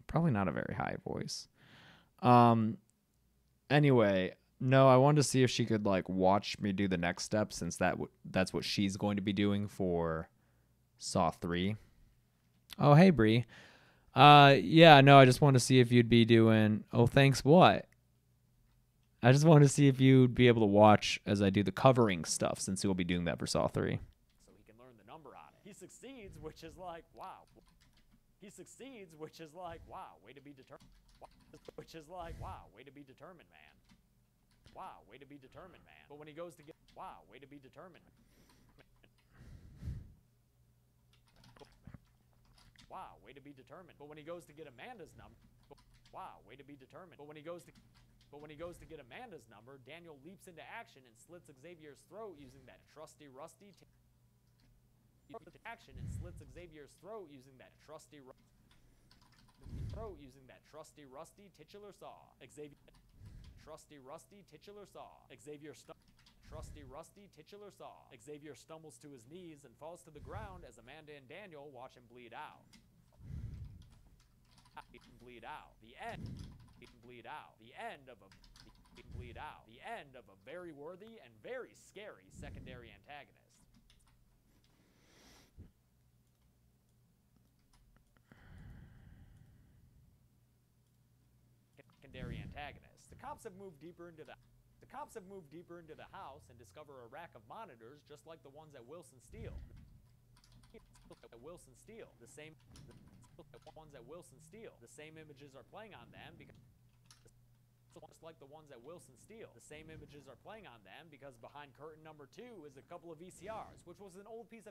S1: probably not a very high voice. Anyway, no, I wanted to see if she could like watch me do the next step, since that's what she's going to be doing for Saw 3. Oh, hey, Bree. Yeah, no, I just wanted to see if you'd be doing... Oh, thanks, what? I just wanted to see if you'd be able to watch as I do the covering stuff, since you'll be doing that for Saw 3.
S2: So he can learn the number on it. He succeeds, which is like, wow. He succeeds, which is like, wow, way to be determined. Which is like, wow, way to be determined, man. Wow, way to be determined, man. But when he goes to get... Wow, way to be determined, man. Wow, way to be determined. But when he goes to get Amanda's number, wow, way to be determined. But when he goes to get Amanda's number, Daniel leaps into action and slits Xavier's throat using that trusty rusty titular saw. Xavier stumbles to his knees and falls to the ground as Amanda and Daniel watch him bleed out. The end of a very worthy and very scary secondary antagonist. The cops have moved deeper into the house and discover a rack of monitors just like the ones at Wilson Steel. The same images are playing on them because behind curtain number 2 is a couple of VCRs, which was an old piece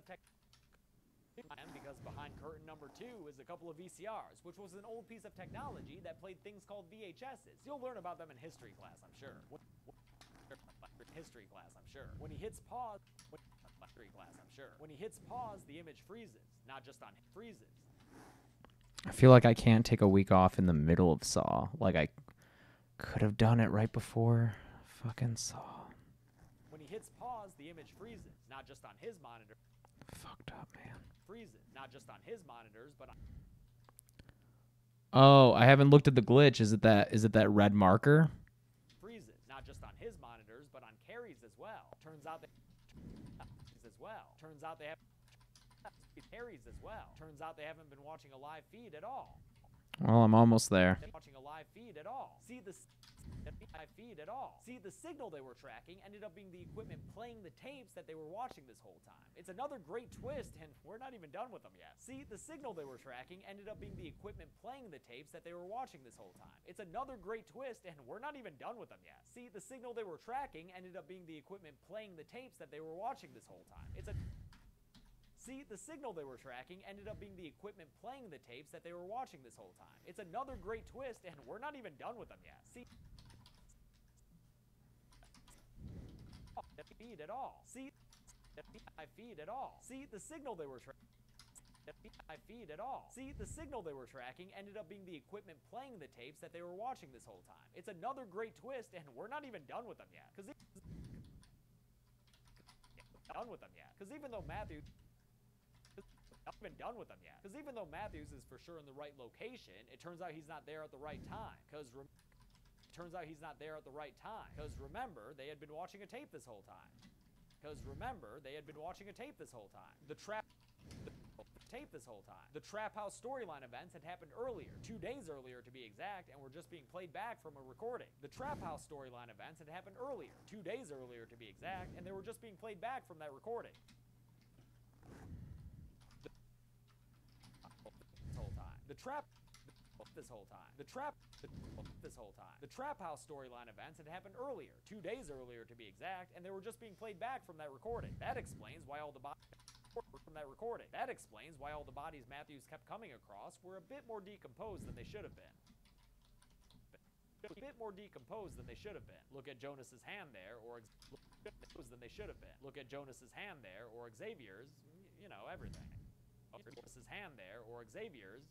S2: of technology that played things called VHSs. You'll learn about them in history class, I'm sure. When he hits pause, the image freezes, not just on freezes.
S1: I feel like I can't take a week off in the middle of Saw. Like I could have done it right before fucking Saw.
S2: When he hits pause, the image freezes, not just on his monitor.
S1: Fucked up, man.
S2: Freezes, not just on his monitors, but on...
S1: Oh, I haven't looked at the glitch. Is it that red marker?
S2: Freezes, not just on his monitors, but on Carrie's as well. Turns out they haven't been watching a live feed at all.
S1: Well, I'm almost there.
S2: See, the signal they were tracking ended up being the equipment playing the tapes that they were watching this whole time. It's another great twist, and we're not even done with them yet. See, the signal they were tracking ended up being the equipment playing the tapes that they were watching this whole time. It's another great twist, and we're not even done with them yet. See, the signal they were tracking ended up being the equipment playing the tapes that they were watching this whole time. It's another great twist, and we're not even done with them yet. See, feed at all. See, the signal they were tracking. See, the signal they were tracking ended up being the equipment playing the tapes that they were watching this whole time. It's another great twist, and we're not even done with them yet. Because even though Matthews is for sure in the right location, it turns out he's not there at the right time. Because remember, they had been watching a tape this whole time. The Trap House storyline events had happened earlier, 2 days earlier to be exact, and were just being played back from a recording. The Trap House storyline events had happened earlier, 2 days earlier to be exact, and they were just being played back from that recording. The Trap House storyline events had happened earlier, 2 days earlier to be exact, and they were just being played back from that recording. That explains why all the bodies Matthews kept coming across were a bit more decomposed than they should have been. a bit more decomposed than they should have been. Look at Jonas's hand there, or than they should have been. Look at Jonas's hand there, or Xavier's, you know, everything. Jonas's hand there, or Xavier's,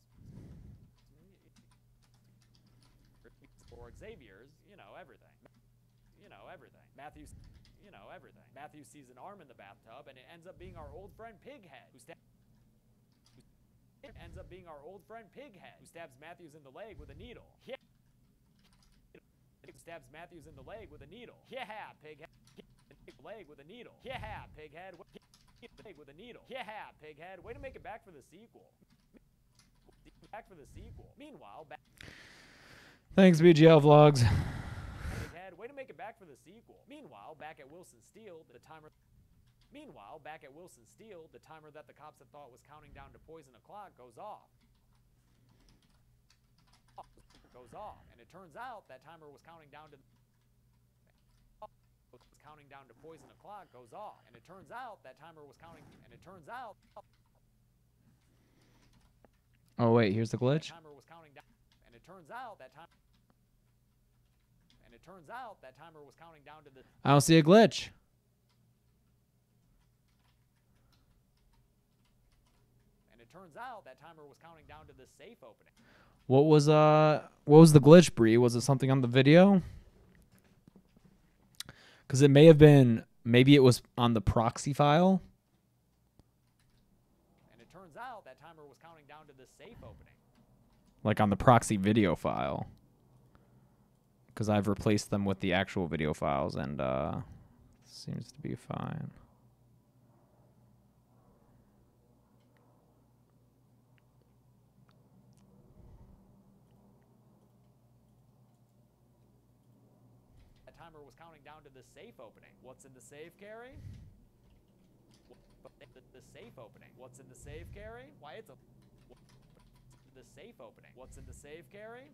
S2: you know, everything. You know, everything. Matthew, you know, everything. Matthew sees an arm in the bathtub, and it ends up being our old friend Pighead, who stabs Matthews in the leg with a needle. Yeah. Stabs Matthews in the leg with a needle. Yeah, Pighead. Leg with a needle. Yeah, Pighead. Leg with a needle. Yeah, Pighead. Way to make it back for the sequel. Meanwhile,
S1: Thanks, BGL Vlogs.
S2: Way to make it back for the sequel. Meanwhile, back at Wilson Steel, the timer that the cops had thought was counting down to poison a clock goes off. And it turns out that timer was counting down to poison a clock goes off. And it turns out that timer was counting. And it turns out.
S1: Oh wait, here's the glitch.
S2: Timer was counting down. And it turns out that time. And it turns out that timer was counting down to the.
S1: I don't see a glitch.
S2: And it turns out that timer was counting down to the safe opening.
S1: What was the glitch, Bree? Was it something on the video? Because it may have been, maybe it was on the proxy file.
S2: And it turns out that timer was counting down to the safe opening.
S1: Like on the proxy video file. Because I've replaced them with the actual video files, and seems to be fine.
S2: Timer was counting down to the safe opening. What's in the safe, Carrie? The safe opening. What's in the safe, Carrie? Why, it's a... The safe opening. What's in the safe, Carrie?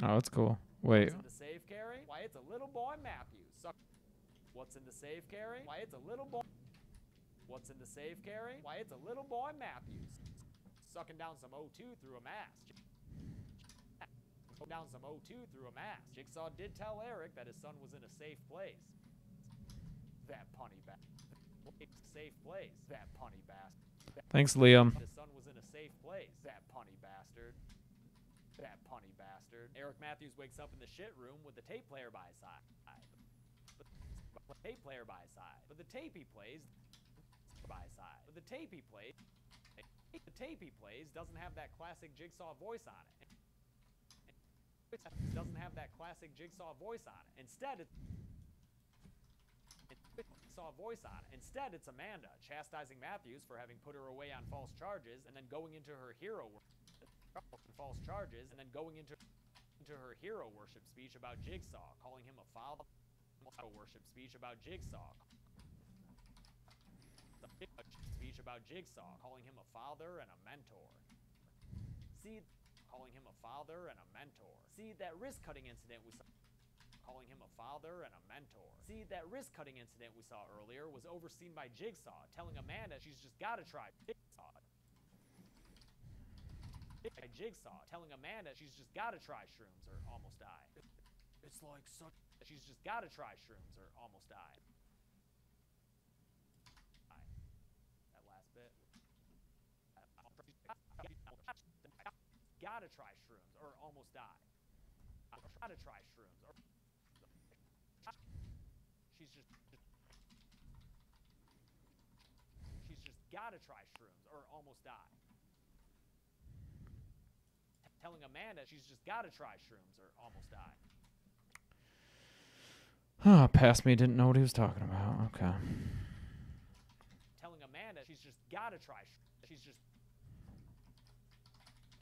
S1: Oh, that's cool. Wait.
S2: What's in the safe, Carrie? Why, it's a little boy Matthew. What's in the safe, Carrie? Why, it's a little boy... What's in the safe, Carrie? Why, it's a little boy Matthews. Sucking down some O2 through a mask. Down some O2 through a mask. Jigsaw did tell Eric that his son was in a safe place. That punny bastard. Safe place. That punny bastard.
S1: Thanks, Liam.
S2: His son was in a safe place. That punny bastard. That punny bastard. Eric Matthews wakes up in the shit room with the tape player by his side. But the tape he plays by his side. But the tape he plays doesn't have that classic Jigsaw voice on it. Instead, it's Amanda chastising Matthews for having put her away on false charges and then going into her hero worship speech about Jigsaw, calling him a father. Calling him a father and a mentor. See that wrist-cutting incident we saw. Calling him a father and a mentor. See, that wrist-cutting incident we saw earlier was overseen by Jigsaw, telling Amanda she's just gotta try shrooms or almost die. It's like such. She's just gotta try shrooms or almost die. That last bit. Gotta try shrooms or almost die. Gotta try shrooms or she's just gotta try shrooms or almost die. Telling Amanda she's just gotta try shrooms or almost die.
S1: Oh, past me didn't know what he was talking about. Okay.
S2: Telling Amanda she's just gotta try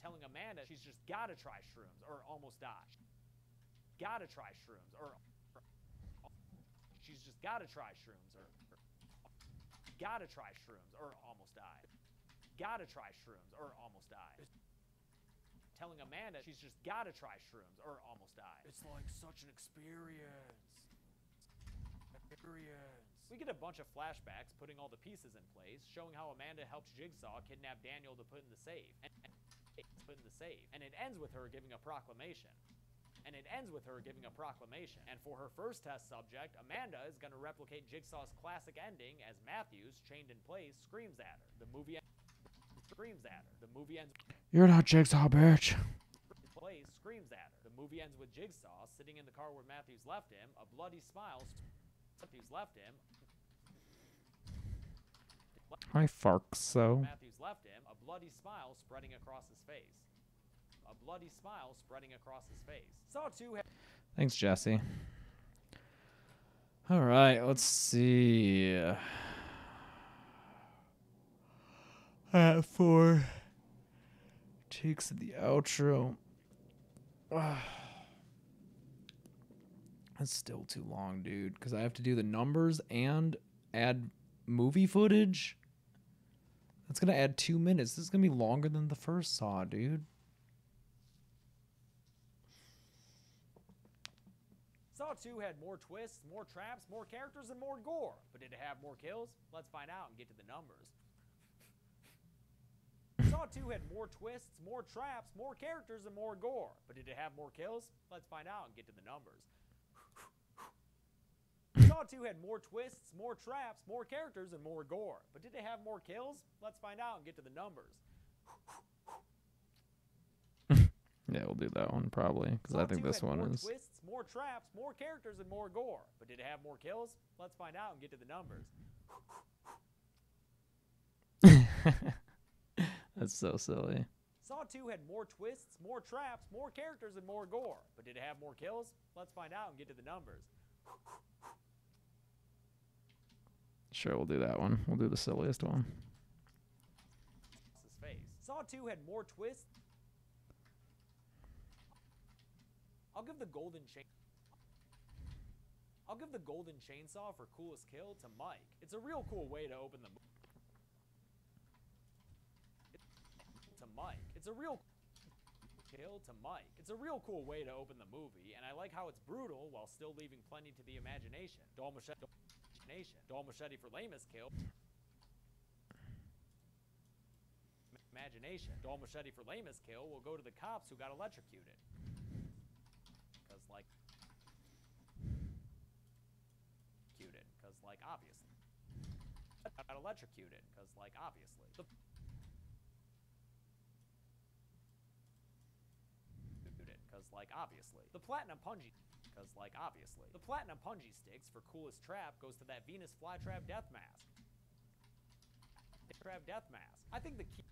S2: telling Amanda she's just gotta try shrooms or almost die. Gotta try shrooms or she's just gotta try shrooms or gotta try shrooms or almost die. Gotta try shrooms or almost die. Telling Amanda she's just gotta try shrooms or almost die. It's like such an experience. We get a bunch of flashbacks putting all the pieces in place, showing how Amanda helps Jigsaw kidnap Daniel to put in the safe. And it ends with her giving a proclamation. and it ends with her giving a proclamation. And for her first test subject, Amanda is going to replicate Jigsaw's classic ending as Matthews, chained in place, screams at her. The movie ends.
S1: You're not Jigsaw, bitch.
S2: Place screams at her. The movie ends with Jigsaw sitting in the car where Matthews left him. A bloody smile. Matthews left him.
S1: I fark so.
S2: Matthews left him. A bloody smile spreading across his face. A bloody smile spreading across his face. Saw 2.
S1: Thanks, Jesse. All right, let's see. For takes the outro. That's still too long, dude, because I have to do the numbers and add movie footage. That's going to add 2 minutes. This is going to be longer than the first Saw, dude.
S2: Saw 2 had more twists, more traps, more characters, and more gore. But did it have more kills? Let's find out and get to the numbers. Saw 2 had more twists, more traps, more characters, and more gore. But did it have more kills? Let's find out and get to the numbers. Saw 2 had more twists, more traps, more characters, and more gore. But did it have more kills? Let's find out and get to the numbers.
S1: Yeah, we'll do that one probably, because I think this one is...
S2: More twists, more traps, more characters, and more gore. But did it have more kills? Let's find out and get to the numbers.
S1: That's so silly.
S2: Saw 2 had more twists, more traps, more characters, and more gore. But did it have more kills? Let's find out and get to the numbers.
S1: Sure, we'll do that one. We'll do the silliest one.
S2: His face. Saw 2 had more twists. I'll give the golden chainsaw for coolest kill to Mike. It's a real cool way to open the movie. It's a real cool way to open the movie, and I like how it's brutal while still leaving plenty to the imagination. Dull machete for lamest kill. Dull machete for lamest kill will go to the cops who got electrocuted. Obviously. The platinum punji sticks for coolest trap goes to that Venus flytrap death mask. I think the key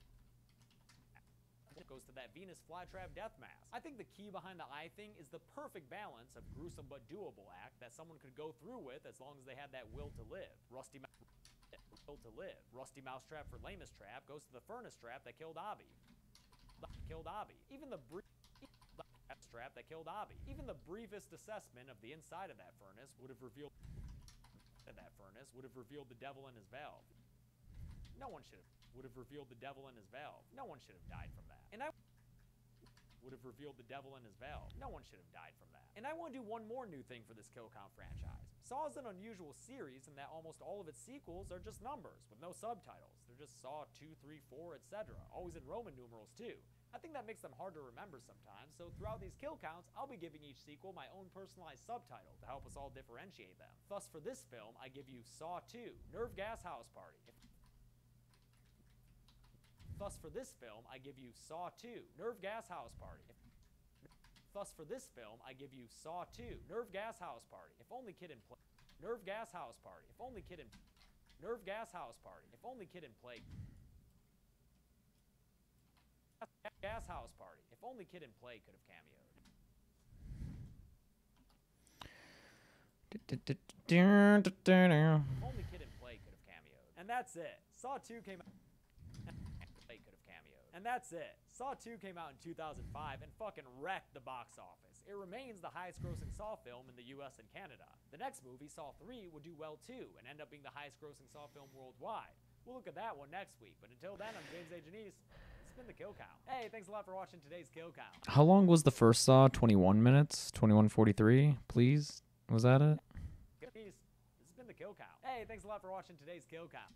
S2: goes to that Venus flytrap death mask. I think the key behind the eye thing is the perfect balance of gruesome but doable act that someone could go through with as long as they had that will to live. Rusty mousetrap for lamest trap goes to the furnace trap that killed Abby. Even the briefest assessment of the inside of that furnace would have revealed the devil in his valve. No one should have died from that. And I want to do one more new thing for this kill count franchise. Saw is an unusual series in that almost all of its sequels are just numbers with no subtitles. They're just Saw 2, 3, 4, etc. Always in Roman numerals too. I think that makes them hard to remember sometimes, so throughout these kill counts, I'll be giving each sequel my own personalized subtitle to help us all differentiate them. Thus, for this film, I give you Saw 2, Nerve Gas House Party. Thus, for this film, I give you Saw 2, Nerve Gas House Party. Thus, for this film, I give you Saw 2, Nerve Gas House Party. If only kid in play. Nerve Gas House Party. If only kid in. Nerve Gas House Party. If only kid in play. Gas House Party. If only kid in play could have cameoed. If only kid in play could have cameoed. And that's it. Saw 2 came out. And that's it. Saw 2 came out in 2005 and fucking wrecked the box office. It remains the highest grossing Saw film in the US and Canada. The next movie, Saw 3, would do well too and end up being the highest grossing Saw film worldwide. We'll look at that one next week, but until then, I'm James A. Janice. This has been the Kill Count. Hey, thanks a lot for watching today's Kill Count.
S1: How long was the first Saw? 21 minutes? 21:43, please? Was that it?
S2: Peace. This has been the Kill Count. Hey, thanks a lot for watching today's Kill Count.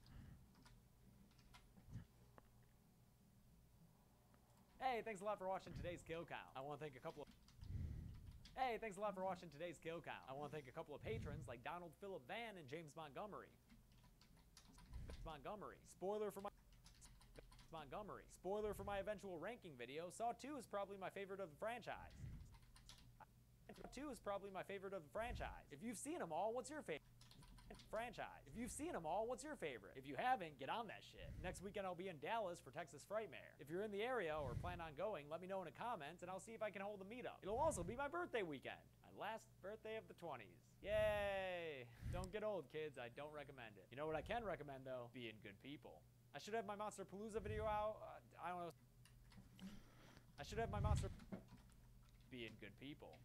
S2: Hey, thanks a lot for watching today's Kill Count. I want to thank a couple of Hey, thanks a lot for watching today's Kill Count. I want to thank a couple of patrons like Donald Phillip Van and James Montgomery. Spoiler for my eventual ranking video. Saw 2 is probably my favorite of the franchise. If you've seen them all, what's your favorite? If you haven't, get on that shit. Next weekend I'll be in Dallas for Texas Frightmare. If you're in the area or plan on going, let me know in the comments and I'll see if I can hold a meetup. It'll also be my birthday weekend. My last birthday of the 20s. Yay! Don't get old, kids. I don't recommend it. You know what I can recommend, though? Being good people. I should have my Monster Palooza video out. I don't know. I should have my Monster... Being good people.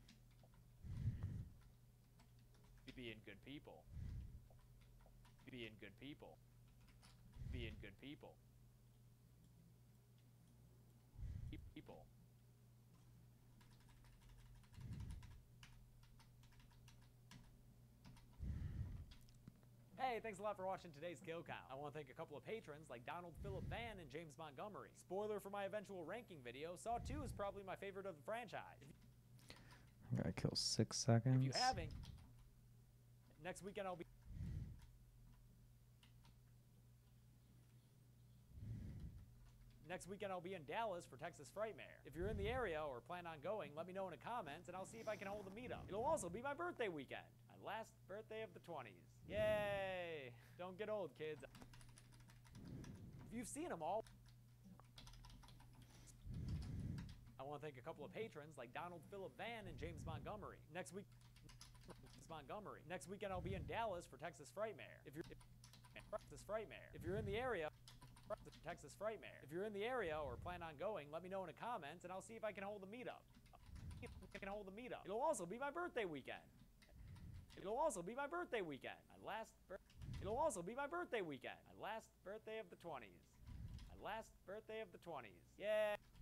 S2: Being good people. Being good people. Being good people. People. Hey, thanks a lot for watching today's Kill Count. I want to thank a couple of patrons like Donald Phillip Van and James Montgomery. Spoiler for my eventual ranking video, Saw 2 is probably my favorite of the franchise.
S1: I gotta kill 6 seconds.
S2: If you haven't, next weekend I'll be... Next weekend I'll be in Dallas for Texas Frightmare. If you're in the area or plan on going, let me know in the comments and I'll see if I can hold a meetup. It'll also be my birthday weekend. My last birthday of the 20s. Yay! Don't get old, kids. If you've seen them all... I want to thank a couple of patrons like Donald Phillip Van and James Montgomery. Next weekend I'll be in Dallas for Texas Frightmare. If you're in the area... If you're in the area or plan on going, let me know in the comments and I'll see if I can hold a meetup. It'll also be my birthday weekend. My last birthday of the 20s. Yay!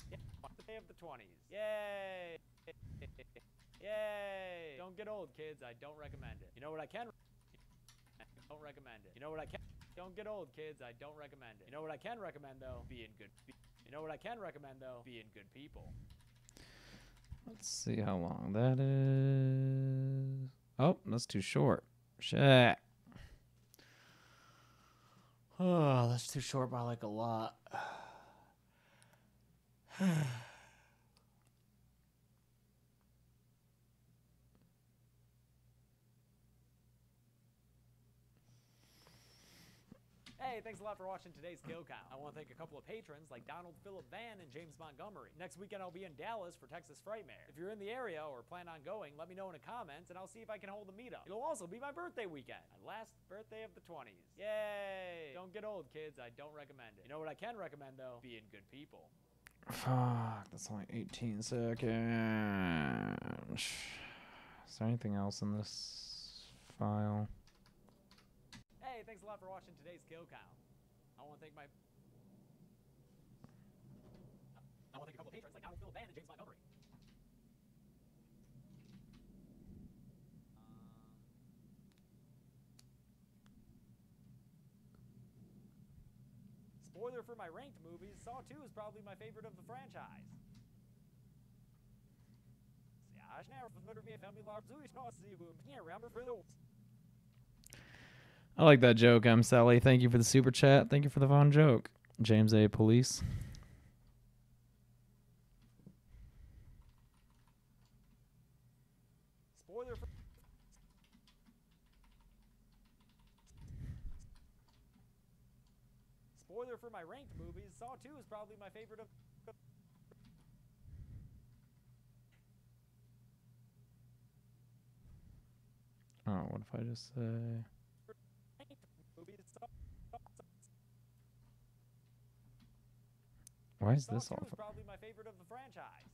S2: Yay! Don't get old, kids. I don't recommend it. You know what I can? Don't get old, kids. I don't recommend it. You know what I can recommend, though? Being good people.
S1: Let's see how long that is. Oh, that's too short. Shit. Oh, that's too short by like a lot.
S2: Hey, thanks a lot for watching today's Kill Count. I want to thank a couple of patrons like Donald Phillip Van and James Montgomery. Next weekend I'll be in Dallas for Texas Frightmare. If you're in the area or plan on going, let me know in the comments and I'll see if I can hold a meetup. It'll also be my birthday weekend. My last birthday of the 20s. Yay! Don't get old, kids. I don't recommend it. You know what I can recommend, though? Being good people.
S1: Fuck, that's only 18 seconds. Is there anything else in this file?
S2: Hey, thanks a lot for watching today's Kill Count. I want to thank a couple of patrons like Donald Phillip Van and James Montgomery. Spoiler for my ranked movies, Saw 2 is probably my favorite of the franchise.
S1: I like that joke, M. Sally. Thank you for the super chat. Thank you for the fun joke. James A. Police.
S2: Spoiler for my ranked movies, Saw 2 is probably my favorite of...
S1: Oh, what if I just say... Why is this all?
S2: Probably my favorite of the franchise.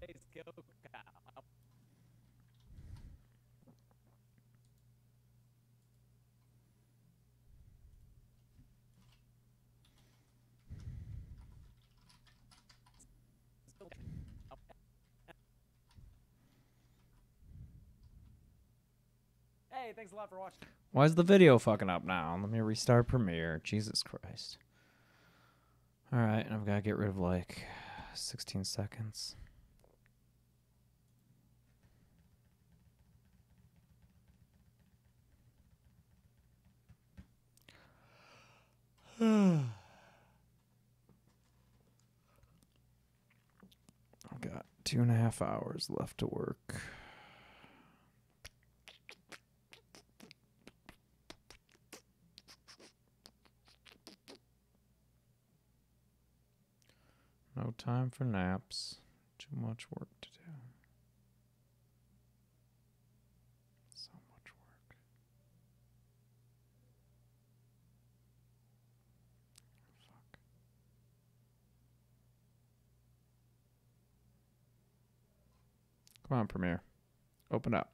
S2: Today's Kill Count. Hey, thanks a lot for watching.
S1: Why is the video fucking up now? Let me restart Premiere. Jesus Christ. Alright, and I've got to get rid of like 16 seconds. I've got 2.5 hours left to work. No time for naps. Too much work to do. So much work. Fuck. Come on, Premiere. Open up.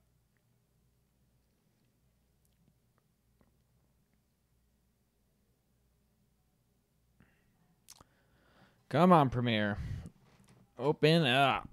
S1: Come on, Premiere. Open up.